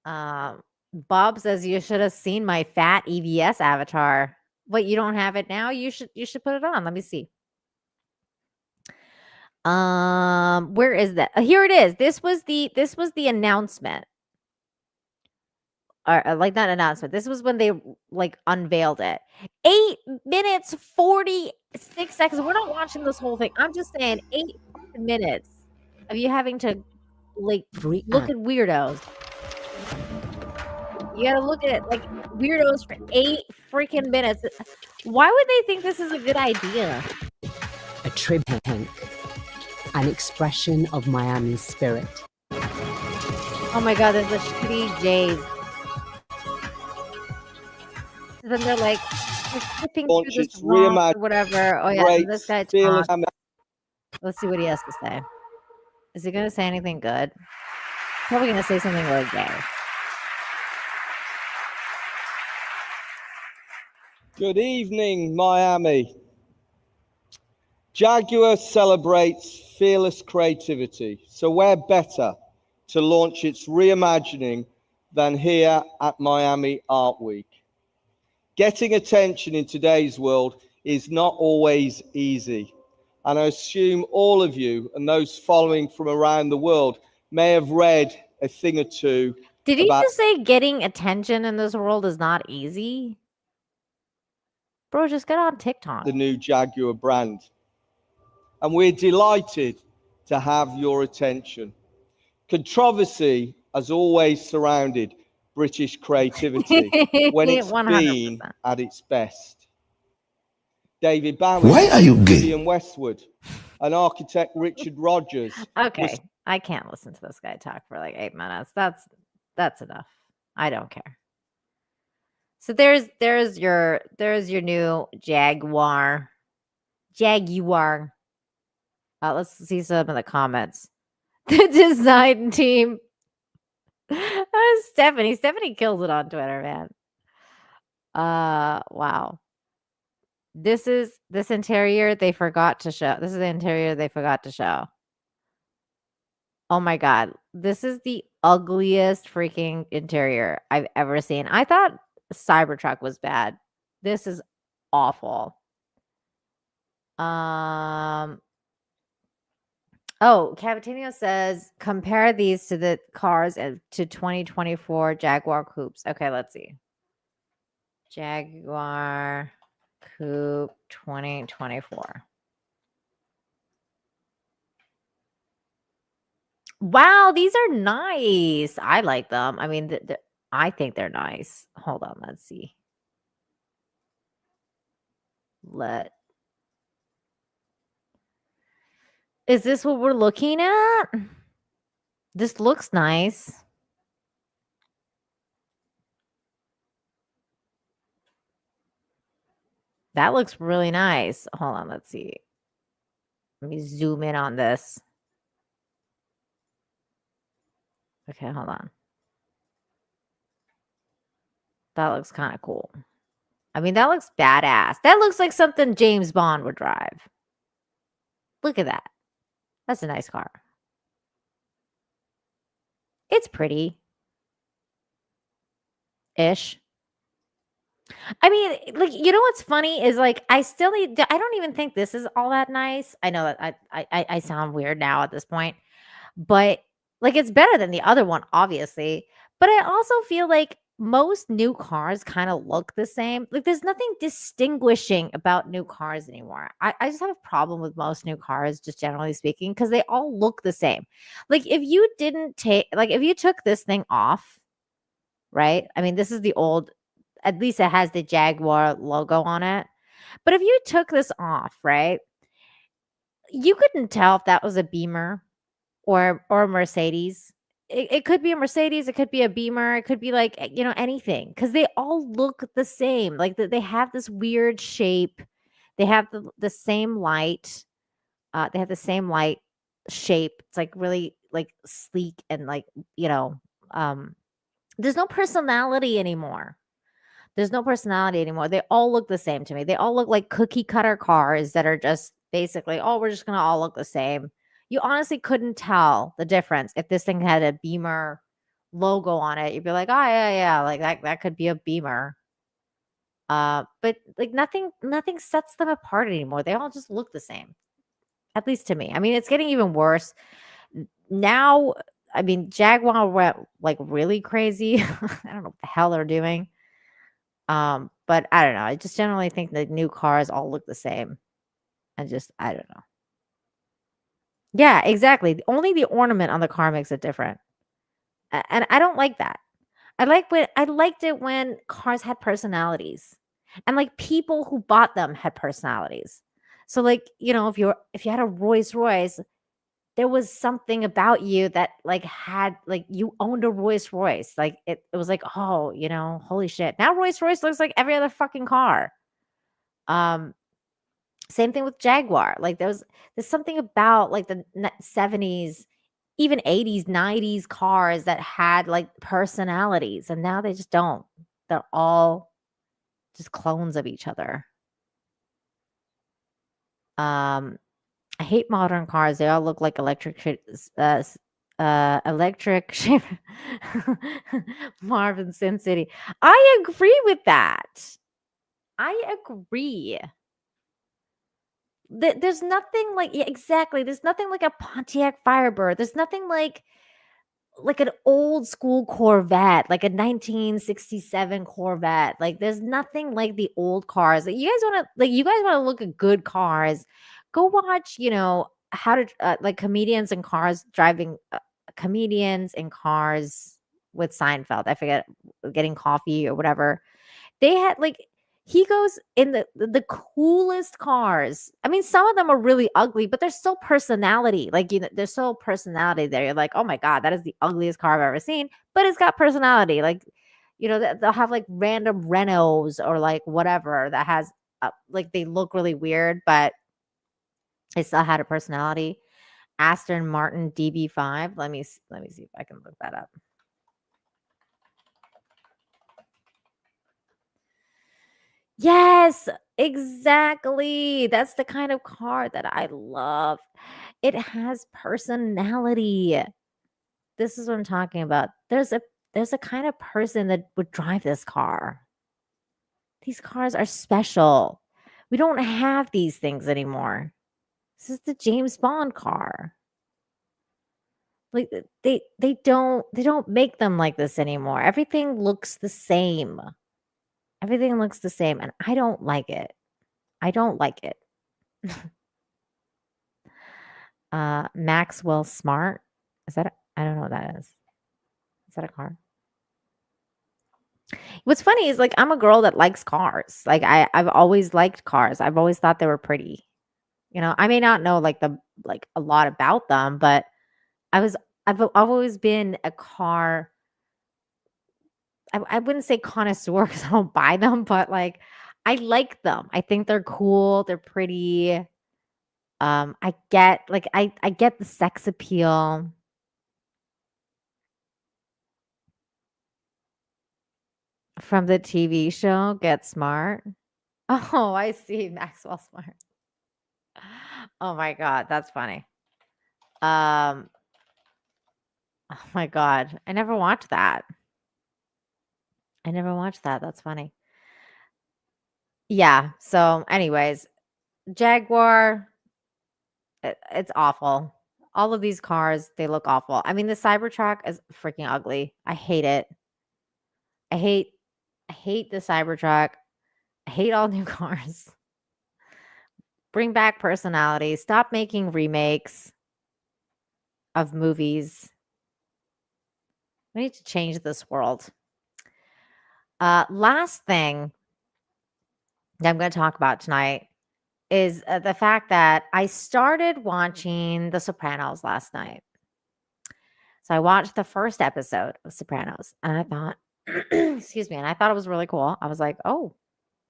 right. Bob says you should have seen my fat EVS avatar. What, you don't have it now? You should put it on. Let me see. Where is that? Here it is. This was the announcement. or like not announcement. This was when they like unveiled it. 8 minutes 46 seconds. We're not watching this whole thing. I'm just saying 8 minutes of you having to like look at weirdos. You gotta look at it like weirdos for 8 freaking minutes. Why would they think this is a good idea? A tribute, an expression of Miami's spirit. Oh my god, there's a shitty Jays. Then they're like flipping through this rock or whatever. Oh yeah, this guy talks. Let's see what he has to say. Is he gonna say anything good? Probably gonna say something really gay. Good evening, Miami. Jaguar celebrates fearless creativity, so where better to launch its reimagining than here at Miami Art Week. Getting attention in today's world is not always easy, and I assume all of you and those following from around the world may have read a thing or two. Did he just say getting attention in this world is not easy? Bro, just get on TikTok. The new Jaguar brand. And we're delighted to have your attention. Controversy has always surrounded British creativity when it's 100%. been at its best. David Bowie, Why are you gay? Vivienne Westwood, and architect Richard Rogers. Okay, I can't listen to this guy talk for like 8 minutes. That's enough. I don't care. So there's your new Jaguar. Let's see some of the comments. The design team. Stephanie kills it on Twitter, man. Wow. This interior they forgot to show. This is the interior they forgot to show. Oh my god. This is the ugliest freaking interior I've ever seen. I thought Cybertruck was bad. This is awful. Oh, Cavatinho says compare these to the cars to 2024 Jaguar coupes. Okay, let's see. Jaguar Coupe 2024. Wow, these are nice. I like them. I mean, I think they're nice. Hold on, let's see. Is this what we're looking at? This looks nice. That looks really nice. Hold on, let's see. Let me zoom in on this. Okay, hold on. That looks kind of cool. I mean, that looks badass. That looks like something James Bond would drive. Look at that. That's a nice car. It's pretty. Ish. I mean, like, you know what's funny is like I don't even think this is all that nice. I know that I sound weird now at this point, but like it's better than the other one, obviously. But I also feel like most new cars kind of look the same. Like there's nothing distinguishing about new cars anymore. I just have a problem with most new cars, just generally speaking, because they all look the same. Like if you took this thing off, right? I mean, this is the old, at least it has the Jaguar logo on it. But if you took this off, right, you couldn't tell if that was a Beamer or a Mercedes. It could be a Mercedes, it could be a Beamer, it could be like, anything, because they all look the same. Like they have this weird shape. They have the same light. They have the same light shape. It's like really like sleek and like, there's no personality anymore. They all look the same to me. They all look like cookie cutter cars that are just basically, we're just going to all look the same. You honestly couldn't tell the difference if this thing had a Beamer logo on it. You'd be like, oh, yeah, like that could be a Beamer. But like nothing sets them apart anymore. They all just look the same, at least to me. I mean, it's getting even worse. Now, I mean, Jaguar went like really crazy. I don't know what the hell they're doing. But I don't know. I just generally think the new cars all look the same. And just I don't know. Yeah, exactly. Only the ornament on the car makes it different. And I don't like that. I liked it when cars had personalities. And like people who bought them had personalities. So like, if you had a Rolls Royce, there was something about you that like had like you owned a Rolls Royce. Like it was like, oh, holy shit. Now Rolls Royce looks like every other fucking car. Same thing with Jaguar. Like there's something about like the 70s, even 80s, 90s cars that had like personalities, and now they just don't. They're all just clones of each other. I hate modern cars. They all look like electric Marvin Sin City. I agree with that. I agree. There's nothing like exactly. There's nothing like a Pontiac Firebird. There's nothing like an old school Corvette, like a 1967 Corvette. Like there's nothing like the old cars. Like you guys want to look at good cars. Go watch, how to like comedians in cars driving comedians in cars with Seinfeld. I forget, getting coffee or whatever. They had like he goes in the coolest cars. I mean, some of them are really ugly, but there's still personality. Like, there's still personality there. You're like, oh my God, that is the ugliest car I've ever seen, but it's got personality. Like, they'll have like random Renaults or like whatever that has like they look really weird, but it still had a personality. Aston Martin DB5. Let me see if I can look that up. Yes, exactly. That's the kind of car that I love. It has personality. This is what I'm talking about. There's a kind of person that would drive this car. These cars are special. We don't have these things anymore. This is the James Bond car. Like they don't make them like this anymore. Everything looks the same. Everything looks the same, and I don't like it. I don't like it. Maxwell Smart. I don't know what that is. Is that a car? What's funny is like I'm a girl that likes cars. Like I've always liked cars. I've always thought they were pretty. I may not know like a lot about them, but I've always been a car. I wouldn't say connoisseur because I don't buy them, but like I like them. I think they're cool. They're pretty. I get I get the sex appeal. From the TV show Get Smart. Oh, I see. Maxwell Smart. Oh my God, that's funny. Oh my God, I never watched that. That's funny. Yeah. So, anyways, Jaguar. It's awful. All of these cars, they look awful. I mean, the Cybertruck is freaking ugly. I hate it. I hate the Cybertruck. I hate all new cars. Bring back personality. Stop making remakes of movies. We need to change this world. Last thing that I'm going to talk about tonight is the fact that I started watching The Sopranos last night. So I watched the first episode of Sopranos, and I thought, excuse me, and I thought it was really cool. I was like, oh,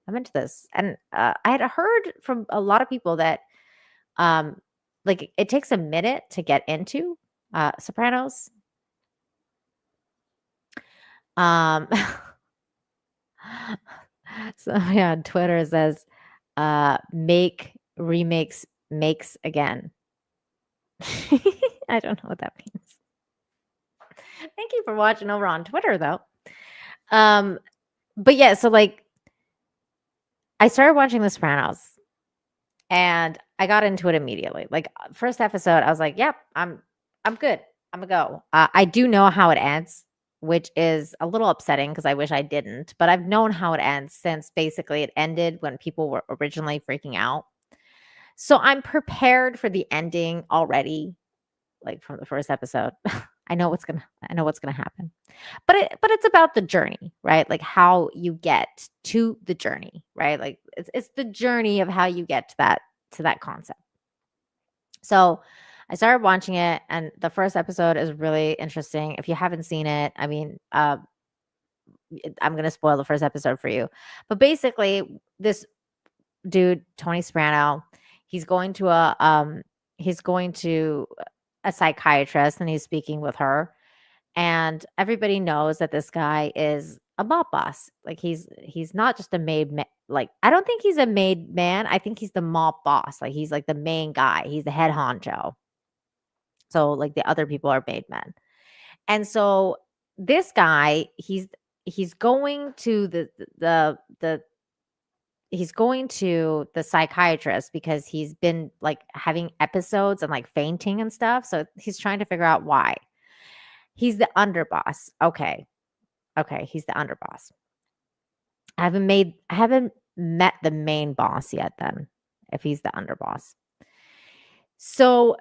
I'm into this. And I had heard from a lot of people that like it takes a minute to get into Sopranos. So yeah, Twitter says make remakes makes again. I don't know what that means. Thank you for watching over on Twitter though. But yeah, so like I started watching The Sopranos and I got into it immediately. Like first episode, I was like, yep, I'm good. I'm gonna go. I do know how it ends, which is a little upsetting because I wish I didn't. But I've known how it ends since basically it ended when people were originally freaking out. So I'm prepared for the ending already, like from the first episode. I know what's gonna happen. But it's about the journey, right? Like how you get to the journey, right? Like it's the journey of how you get to that concept. So I started watching it, and the first episode is really interesting. If you haven't seen it, I mean, I'm going to spoil the first episode for you. But basically, this dude, Tony Soprano, he's going to a psychiatrist, and he's speaking with her. And everybody knows that this guy is a mob boss. Like he's not just a like I don't think he's a made man. I think he's the mob boss. Like he's like the main guy. He's the head honcho. So like the other people are made men. And so this guy, he's going to he's going to the psychiatrist because he's been like having episodes and like fainting and stuff. So he's trying to figure out why. He's the underboss. Okay. He's the underboss. I haven't met the main boss yet then, if he's the underboss. So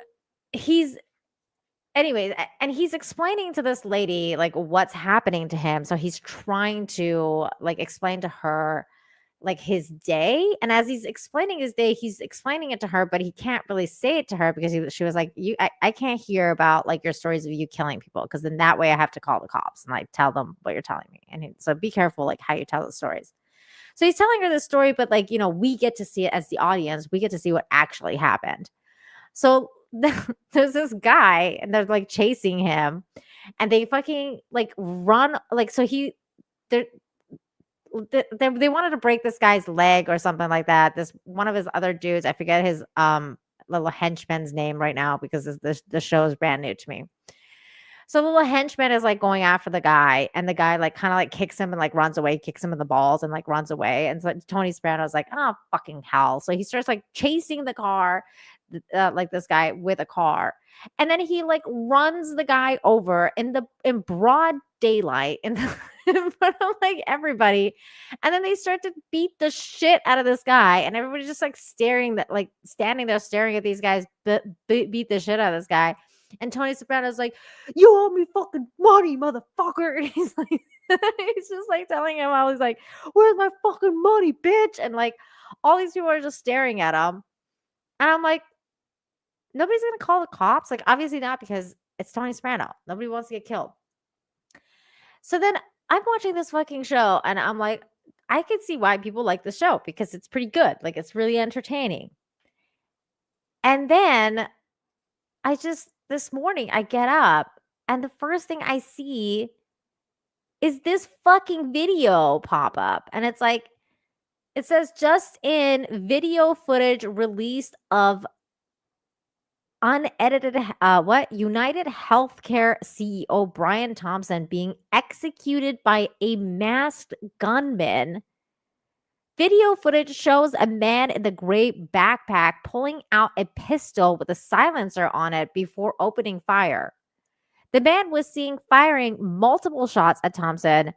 anyways, and he's explaining to this lady like what's happening to him. So he's trying to like explain to her like his day, and as he's explaining his day, he's explaining it to her, but he can't really say it to her because she was like, I can't hear about like your stories of you killing people, because then that way I have to call the cops and like tell them what you're telling me. And so be careful like how you tell the stories. So he's telling her this story, but like, you know, we get to see it as the audience. We get to see what actually happened. So there's this guy, and they're like chasing him, and they fucking like run like, so they wanted to break this guy's leg or something like that. This one of his other dudes, I forget his little henchman's name right now because the show is brand new to me. So the little henchman is like going after the guy, and the guy like kind of like kicks him and like runs away, kicks him in the balls and like runs away. And so Tony Soprano's like, oh fucking hell. So he starts like chasing the car, like this guy with a car. And then he like runs the guy over in broad daylight in front of like everybody. And then they start to beat the shit out of this guy, and everybody's just like standing there staring at these guys beat the shit out of this guy. And Tony Soprano's like, you owe me fucking money, motherfucker. And he's like, he's just like telling him, I was like, where's my fucking money, bitch? And like all these people are just staring at him. And I'm like, nobody's gonna call the cops? Like, obviously not, because it's Tony Soprano. Nobody wants to get killed. So then I'm watching this fucking show, and I'm like, I can see why people like the show, because it's pretty good. Like, it's really entertaining. And then this morning I get up, and the first thing I see is this fucking video pop up. And it's like, it says just in video footage released of unedited United Healthcare CEO Brian Thompson being executed by a masked gunman. Video footage shows a man in the gray backpack pulling out a pistol with a silencer on it before opening fire. The man was seen firing multiple shots at Thompson,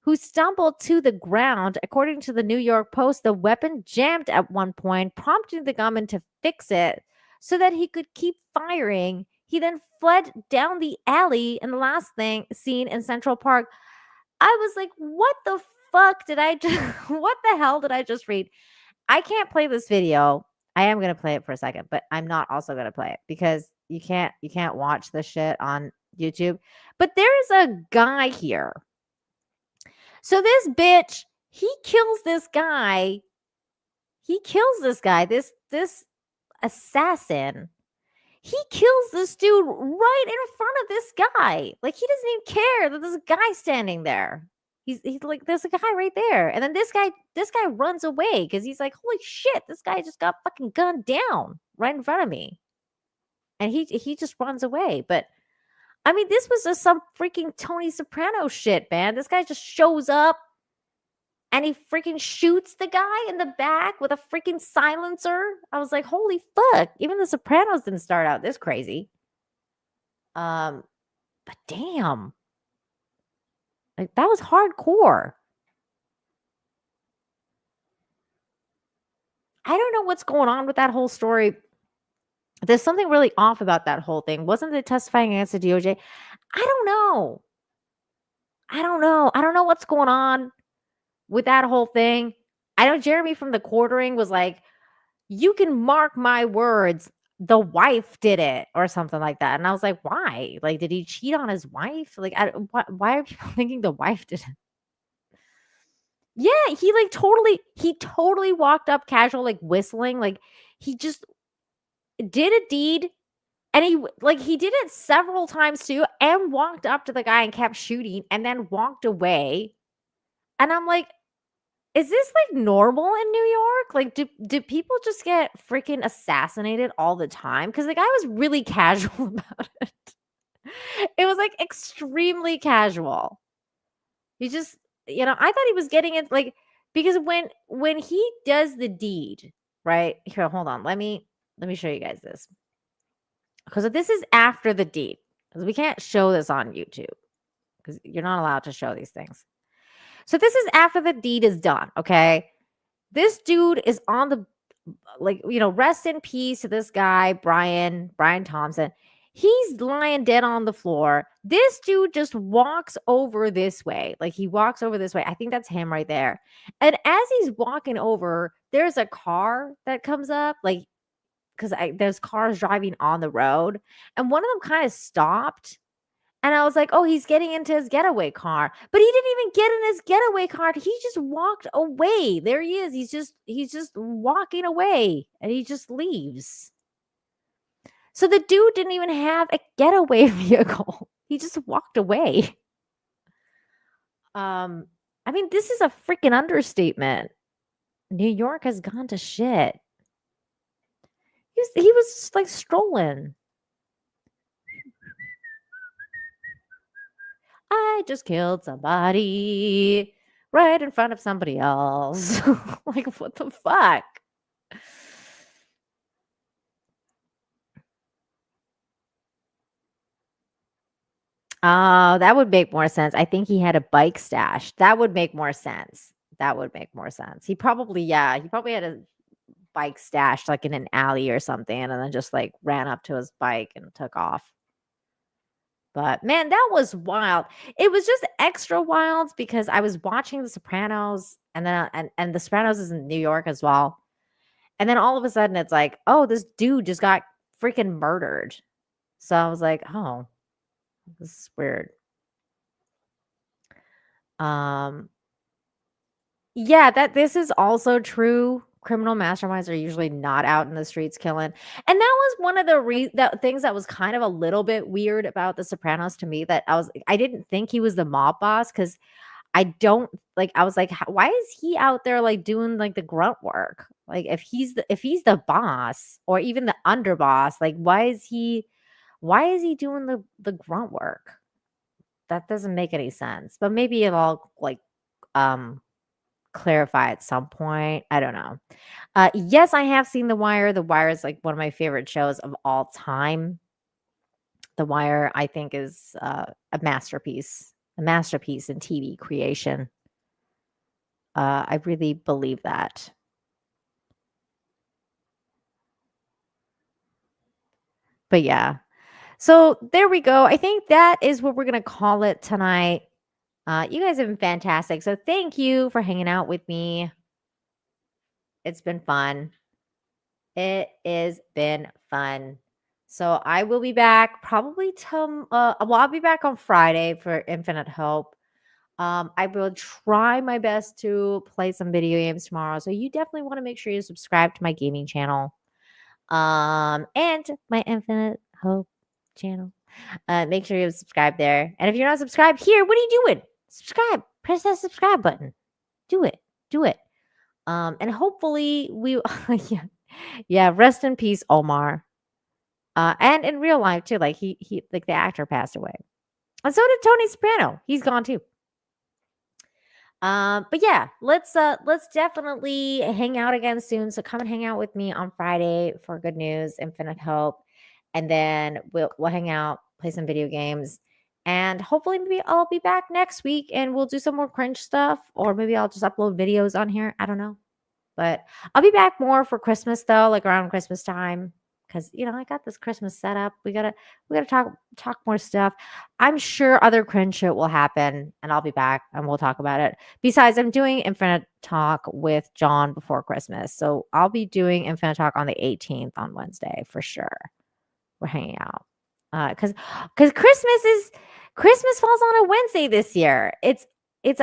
who stumbled to the ground. According to the New York Post, the weapon jammed at one point, prompting the gunman to fix it so that he could keep firing. He then fled down the alley, and the last thing seen in Central Park. I was like, what the fuck did I just, what the hell did I just read? I can't play this video. I am going to play it for a second, but I'm not also going to play it because you can't watch this shit on YouTube. But there's a guy here. So this bitch, he kills this guy. This assassin. He kills this dude right in front of this guy. Like, he doesn't even care that there's a guy standing there. He's like, there's a guy right there. And then this guy runs away because he's like, holy shit, this guy just got fucking gunned down right in front of me. And he just runs away. But I mean, this was just some freaking Tony Soprano shit, man. This guy just shows up and he freaking shoots the guy in the back with a freaking silencer. I was like, holy fuck. Even the Sopranos didn't start out this crazy. But damn. Like, that was hardcore. I don't know what's going on with that whole story. There's something really off about that whole thing. Wasn't it testifying against the DOJ? I don't know. I don't know what's going on with that whole thing. I know Jeremy from the quartering was like, you can mark my words, the wife did it or something like that. And I was like, why? Like, did he cheat on his wife? Like, why are people thinking the wife did it? Yeah, he totally walked up casual, like whistling. Like, he just did a deed. And he did it several times too, and walked up to the guy and kept shooting and then walked away. And I'm like, is this like normal in New York? Like, do people just get freaking assassinated all the time? Because the guy was really casual about it. It was like extremely casual. He just, I thought he was getting it like, because when he does the deed, right? Here, hold on. Let me show you guys this. Because this is after the deed. Because we can't show this on YouTube. Because you're not allowed to show these things. So this is after the deed is done, okay? This dude is on the, rest in peace to this guy, Brian Thompson. He's lying dead on the floor. This dude just walks over this way. Like, he walks over this way. I think that's him right there. And as he's walking over, there's a car that comes up, like, because there's cars driving on the road. And one of them kind of stopped. And I was like, oh, he's getting into his getaway car. But he didn't even get in his getaway car. He just walked away. There he is. He's just walking away. And he just leaves. So the dude didn't even have a getaway vehicle. He just walked away. I mean, this is a freaking understatement. New York has gone to shit. He was just like strolling. I just killed somebody right in front of somebody else. Like, what the fuck? Oh, that would make more sense. I think he had a bike stash. That would make more sense. He probably had a bike stashed like in an alley or something, and then just like ran up to his bike and took off. But man, that was wild. It was just extra wild because I was watching The Sopranos, and then and The Sopranos is in New York as well. And then all of a sudden it's like, oh, this dude just got freaking murdered. So I was like, oh, this is weird. Yeah, that this is also true. Criminal masterminds are usually not out in the streets killing. And that was one of the things that was kind of a little bit weird about The Sopranos to me, that I didn't think he was the mob boss, because I was like, why is he out there like doing like the grunt work? Like, if he's the boss or even the underboss, like why is he doing the grunt work? That doesn't make any sense. But maybe it'll like clarify at some point. I don't know. Yes, I have seen The Wire. The Wire is like one of my favorite shows of all time. The Wire, I think, is a masterpiece in TV creation. I really believe that. But yeah. So there we go. I think that is what we're going to call it tonight. You guys have been fantastic. So thank you for hanging out with me. It's been fun. It has been fun. So I will be back probably I'll be back on Friday for Infinite Hope. I will try my best to play some video games tomorrow. So you definitely want to make sure you subscribe to my gaming channel. And my Infinite Hope channel. Make sure you subscribe there. And if you're not subscribed here, what are you doing? Subscribe. Press that subscribe button. Do it. And hopefully we yeah, rest in peace, Omar. And in real life too, like he like the actor passed away. And so did Tony Soprano. He's gone too. But yeah, let's definitely hang out again soon. So come and hang out with me on Friday for Good News, Infinite Hope. And then we'll hang out, play some video games. And hopefully maybe I'll be back next week and we'll do some more cringe stuff, or maybe I'll just upload videos on here. I don't know. But I'll be back more for Christmas though, like around Christmas time. Because I got this Christmas setup. We gotta talk more stuff. I'm sure other cringe shit will happen, and I'll be back and we'll talk about it. Besides, I'm doing Infinite Talk with John before Christmas, so I'll be doing Infinite Talk on the 18th on Wednesday for sure. We're hanging out because Christmas falls on a Wednesday this year. It's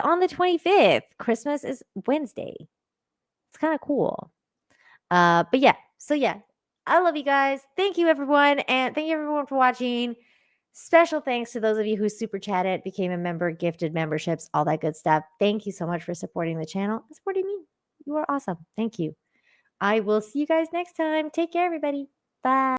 on the 25th. Christmas is Wednesday. It's kind of cool. But yeah, so yeah. I love you guys. Thank you, everyone. And thank you, everyone, for watching. Special thanks to those of you who super chatted, became a member, gifted memberships, all that good stuff. Thank you so much for supporting the channel and supporting me. You are awesome. Thank you. I will see you guys next time. Take care, everybody. Bye.